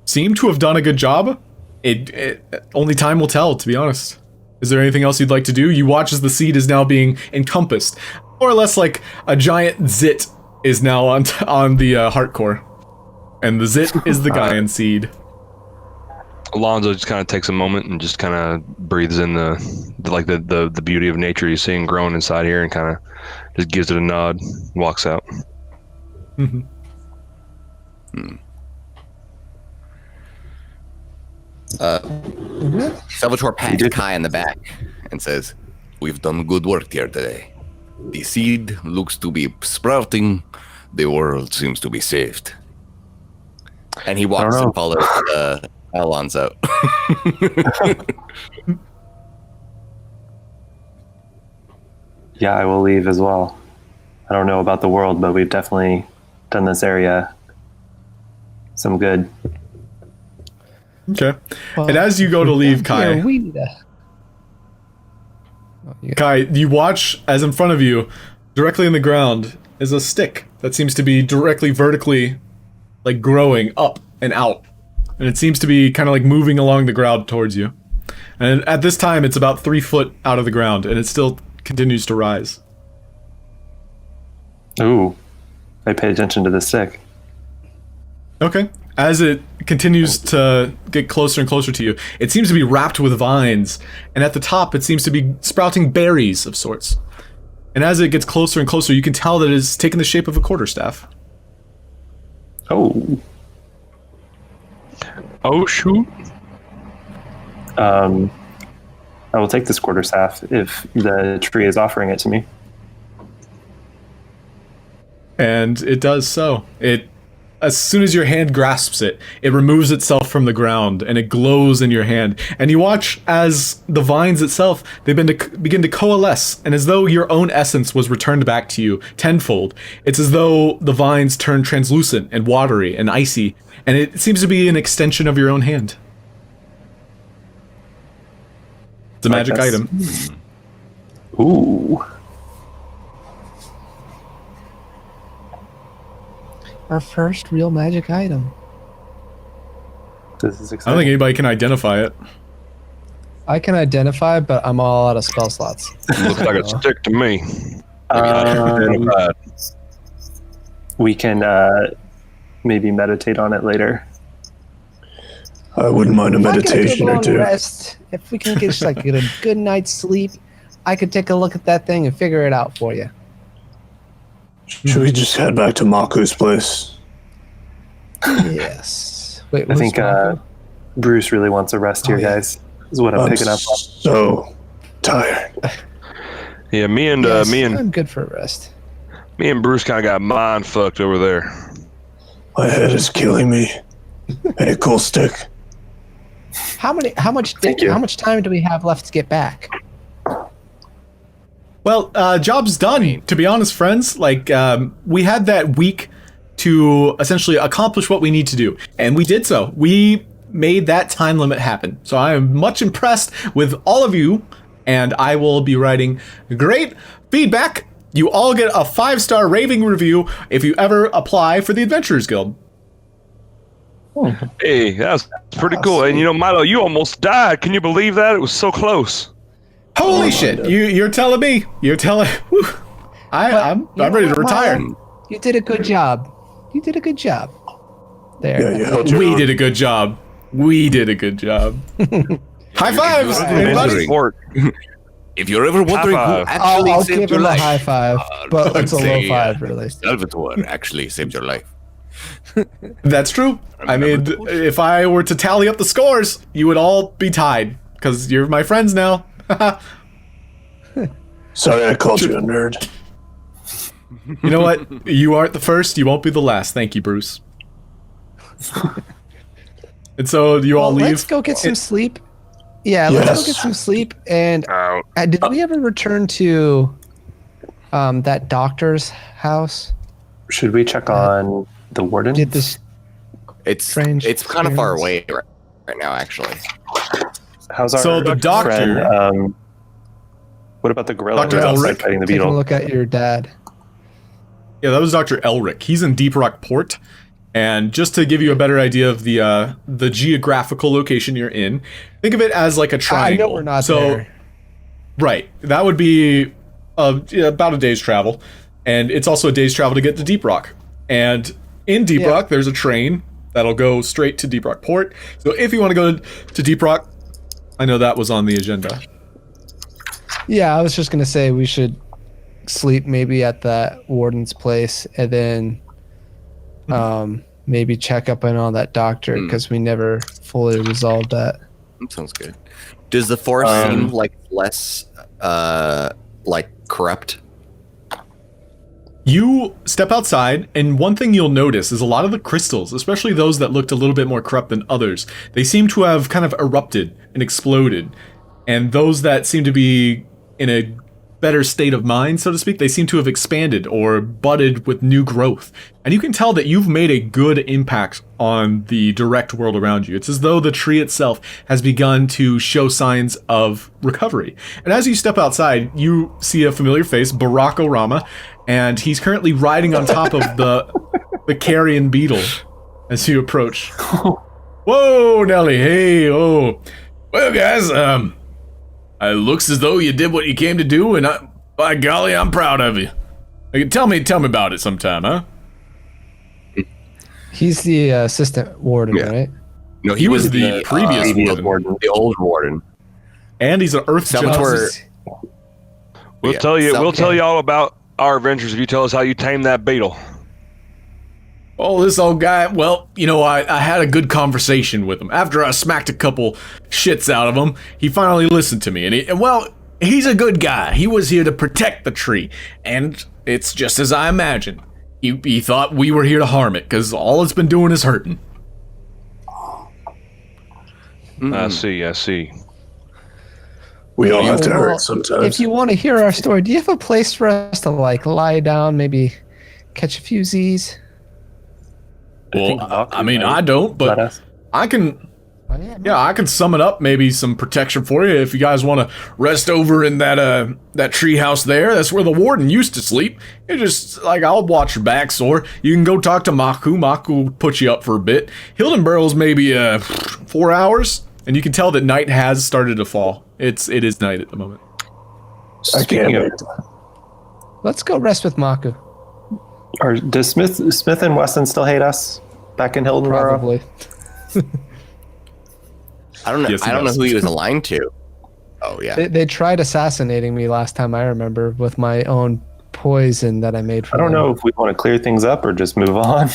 seem to have done a good job. It only time will tell, to be honest. Is there anything else you'd like to do? You watch as the seed is now being encompassed, more or less like a giant zit is now on the heart core, and the zit is the Gaian seed. Alonso just kind of takes a moment and just kind of breathes in the beauty of nature he's seeing growing inside here, and kind of just gives it a nod, walks out. Mm-hmm. Salvatore pats Kai in the back and says, "We've done good work here today. The seed looks to be sprouting. The world seems to be saved." And he walks and follows Alonso. Yeah, I will leave as well. I don't know about the world, but we've definitely done this area some good. Okay. And as you go to leave, Kai, Yeah, we need a... Kai, you watch as in front of you, directly in the ground, is a stick that seems to be directly vertically, like, growing up and out. And it seems to be kind of like moving along the ground towards you. And at this time, it's about 3 foot out of the ground, and it still continues to rise. Ooh, I paid attention to the stick. Okay. As it continues to get closer and closer to you, it seems to be wrapped with vines, and at the top, it seems to be sprouting berries of sorts. And as it gets closer and closer, you can tell that it's taken the shape of a quarterstaff. Oh. Oh, shoot. I will take this quarterstaff if the tree is offering it to me. And it does so. As soon as your hand grasps it, it removes itself from the ground, and it glows in your hand. And you watch as the vines itself, they begin to coalesce, and as though your own essence was returned back to you tenfold. It's as though the vines turn translucent and watery and icy, and it seems to be an extension of your own hand. It's a magic item. Ooh. Our first real magic item. This is I exciting. don't think anybody can identify it. I can identify, but I'm all out of spell slots. Looks like a stick to me. Um, we can maybe meditate on it later. I wouldn't mind a If I get meditation good or long two. Rest, if we can get just like get a good night's sleep, I could take a look at that thing and figure it out for you. Should we just head back to Maku's place? Yes. Wait, I what's think Marco? Bruce really wants a rest here, yeah. guys. This is what I'm picking up on. so tired. Yeah, me and I'm good for a rest. Bruce kind of got mind fucked over there. My head is killing me. Hey, cool stick. How much you. how much time do we have left to get back? Well, job's done, to be honest, friends. Like, we had that week to essentially accomplish what we need to do, and we did so. We made that time limit happen. So I am much impressed with all of you, and I will be writing great feedback. You all get a 5-star raving review if you ever apply for the Adventurers Guild. Hey, that's pretty cool. And you know, Milo, you almost died. Can you believe that? It was so close. Holy shit! You're telling me? You're telling? Whew. I'm ready to retire. You did a good job. You did a good job. There. Yeah, you held your We own. did a good job. We did a good job. High fives, everybody! If you're ever wondering who five. actually I'll saved give your him a life, high five, but it's a low say, five, really. Salvatore actually saved your life. That's true. I mean, if I were to tally up the scores, you would all be tied because you're my friends now. Sorry, I called you a nerd. You know what? You aren't the first. You won't be the last. Thank you, Bruce. And so you all leave. Let's go get some sleep. Yeah, let's go Yes. get some sleep. And Out. did we ever return to that doctor's house? Should we check on the warden? Did this? It's Strange kind of far experience. away, right? right now, actually. How's our So the doctor- friend, what about the gorilla Dr. who's outside Elric? fighting the Taking a beetle? look at your dad. Yeah, that was Dr. Elric. He's in Deep Rock Port. And just to give you a better idea of the geographical location you're in, think of it as like a I triangle. know we're not so, there. Right. That would be about a day's travel. And it's also a day's travel to get to Deep Rock. And in Deep Rock, there's a train that'll go straight to Deep Rock Port. So if you want to go to Deep Rock, I know that was on the agenda. Yeah, I was just gonna say we should sleep maybe at that warden's place, and then maybe check up on that doctor because we never fully resolved that. That sounds good. Does the forest seem like less like corrupt? You step outside, and one thing you'll notice is a lot of the crystals, especially those that looked a little bit more corrupt than others, they seem to have kind of erupted and exploded. And those that seem to be in a better state of mind, so to speak, they seem to have expanded or budded with new growth. And you can tell that you've made a good impact on the direct world around you. It's as though the tree itself has begun to show signs of recovery. And as you step outside, you see a familiar face, Barack Obama, and he's currently riding on top of the carrion beetle as you approach. Whoa, Nelly, hey, oh. Well, guys, it looks as though you did what you came to do, and by golly, I'm proud of you. Tell me about it sometime, huh? He's the assistant warden, right? No, he was the previous warden. The old warden. And he's an Earth Salvatore. We'll tell you all about our adventures if you tell us how you tamed that beetle. Oh, this old guy, well, you know, I had a good conversation with him. After I smacked a couple shits out of him, he finally listened to me. And he's a good guy. He was here to protect the tree. And it's just as I imagined. He thought we were here to harm it, because all it's been doing is hurting. I see. We all have to hurt sometimes. If you want to hear our story, do you have a place for us to like lie down, maybe catch a few Z's? Well, I mean, I don't, but I can... Oh, yeah, Yeah, I can sum it up, maybe some protection for you if you guys want to rest over in that tree house there. That's where the warden used to sleep. You just, like, I'll watch your backs, or you can go talk to Maku. Maku will put you up for a bit. Hildenburg's maybe 4 hours, and you can tell that night has started to fall. It is night at the moment. I can't wait. Let's go rest with Maku. Does Smith and Wesson still hate us back in Hildenburg? Probably. I don't know. Yes, he I don't know does. who he was aligned to. Oh yeah. They tried assassinating me last time I remember with my own poison that I made for I don't them. know if we want to clear things up or just move on.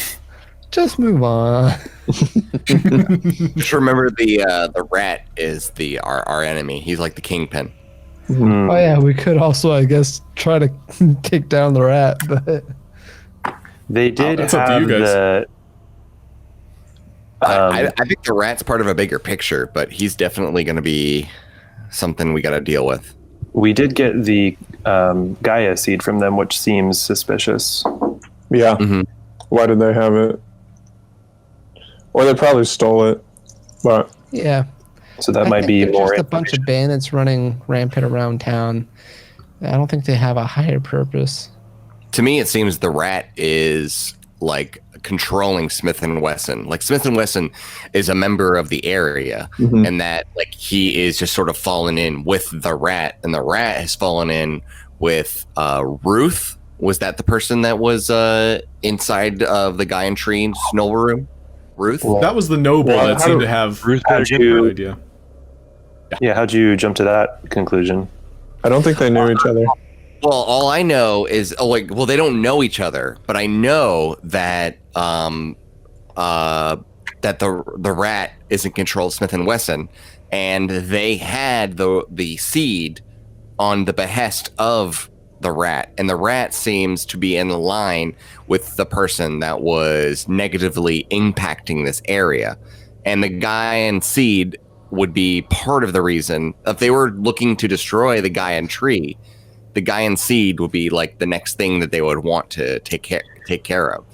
Just move on. Just remember the rat is our enemy. He's like the kingpin. Oh yeah, we could also, I guess, try to take down the rat, but They did that's up to have you guys. the. I think the rat's part of a bigger picture, but he's definitely going to be something we got to deal with. We did get the Gaia seed from them, which seems suspicious. Yeah. Mhm. Why did they have it? Or they probably stole it. But yeah. So that I might think be they're more. just a bunch of bandits running rampant around town. I don't think they have a higher purpose. To me, it seems the rat is like controlling Smith and Wesson. Like Smith and Wesson is a member of the area, and that like he is just sort of fallen in with the rat, and the rat has fallen in with Ruth. Was that the person that was inside of the Gaia tree noble room? Ruth? That was the noble Well, that how seemed do- to have Ruth How'd better get you- an idea. Yeah, how'd you jump to that conclusion? I don't think they knew each other. Well, all I know is they don't know each other, but I know that that the rat is in control of Smith and Wesson, and they had the seed on the behest of the rat, and the rat seems to be in line with the person that was negatively impacting this area, and the Gaian seed would be part of the reason. If they were looking to destroy the Gaian tree, the Gaian seed would be like the next thing that they would want to take care of.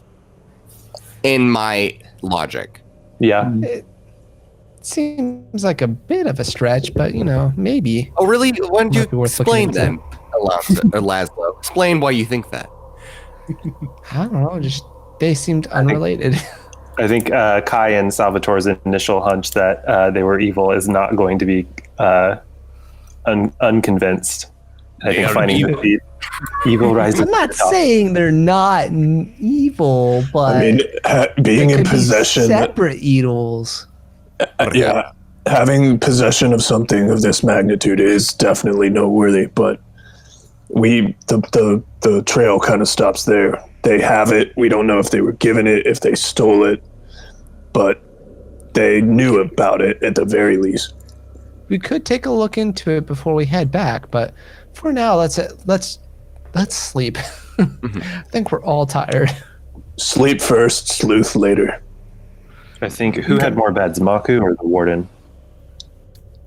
In my logic. Yeah. seems like a bit of a stretch, but maybe. Oh, really? Why don't Might be you worth looking explain into. then, Alonso, or Laszlo? Explain why you think that. I don't know. Just they seemed unrelated. I think Kai and Salvatore's initial hunch that they were evil is not going to be unconvinced. I think finding the evil rises. I'm not saying they're not evil, but I mean, being they in could be possession. separate evils. Yeah, having possession of something of this magnitude is definitely noteworthy, but the trail kind of stops there. They have it. We don't know if they were given it, if they stole it, but they knew about it at the very least. We could take a look into it before we head back, but for now, let's sleep. I think we're all tired. Sleep first, sleuth later. I think who had more beds, Maku or the warden?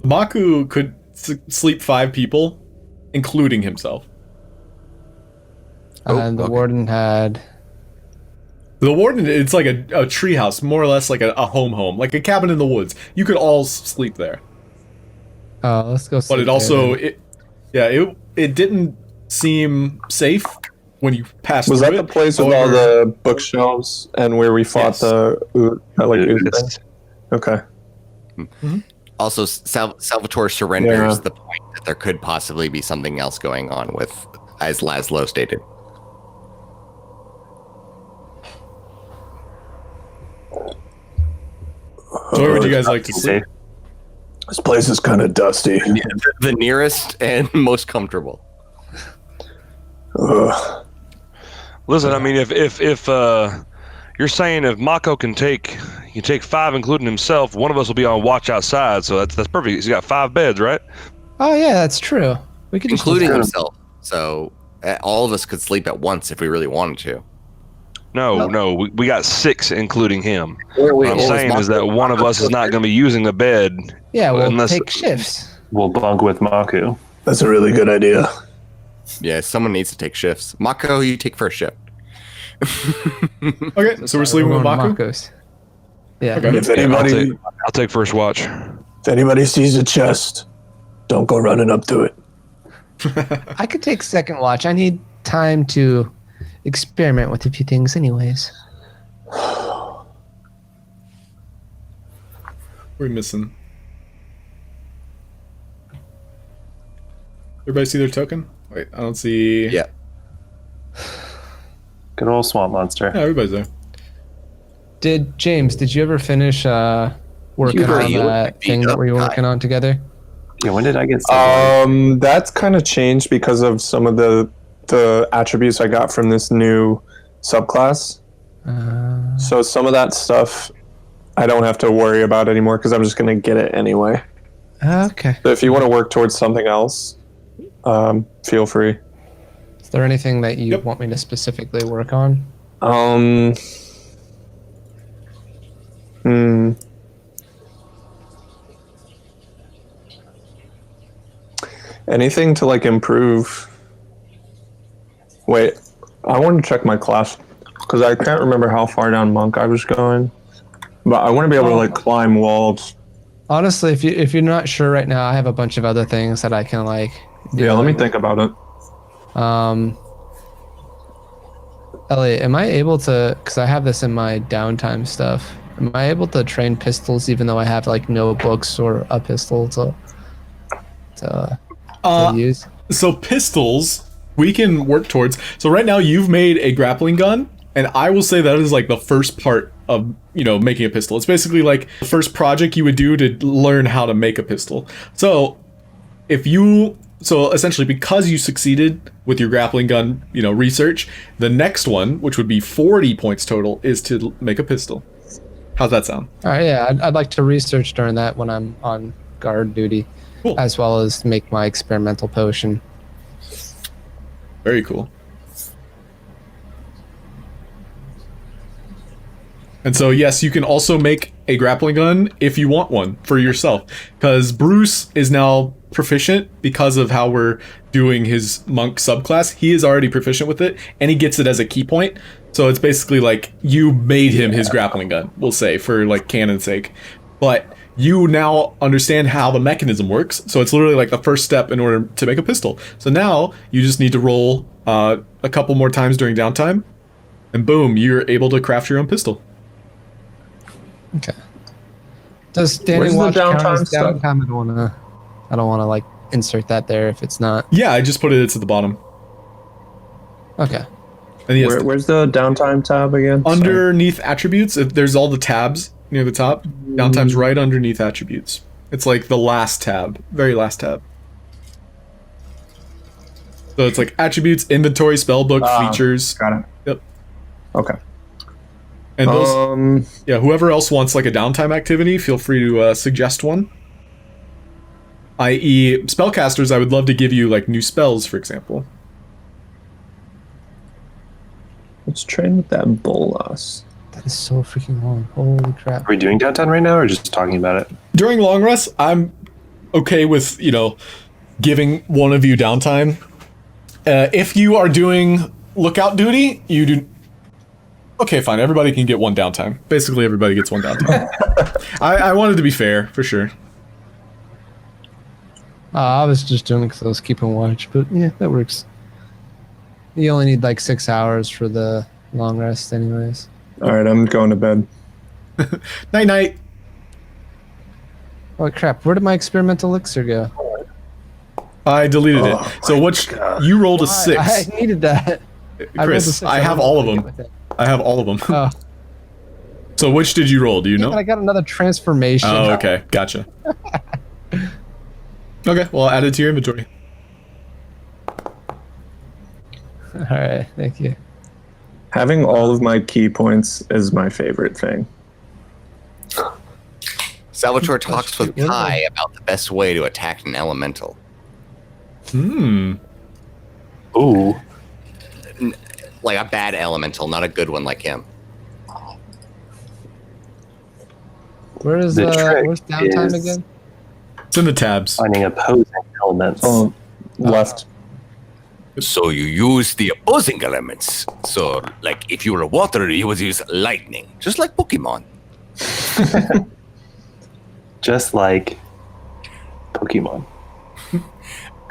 Maku could sleep 5 people, including himself. And the warden had. The warden, it's like a treehouse, more or less like a home, like a cabin in the woods. You could all sleep there. Let's go. But it also, it didn't seem safe when you passed Was through that it. the place with all However, the bookshelves and where we fought ooze thing? Okay. Also, Salvatore surrenders the point that there could possibly be something else going on with, as Laszlo stated. So where would you guys like to sleep? This place is kind of dusty. The nearest and most comfortable. Ugh. Listen, I mean, if you're saying if Mako can take 5, including himself, one of us will be on watch outside. So that's perfect. He's got 5 beds, right? Oh yeah, that's true. We could just Including himself. So all of us could sleep at once if we really wanted to. No, we got 6, including him. Wait, What I'm saying is that one of us is not going to be using the bed. Yeah, we'll unless take shifts. We'll bunk with Maku. That's a really good idea. Yeah, someone needs to take shifts. Mako, you take first shift. Okay, so we're sleeping with Maku? Makos. Yeah. Okay. If anybody, I'll take first watch. if anybody sees a chest, don't go running up to it. I could take second watch. I need time to experiment with a few things anyways. What are we missing? Everybody see their token? Wait, I don't see... Yeah. Good old swamp monster. Yeah, everybody's there. Did you ever finish working on that thing that we were working on together? Yeah, when did I get started? That's kind of changed because of some of the attributes I got from this new subclass. So some of that stuff I don't have to worry about anymore because I'm just going to get it anyway. Okay. So if you want to work towards something else, feel free. Is there anything that you want me to specifically work on? Anything to like improve. Wait, I want to check my class because I can't remember how far down monk I was going, but I want to be able to like climb walls. Honestly, if you're not sure right now, I have a bunch of other things that I can like. Yeah, let me think about it. Elliot, am I able to? Because I have this in my downtime stuff. Am I able to train pistols even though I have like no books or a pistol to use? So pistols, we can work towards. So right now you've made a grappling gun, and I will say that is like the first part of, making a pistol. It's basically like the first project you would do to learn how to make a pistol. So essentially because you succeeded with your grappling gun, research, the next one, which would be 40 points total, is to make a pistol. How's that sound? All right, yeah, I'd like to research during that when I'm on guard duty, Cool. as well as make my experimental potion. Very cool. And so, yes, you can also make a grappling gun if you want one for yourself. Because Bruce is now proficient because of how we're doing his monk subclass. He is already proficient with it, and he gets it as a key point. So it's basically like you made him his grappling gun, we'll say, for like canon's sake. But you now understand how the mechanism works. So it's literally like the first step in order to make a pistol. So now you just need to roll a couple more times during downtime, and boom, you're able to craft your own pistol. Okay. Does standing Where's the watch count downtime as stuff? downtime? I don't wanna like insert that there if it's not. Yeah, I just put it at the bottom. Okay. And yes, Where's the downtime tab again? Sorry. underneath attributes, there's all the tabs near the top. Downtime's right underneath attributes. It's like the last tab, very last tab. So it's like attributes, inventory, spellbook, features. Got it. Yep. Okay. And those, yeah, whoever else wants like a downtime activity, feel free to suggest one. I.e., spellcasters, I would love to give you like new spells, for example. Let's train with that bolas. That is so freaking long. Holy crap. Are we doing downtime right now, or just talking about it? During long rest, I'm okay with, giving one of you downtime. If you are doing lookout duty, you do... Okay, fine. Everybody can get one downtime. Basically, everybody gets one downtime. I wanted to be fair, for sure. I was just doing it because I was keeping watch, but yeah, that works. You only need like 6 hours for the long rest anyways. All right, I'm going to bed. Night-night. Oh crap, where did my experimental elixir go? I deleted it. So you rolled a 6. I needed that. Chris, I have all of them. I have all of them. Oh. So which did you roll? Do you know? I got another transformation. Oh, okay. Gotcha. Okay, well, add it to your inventory. Alright, thank you. Having all of my key points is my favorite thing. Salvatore talks with Kai about the best way to attack an elemental. Ooh. Like a bad elemental, not a good one like him. Where's downtime again? It's in the tabs. Finding opposing elements. Oh, left. So you use the opposing elements. So, like, if you were water, you would use lightning, just like Pokemon. Just like Pokemon.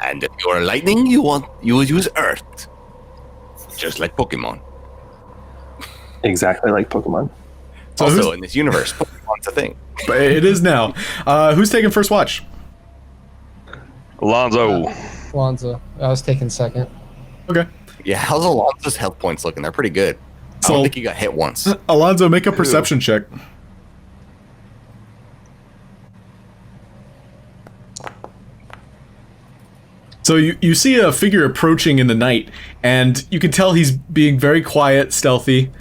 And if you are lightning, you would use earth, just like Pokemon. Exactly like Pokemon. So also, in this universe, Pokemon's a thing. But it is now. Who's taking first watch? Alonso. Alonso. I was taking second. Okay. Yeah, how's Alonso's health points looking? They're pretty good. I don't think he got hit once. Alonso, make a perception check. So you see a figure approaching in the night, and you can tell he's being very quiet, stealthy.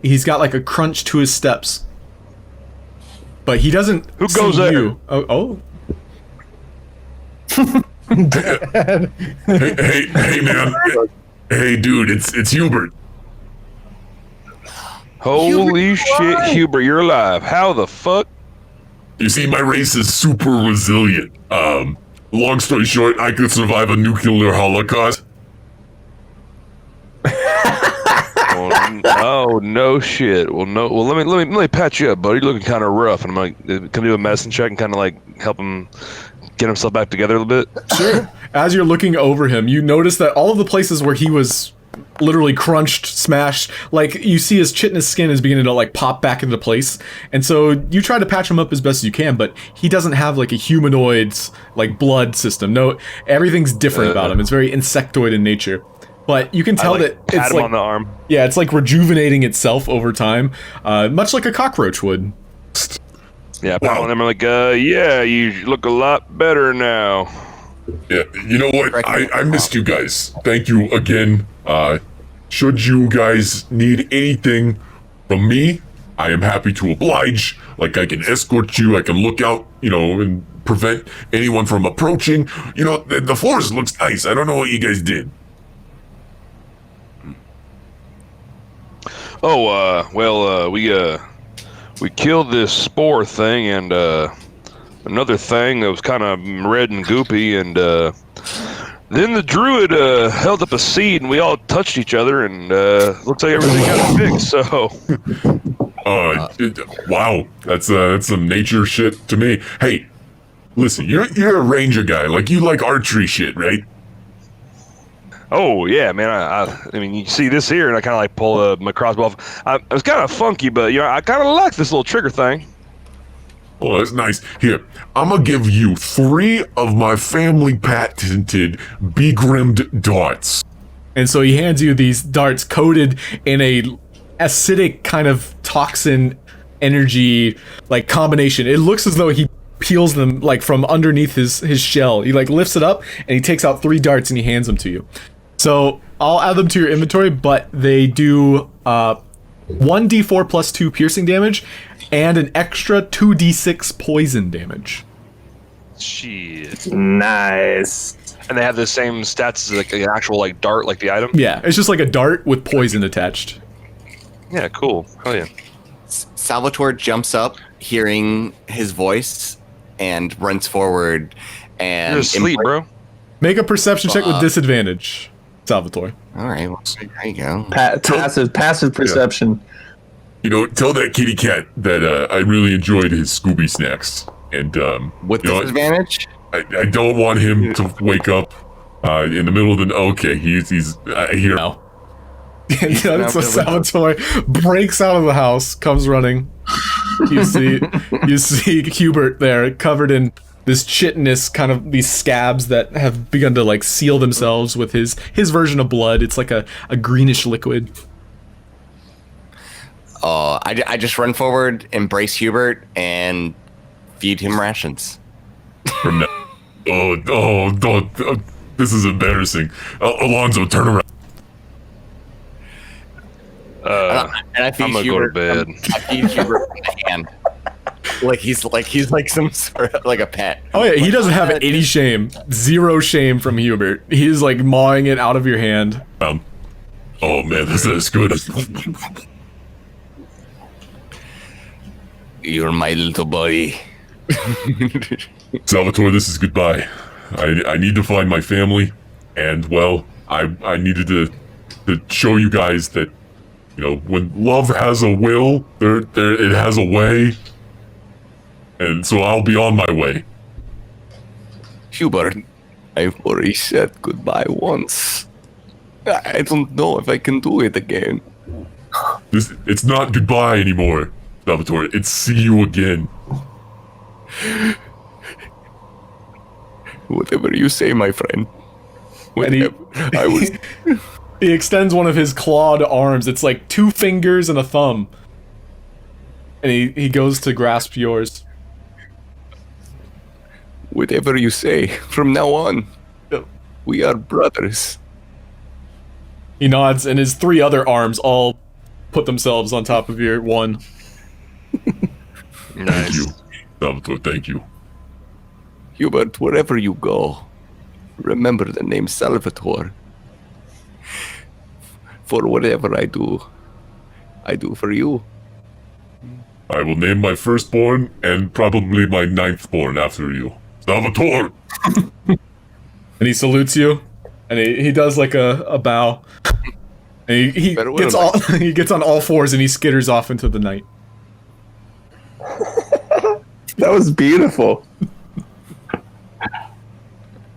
He's got like a crunch to his steps, but he doesn't. Who goes there? You. Oh. Hey, man. Hey, dude, it's Hubert. Holy shit, Hubert, you're alive. How the fuck? You see, my race is super resilient. Long story short, I could survive a nuclear holocaust. Oh no shit. Well, no. Well, let me patch you up, buddy. You're looking kind of rough, and I'm like, can I do a medicine check and kind of like help him get himself back together a little bit? Sure. As you're looking over him, you notice that all of the places where he was literally crunched, smashed, like you see his chitinous skin is beginning to like pop back into place, and so you try to patch him up as best as you can, but he doesn't have like a humanoid's like blood system. No, everything's different about him. It's very insectoid in nature, but you can tell that pat it's him like on the arm. Yeah, it's like rejuvenating itself over time, much like a cockroach would. Yeah, pat on them. I'm like, yeah, you look a lot better now. Yeah, you know what? I missed you guys. Thank you again. Should you guys need anything from me, I am happy to oblige. Like, I can escort you, I can look out, and prevent anyone from approaching. The forest looks nice. I don't know what you guys did. Oh, we killed this spore thing and another thing that was kind of red and goopy, and then the druid held up a seed and we all touched each other, and looks like everything got fixed. So Wow, that's some nature shit to me. Hey, listen, you're a ranger guy. Like, you like archery shit, right? Oh yeah, man. I mean, you see this here, and I kind of like pull my crossbow off. It was kind of funky, but I kind of like this little trigger thing. Oh, that's nice. Here, I'm gonna give you 3 of my family patented begrimmed darts. And so he hands you these darts coated in a acidic kind of toxin energy like combination. It looks as though he peels them like from underneath his shell. He like lifts it up and he takes out 3 darts and he hands them to you. So I'll add them to your inventory, but they do 1d4 plus 2 piercing damage and an extra 2d6 poison damage. Shit. Nice. And they have the same stats as like an actual like dart, like the item. Yeah, it's just like a dart with poison attached. Yeah, cool. Hell yeah. Salvatore jumps up, hearing his voice, and runs forward. And You're asleep, bro. Make a perception check with disadvantage, Salvatore. All right, well, there you go. Passive perception. Tell that kitty cat that I really enjoyed his Scooby snacks. And with disadvantage, I don't want him to wake up in the middle of the. Okay, he's here now. So Salvatore breaks out of the house, comes running. You see Hubert there, covered in this chitinous kind of these scabs that have begun to like seal themselves with his version of blood. It's like a greenish liquid. I just run forward, embrace Hubert, and feed him rations. From now. This is embarrassing. Alonso, turn around. And I feed I'm gonna Hubert, go to bed. I feed Hubert from the hand. Like he's like some sort of like a pet. Oh yeah, he doesn't have any shame. 0 shame from Hubert. He's like mawing it out of your hand. Oh man, this is good. You're my little buddy. Salvatore, this is goodbye. I need to find my family, and well, I needed to show you guys that, when love has a will, it has a way, and so I'll be on my way. Hubert, I've already said goodbye once. I don't know if I can do it again. It's not goodbye anymore, Salvatore. It's see you again. Whatever you say, my friend. He extends one of his clawed arms. It's like 2 fingers and a thumb. And he goes to grasp yours. Whatever you say, from now on, we are brothers. He nods, and his 3 other arms all put themselves on top of your one. Nice. Thank you, Salvatore. Thank you. Hubert, wherever you go, remember the name Salvatore. For whatever I do for you. I will name my firstborn and probably my 9th born after you. Salvatore! And he salutes you, and he does like a bow. And he gets on all 4s and he skitters off into the night. That was beautiful.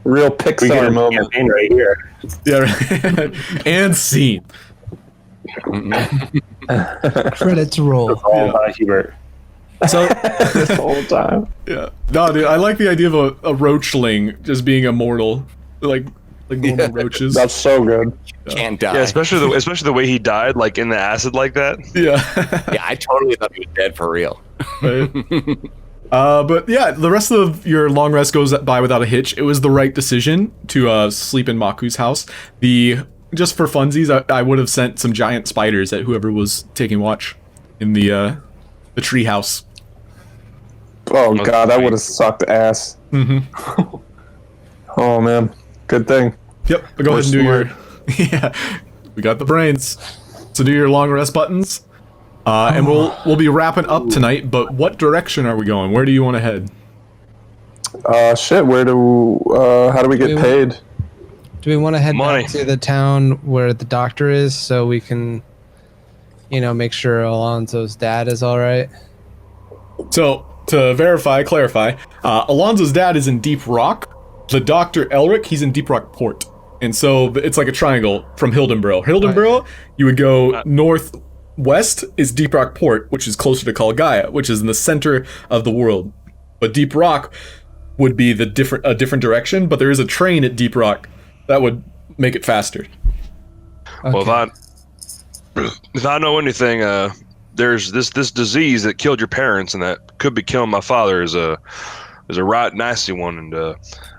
Real Pixar moment right here. Yeah, right. And scene. Credits roll. It's all about Hubert. So this whole time. Yeah. No, dude, I like the idea of a roachling just being immortal. Like normal roaches. That's so good. Can't die. Yeah, especially the way he died, like in the acid like that. Yeah. Yeah, I totally thought he was dead for real. Right. But yeah, the rest of your long rest goes by without a hitch. It was the right decision to sleep in Maku's house. Just for funsies, I would have sent some giant spiders at whoever was taking watch in the tree house. Oh god, that would have sucked ass. Mm-hmm. Oh man, good thing. Yep, go ahead and do your... Yeah, we got the brains. So do your long rest buttons. And we'll be wrapping up tonight, but what direction are we going? Where do you want to head? Shit, how do we get paid? Do we want to head Money. back to the town where the doctor is so we can make sure Alonso's dad is all right. So, to clarify, Alonso's dad is in Deep Rock. The Dr. Elric, he's in Deep Rock Port. And so it's like a triangle from Hildenborough. Hildenborough, you would go northwest is Deep Rock Port, which is closer to Gaia, which is in the center of the world. But Deep Rock would be a different direction, but there is a train at Deep Rock that would make it faster. Okay. Well, if I know anything, there's this disease that killed your parents and that could be killing my father is a right nasty one, and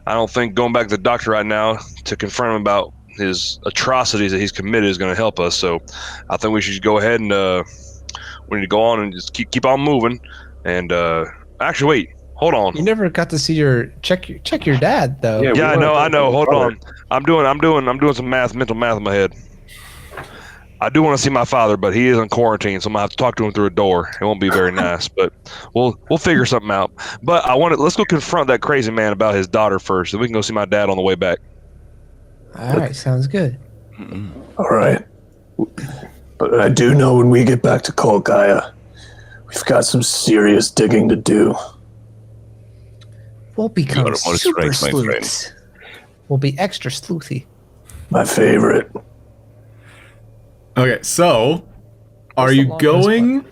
I don't think going back to the doctor right now to confront him about his atrocities that he's committed is going to help us. So I think we should go ahead and we need to go on and just keep on moving. And actually, wait, hold on. You never got to see check your dad though. Yeah, I know. Hold on. I'm doing some mental math in my head. I do want to see my father, but he is in quarantine, so I'm gonna have to talk to him through a door. It won't be very nice, but we'll figure something out. But let's go confront that crazy man about his daughter first, and we can go see my dad on the way back. All right, sounds good. All right. But I do know when we get back to Gaia, we've got some serious digging to do. We'll become You are most super right, my sleuths. We'll be extra sleuthy. My favorite. Okay, so are you going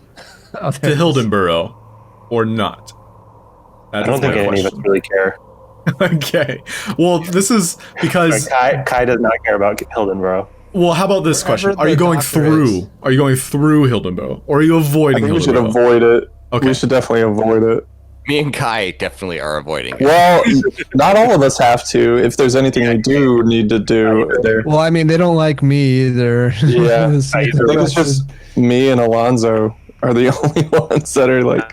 Oh, to Hildenborough or not? I don't think any of us really care. Okay. Well, this is because Kai does not care about Hildenborough. Well, how about this Wherever question? Are you the going doctor through? is. Are you going through Hildenborough, or are you I avoiding think we should Hildenborough? avoid it. Okay. We should definitely avoid it. Me and Kai definitely are avoiding it. Well, not all of us have to. If there's anything we do need to do, there. Well, I mean, they don't like me either. Yeah, I So think it's just me and Alonso are the only ones that are like.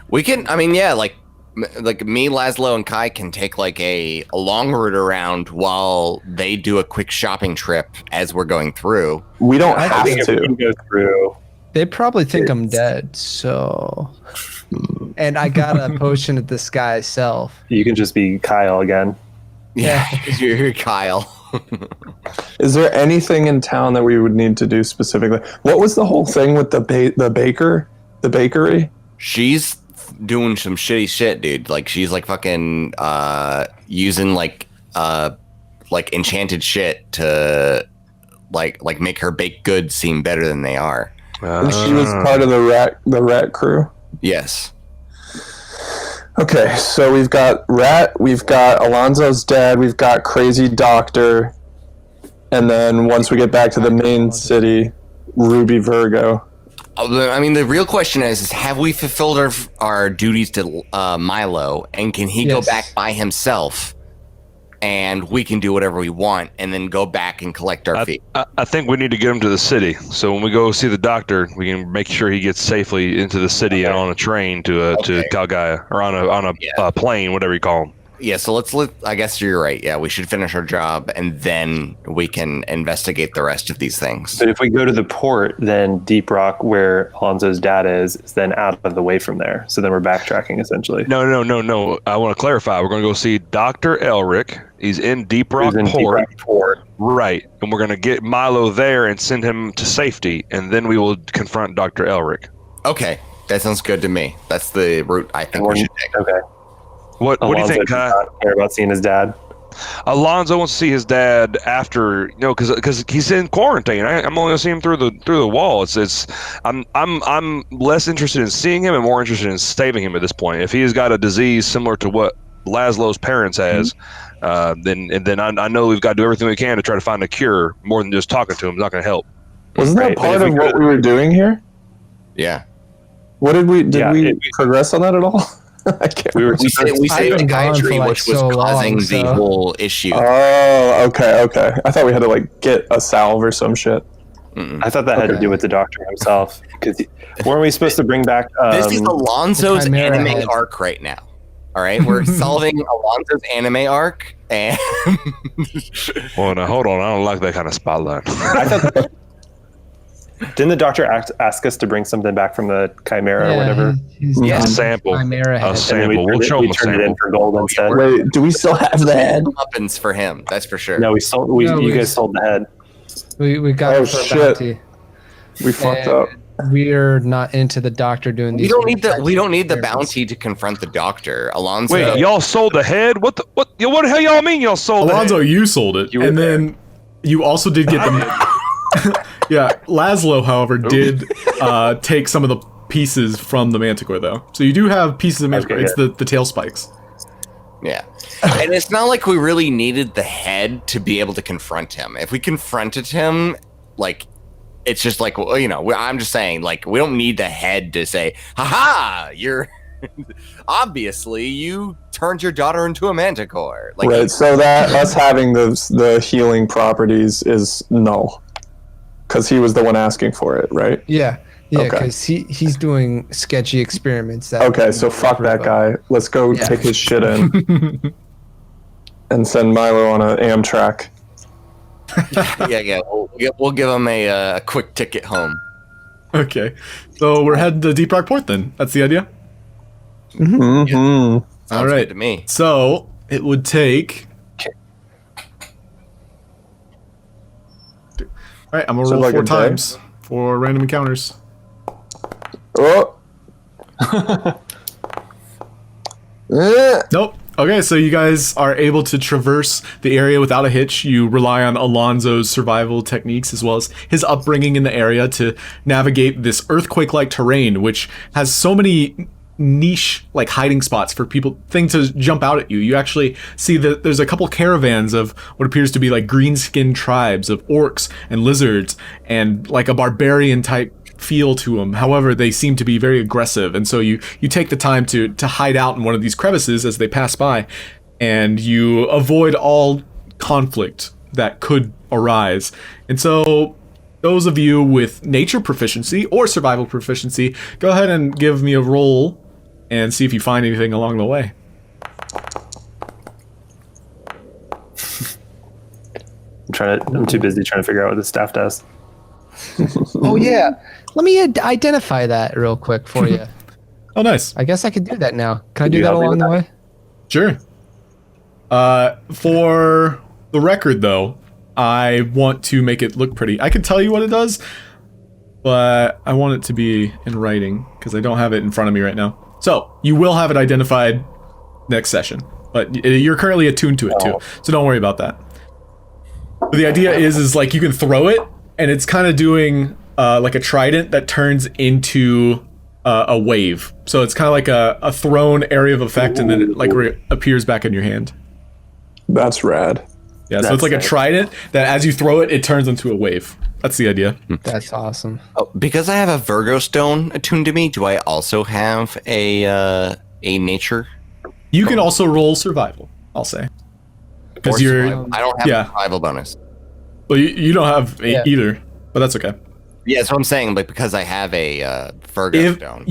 We can, I mean, yeah, like me, Laszlo, and Kai can take like a long route around while they do a quick shopping trip as we're going through. We don't I have think if we to. go through. They probably think I'm dead, so. And I got a potion of disguise self. You can just be Kyle again. Yeah, you're Kyle. Is there anything in town that we would need to do specifically? What was the whole thing with the bakery? She's doing some shitty shit, dude. Like she's like fucking using like enchanted shit to like make her baked goods seem better than they are. And she was part of the rat crew. Yes. Okay, so we've got Rat, we've got Alonso's dad, we've got Crazy Doctor, and then once we get back to the main city, Ruby Virgo. I mean, the real question is have we fulfilled our duties to Milo, and can he go back by himself, and we can do whatever we want, and then go back and collect our fee? I think we need to get him to the city. So when we go see the doctor, we can make sure he gets safely into the city and on a train to Gaia, or on a plane, whatever you call them. Yeah, so I guess you're right. Yeah, we should finish our job, and then we can investigate the rest of these things. But if we go to the port, then Deep Rock, where Alonso's dad is then out of the way from there. So then we're backtracking, essentially. No. I want to clarify. We're going to go see Dr. Elric. He's in Deep Rock Port. Right. And we're going to get Milo there and send him to safety, and then we will confront Dr. Elric. Okay, that sounds good to me. That's the route I think we should take. Okay. What do you think, Kai? Does not care about seeing his dad. Alonso wants to see his dad after, because he's in quarantine. I'm only gonna see him through the wall. I'm less interested in seeing him and more interested in saving him at this point. If he has got a disease similar to what Laszlo's parents has, then I know we've got to do everything we can to try to find a cure. More than just talking to him is not going to help. Wasn't that part of what we were doing here? Yeah. What did we progress on that at all? I can't remember. We saved the Gaia tree, like which was so causing long, the whole issue. Oh, okay. I thought we had to get a salve or some shit. I thought that had to do with the doctor himself. Because weren't we supposed to bring back? This is Alonso's Chimera anime head. arc right now. All right, we're solving Alonso's anime arc, and Well, now hold on. I don't like that kind of spotlight. I thought. Didn't the doctor ask us to bring something back from the Chimera or whatever? A sample. Chimera head. A sample. We'll show him a turned it in sample. for gold instead. Wait, do we still have the head? weapons for him. That's for sure. No, you guys sold the head. We got Oh, it for a shit. bounty. We fucked up. We're not into the doctor doing these. We don't need the bounty to confront the doctor. Alonso. Wait, y'all sold the head? What the hell y'all mean y'all sold Alonso, the head? you sold it, and then you also did get the. Yeah, Laszlo, however, did take some of the pieces from the Manticore, though. So you do have pieces of Manticore. It's the tail spikes. Yeah. And it's not like we really needed the head to be able to confront him. If we confronted him, like, it's just like, well, you know, I'm just saying, like, we don't need the head to say, haha, you're obviously you turned your daughter into a Manticore. Like, right, so that us having the healing properties is null. Because he was the one asking for it, right? Yeah, Okay. because he's doing sketchy experiments. Okay, so fuck that guy. Let's go take his shit in. And send Milo on an Amtrak. yeah. We'll give him a quick ticket home. Okay, so we're heading to Deep Rock Port then. That's the idea. Mm-hmm. Sounds All right. good to me. So it would take. All right, I'm gonna roll like 4 a day? times for random encounters. Oh. Nope. Okay, so you guys are able to traverse the area without a hitch. You rely on Alonso's survival techniques as well as his upbringing in the area to navigate this earthquake-like terrain, which has so many niche like hiding spots for things to jump out at you. You actually see that there's a couple caravans of what appears to be like green-skinned tribes of orcs and lizards and like a barbarian type feel to them. However, they seem to be very aggressive, and so you take the time to hide out in one of these crevices as they pass by, and you avoid all conflict that could arise. And so those of you with nature proficiency or survival proficiency, go ahead and give me a roll and see if you find anything along the way. I'm too busy trying to figure out what the staff does. Oh yeah, let me identify that real quick for you. Oh, nice. I guess I could do that now. Can I do you that help me along with the that? way? Sure. For the record, though, I want to make it look pretty. I can tell you what it does, but I want it to be in writing because I don't have it in front of me right now. So you will have it identified next session, but you're currently attuned to it too, so don't worry about that. But the idea is like you can throw it, and it's kind of doing like a trident that turns into a wave. So it's kind of like a thrown area of effect, and then it like appears back in your hand. That's rad. Yeah, so it's like a trident that as you throw it, it turns into a wave. That's the idea. That's awesome. Oh, because I have a Virgo stone attuned to me, do I also have a nature? You can also roll survival, I'll say. Because you're... Survival? I don't have a survival bonus. Well, you don't have either, but that's okay. Yeah, that's what I'm saying. Like, because I have a Virgo stone.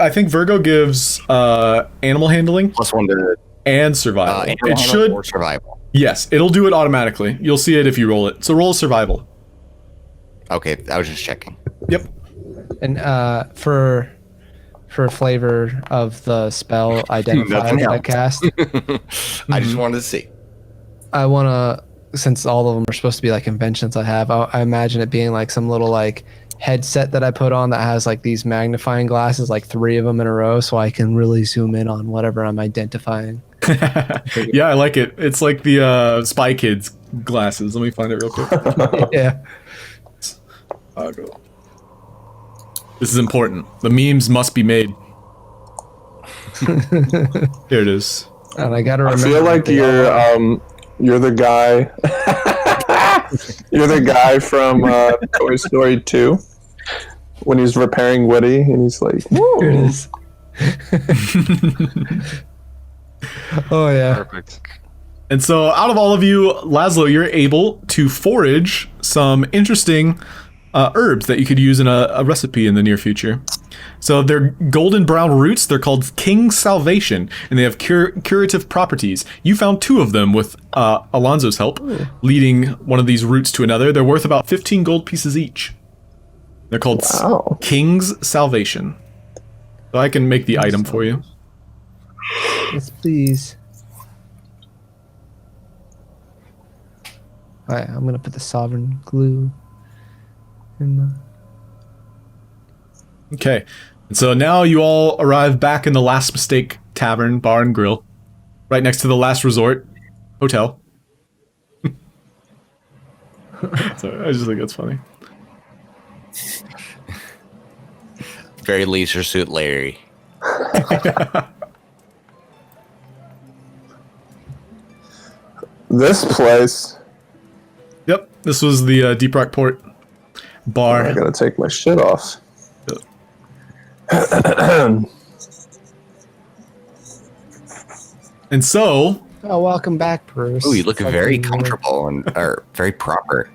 I think Virgo gives animal handling +1 to and survival. Animal handling or survival. Yes, it'll do it automatically. You'll see it if you roll it. So roll survival. Okay, I was just checking. Yep. And for flavor of the spell identified I cast, I just wanted to see. I want to, since all of them are supposed to be like inventions I have, I imagine it being like some little like headset that I put on that has like these magnifying glasses, like 3 of them in a row, so I can really zoom in on whatever I'm identifying. Yeah, I like it. It's like the Spy Kids glasses. Let me find it real quick. Yeah. This is important. The memes must be made. Here it is. And I gotta I remember. feel like you're the guy. You're the guy from Toy Story 2 when he's repairing Woody, and he's like, "Whoa." Here it is. Oh yeah. Perfect. And so out of all of you, Laszlo, you're able to forage some interesting herbs that you could use in a recipe in the near future. So they're golden brown roots. They're called King's Salvation, and they have curative properties. You found 2 of them with Alonso's help, leading one of these roots to another. They're worth about 15 gold pieces each. They're called King's Salvation. So I can make the item for you. Yes, please. Alright, I'm gonna put the sovereign glue in the... Okay. And so now you all arrive back in the Last Mistake Tavern, Bar and Grill, right next to the Last Resort Hotel. So I just think that's funny. Very Leisure Suit Larry. This place. Yep, this was the Deep Rock Port bar. I gotta take my shit off. And so, Oh, welcome back, Bruce. Ooh, you look very Fucking- comfortable and or very proper.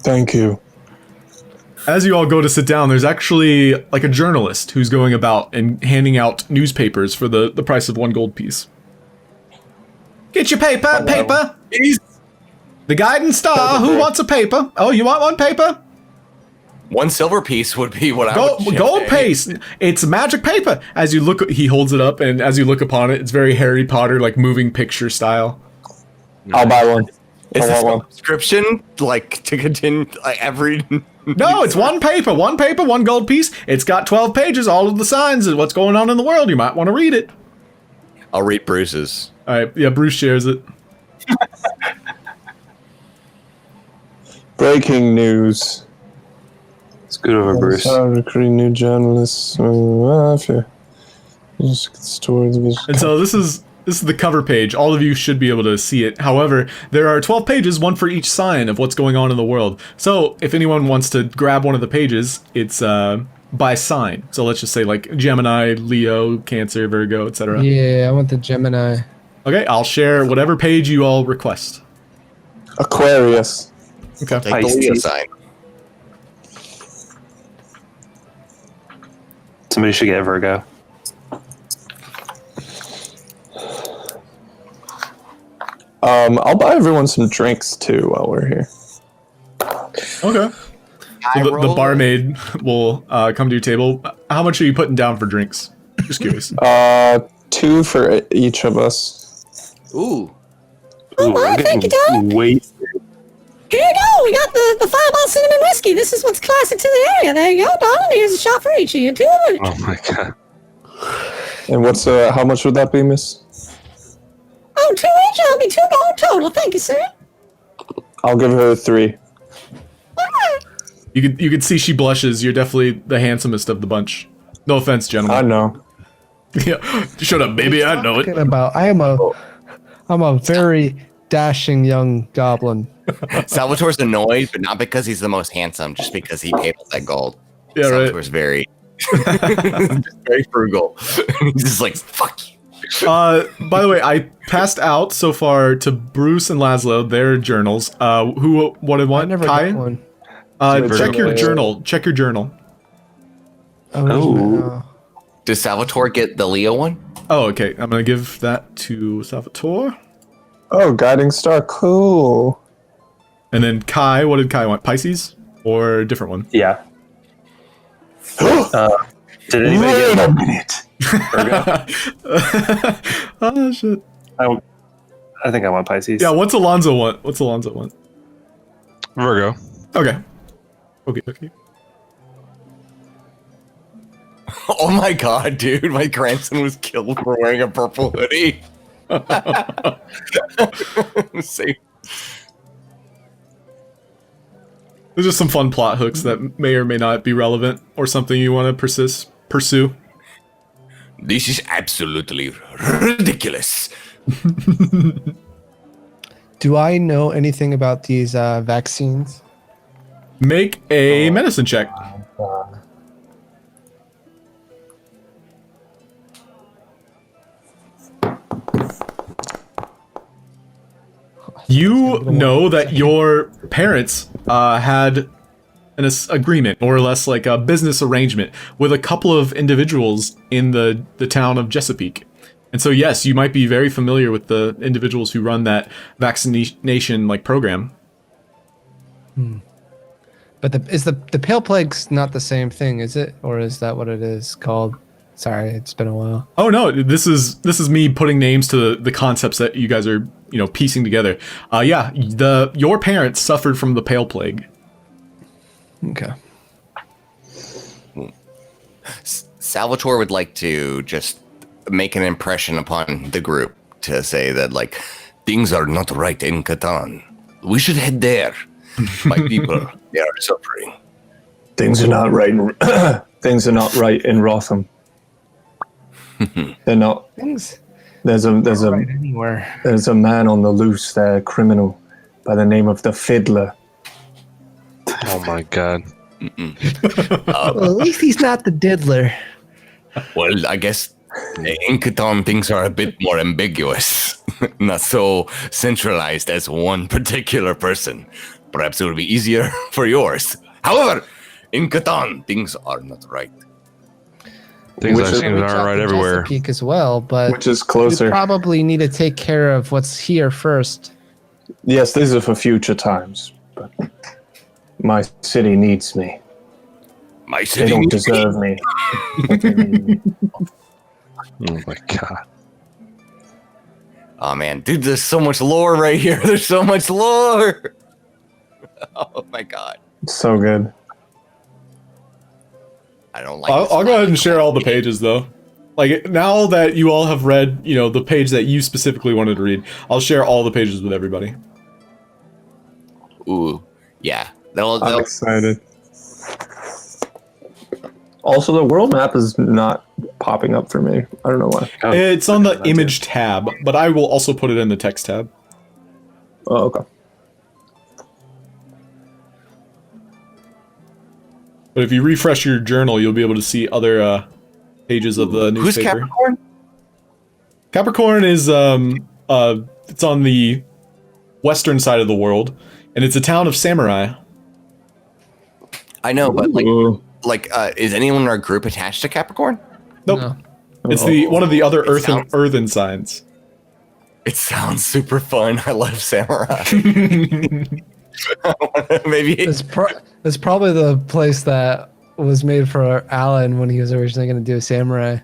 Thank you. as you all go to sit down, there's actually like a journalist who's going about and handing out newspapers for the price of 1 gold piece. Get your paper, paper. The Guiding Star. Who wants a paper? Oh, you want 1 paper? 1 silver piece would be what I Gold, would gold pay. paste. It's magic paper. As you look, he holds it up, and as you look upon it, it's very Harry Potter, like moving picture style. I'll buy one. Is I this want a subscription like to continue like every? No, it's 1 paper, 1 gold piece. It's got 12 pages, all of the signs of what's going on in the world. You might want to read it. I'll read Bruce's. All right, yeah, Bruce shares it. Breaking news. Scoot over, Bruce. Recruiting new journalists. Stories. And so this is the cover page. All of you should be able to see it. However, there are 12 pages, 1 for each sign of what's going on in the world. So if anyone wants to grab one of the pages, it's by sign. So let's just say like Gemini, Leo, Cancer, Virgo, etc. Yeah, I want the Gemini. Okay, I'll share whatever page you all request. Aquarius. Okay. Take the Leo sign. Somebody should get Virgo. I'll buy everyone some drinks too while we're here. Okay. So the barmaid will come to your table. How much are you putting down for drinks? Just curious. 2 for each of us. Ooh. Oh, wow, thank you, Doug. Wait. Here you go. We got the Fireball Cinnamon Whiskey. This is what's classic to the area. There you go, darling. Here's a shot for each of you. 2 of each. Oh my god. And what's how much would that be, miss? Oh, 2 each. That'll be 2 gold total. Thank you, sir. I'll give her 3. You could see she blushes. You're definitely the handsomest of the bunch. No offense, I gentlemen. know. Yeah. Shut up, baby. I know it. Talking about, I'm a very dashing young goblin. Salvatore's annoyed, but not because he's the most handsome, just because he paid all that gold. Yeah, right. Salvatore's very, just very frugal. He's just like, fuck you. By the way, I passed out so far to Bruce and Laszlo their journals. Who wanted I one? never Kai? got one. Check your Virgo. journal. Check your journal. Oh. Does Salvatore get the Leo one? Oh, okay. I'm gonna give that to Salvatore. Oh, Guiding Star. Cool. And then Kai, what did Kai want? Pisces? Or a different one? Yeah. Did anybody Wait get a minute. Virgo? Oh, shit. I think I want Pisces. Yeah, what's Alonso want? What's Alonso want? Virgo. Okay. Okay. Oh my god, dude. My grandson was killed for wearing a purple hoodie. Same. There's just some fun plot hooks that may or may not be relevant or something you want to pursue. This is absolutely ridiculous. Do I know anything about these vaccines? Make a medicine check. You know that your parents had an agreement, more or less like a business arrangement, with a couple of individuals in the town of Chesapeake. And so, yes, you might be very familiar with the individuals who run that vaccination like program. But the pale plague's not the same thing, is it? Or is that what it is called? Sorry, it's been a while. Oh no, this is me putting names to the concepts that you guys are, piecing together. Yeah, your parents suffered from the pale plague. Okay. Salvatore would like to just make an impression upon the group to say that, like, things are not right in Catan. We should head there. My people, they are suffering. Things are not right. Things are not right in Rotham. They're not. Things There's a right anywhere. there's a man on the loose there, a criminal by the name of the Fiddler. Oh my god. Well, at least he's not the diddler. Well, I guess in Catan things are a bit more ambiguous, not so centralized as one particular person. Perhaps it would be easier for yours. However, in Catan things are not right. Things Which I've is- seen aren't right everywhere. Chesapeake as well, but Which is we closer. probably need to take care of what's here first. Yes, these are for future times. But my city needs me. My They city don't needs me. deserve me. But they need me. Oh my god. Oh man, dude, there's so much lore right here. There's so much lore. Oh my god. So good. I don't like I'll go ahead and share all the pages though. Like now that you all have read, the page that you specifically wanted to read, I'll share all the pages with everybody. Ooh, yeah. I'm excited. Also, the world map is not popping up for me. I don't know why. It's on the image tab, but I will also put it in the text tab. Oh, okay. But if you refresh your journal, you'll be able to see other pages of the Who's newspaper. Capricorn? Capricorn is it's on the western side of the world, and it's a town of samurai. I know, but Ooh. is anyone in our group attached to Capricorn? Nope. No. It's the one of the other sounds- earthen signs. It sounds super fun. I love samurai. Maybe It's probably the place that was made for Allan when he was originally going to do Samurai.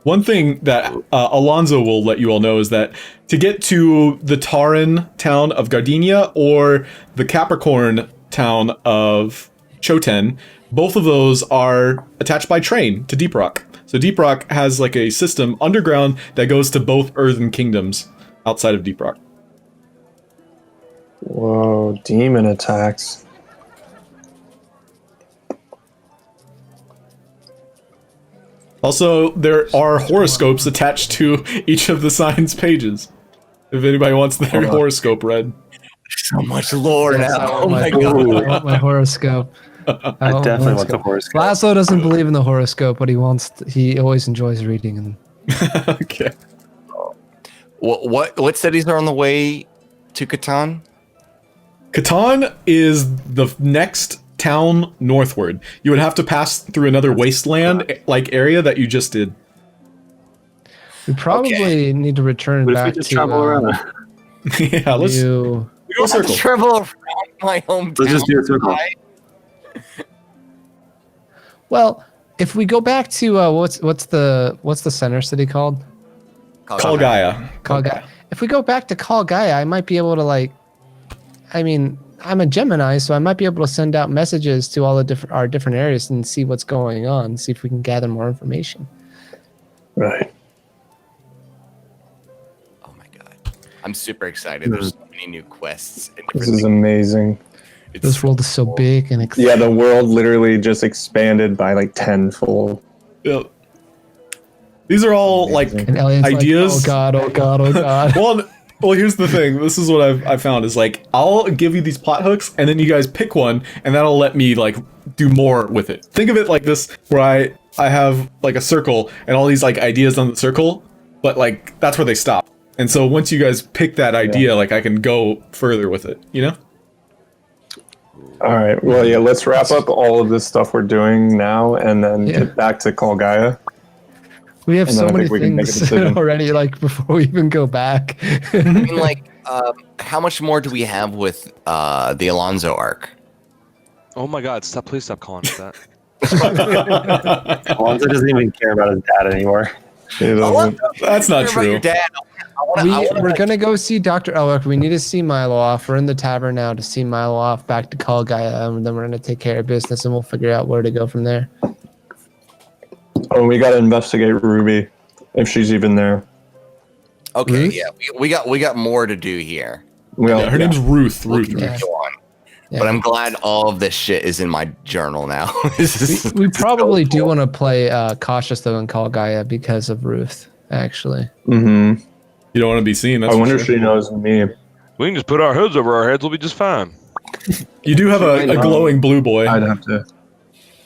One thing that Alonso will let you all know is that to get to the Taran town of Gardenia or the Capricorn town of Choten, both of those are attached by train to Deep Rock. So Deep Rock has like a system underground that goes to both Earthen Kingdoms outside of Deep Rock. Whoa, demon attacks. Also, there are horoscopes attached to each of the signs pages. If anybody wants their horoscope read. so much lore Yes, now. I Oh want my my, god. I want my horoscope. I definitely want the horoscope. Lasso doesn't believe in the horoscope, but he always enjoys reading them. Okay. What cities are on the way to Catan? Catan is the next town northward. You would have to pass through another wasteland-like area that you just did. We probably need to return What if we back just to travel around? Yeah, let's you. go circle. Travel around my hometown. Let's just do a circle. Well, if we go back to what's the center city called? Call Gaia. Call Gaia. If we go back to Call Gaia, I might be able to I'm a Gemini, so I might be able to send out messages to all the our different areas and see what's going on, see if we can gather more information. Right. Oh my god. I'm super excited. There's so many new quests and This different is amazing. things. This world is so big and Yeah, the world literally just expanded by like tenfold. Yeah. These are all like and aliens ideas. Like, oh god, oh god, oh god. Well, here's the thing. This is what I've found is like I'll give you these plot hooks, and then you guys pick one, and that'll let me like do more with it. Think of it like this, where I have like a circle and all these like ideas on the circle, but like that's where they stop. And so once you guys pick that idea, like I can go further with it. You know? All right. Well, yeah. Let's wrap up all of this stuff we're doing now, and then get back to Call Gaia. We have And then so I many think we can make a things decision. already, like before we even go back. I mean, like, how much more do we have with the Alonso arc? Oh my god, please stop calling it that. Alonso doesn't even care about his dad anymore. He doesn't. That's not Hear about true. Your dad. I wanna, We're gonna go see Dr. Elwick. We need to see Milo off. We're in the tavern now to see Milo off back to call Gaia, and then we're gonna take care of business and we'll figure out where to go from there. Oh, we gotta investigate Ruby if she's even there. okay, Ruth? yeah, we got more to do here. Yeah, her name's Ruth. We'll Ruth. continue Yeah. on. Yeah. But I'm glad all of this shit is in my journal now. This is- We probably so do cool. want to play cautious though and call Gaia because of Ruth. Actually, Mm-hmm. You don't want to be seen. That's I for wonder sure. if she knows me. We can just put our hoods over our heads. We'll be just fine. You do have a glowing blue boy. I'd have to.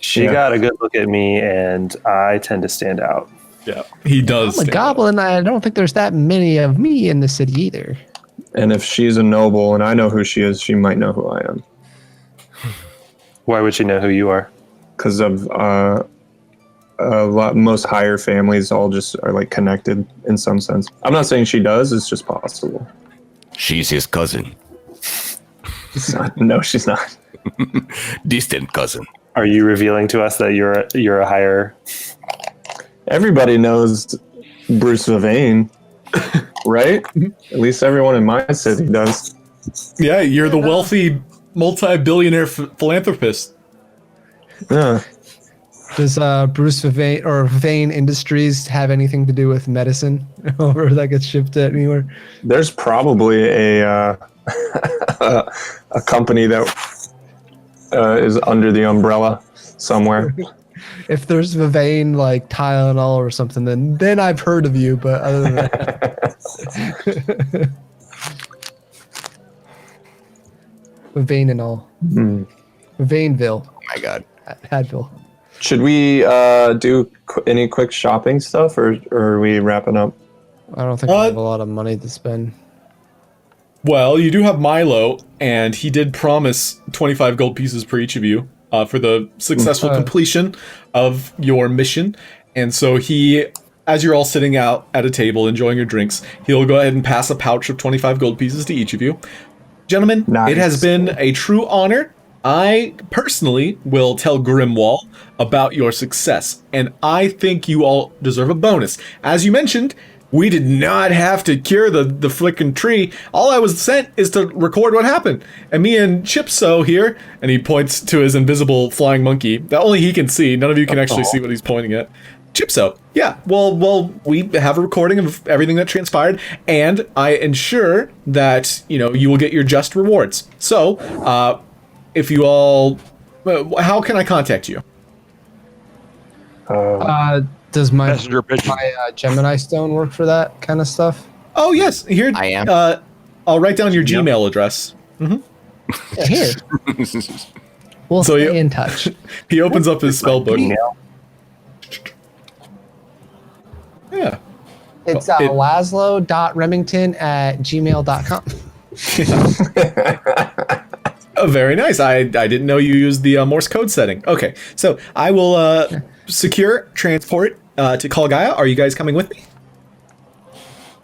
She Yeah. got a good look at me, and I tend to stand out. Yeah, he does. I'm a stand out. goblin. I don't think there's that many of me in the city either. And if she's a noble and I know who she is, she might know who I am. Why would she know who you are? Because of most higher families all just are like connected in some sense. I'm not saying she does. It's just possible. She's his cousin, It's not, no, she's not. distant cousin. Are you revealing to us that you're a higher? Everybody knows Bruce Vivane, right? At least everyone in my city does. Yeah, you're the wealthy multi-billionaire philanthropist. Yeah. Does Bruce Vane or Vane Industries have anything to do with medicine, or that gets shipped anywhere? There's probably a a company that is under the umbrella somewhere. If there's Vane like Tylenol or something, then I've heard of you. But other than that, Vane and all, Vaneville, Oh my god. Hadville. Should we do any quick shopping stuff, or are we wrapping up? I don't think I have a lot of money to spend. Well, you do have Milo, and he did promise 25 gold pieces per each of you for the successful completion of your mission. And so he, as you're all sitting out at a table enjoying your drinks, he'll go ahead and pass a pouch of 25 gold pieces to each of you. Gentlemen, Nice. it has been a true honor. I personally will tell Grimwall about your success, and I think you all deserve a bonus. As you mentioned, we did not have to cure the frickin' tree. All I was sent is to record what happened. And me and Chipso here, and he points to his invisible flying monkey that only he can see. None of you can actually see what he's pointing at. Chipso, yeah, well, we have a recording of everything that transpired, and I ensure that, you will get your just rewards. So, if you all, how can I contact you? Does my Messenger pigeon. Gemini stone work for that kind of stuff? Oh, yes, here, I am. I'll write down your Gmail address. Yeah, here. We'll So stay you- in touch. He opens up his spell book. Email. Yeah. It's it- laszlo.remington@gmail.com. Very nice. I didn't know you used the Morse code setting. Okay, so I will secure transport to Call Gaia. Are you guys coming with me?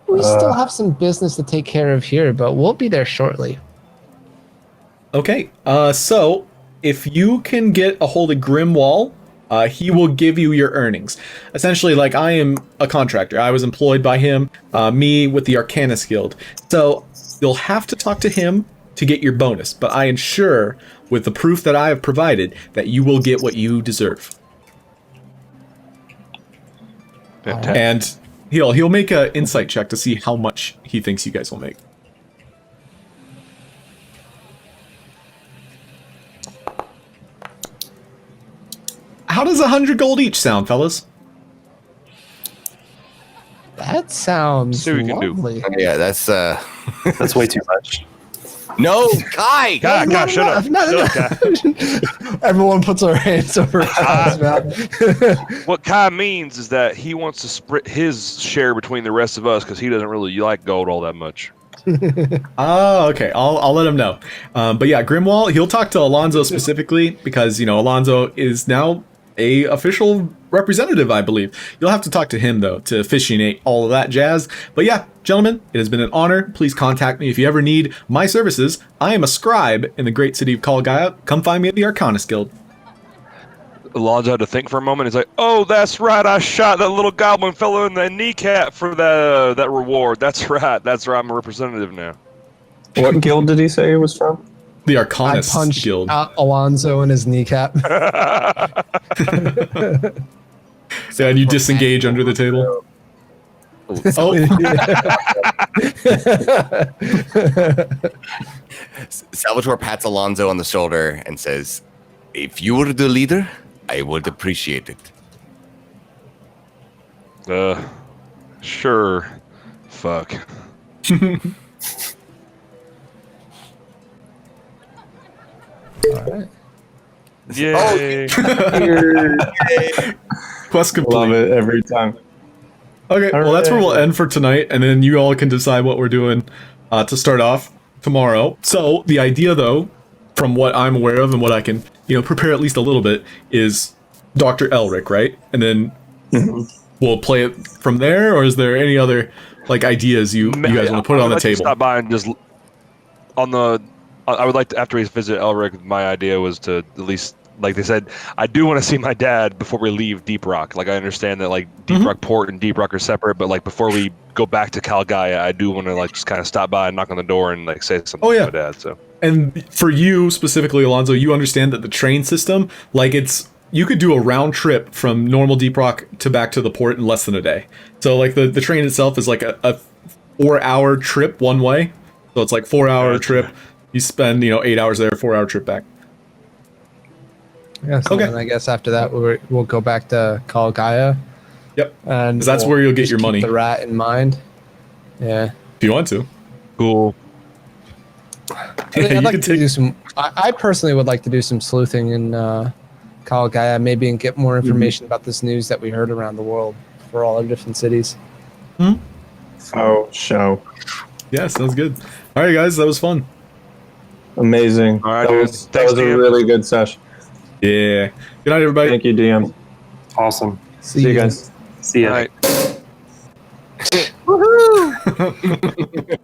We still have some business to take care of here, but we'll be there shortly. Okay, so if you can get a hold of Grimwall, he will give you your earnings. Essentially, like, I am a contractor. I was employed by him, me with the Arcanist Guild. So you'll have to talk to him to get your bonus, but I ensure, with the proof that I have provided, that you will get what you deserve. Fantastic. And he'll make an insight check to see how much he thinks you guys will make. How does 100 gold each sound, fellas? That sounds See what we can do. lovely. Yeah, that's That's way too much. no, Kai. God, shut up. No, no, Shut up, Kai. Everyone puts their hands over Kai's mouth. What Kai means is that he wants to split his share between the rest of us because he doesn't really like gold all that much. Oh, okay. I'll let him know. But yeah, Grimwall, he'll talk to Alonso specifically because, Alonso is now a official representative, I believe. You'll have to talk to him, though, to officiate all of that jazz. But yeah, gentlemen, it has been an honor. Please contact me if you ever need my services. I am a scribe in the great city of Call Gaia. Come find me at the Arcanist Guild. Alonso had to think for a moment. He's like, "Oh, that's right. I shot that little goblin fellow in the kneecap for that reward. That's right. That's right. I'm a representative now." What guild did he say he was from? The I Arcanist punched Guild. Alonso in his kneecap. Yeah, and you disengage under the table. Oh, Salvatore pats Alonso on the shoulder and says, "If you were the leader, I would appreciate it." Sure. Fuck. Alright. Yay. quest complete. Love it every time. Okay, well, that's where we'll end for tonight, and then you all can decide what we're doing to start off tomorrow. So the idea, though, from what I'm aware of and what I can, prepare at least a little bit, is Dr. Elric, right? And then we'll play it from there, or is there any other ideas you guys want to put on the table? Stop by and just on the. I would like to, after we visit Elric, my idea was to at least, like they said, I do want to see my dad before we leave Deep Rock. Like, I understand that, Deep Rock Port and Deep Rock are separate, but, before we go back to Gaia, I do want to, just kind of stop by and knock on the door and, say something to my dad, so. And for you, specifically, Alonso, you understand that the train system, you could do a round trip from normal Deep Rock to back to the port in less than a day. So, the train itself is, a 4-hour trip one way. So it's 4-hour trip. You spend, 8 hours there, 4-hour trip back. Yeah, so Okay. then I guess after that we'll go back to Gaia. Yep. And 'Cause that's where you'll get just your keep money. The rat in mind. Yeah. If you want to. Cool. I'd like to do some. I personally would like to do some sleuthing in Gaia, maybe, and get more information about this news that we heard around the world for all our different cities. Oh, show. Yeah, sounds good. All right, guys, that was fun. Amazing. All right, that dude. was, Thanks, that was a DM. really good session. Yeah. Good night, everybody. Thank you, DM. Awesome. See you guys. See ya. All right.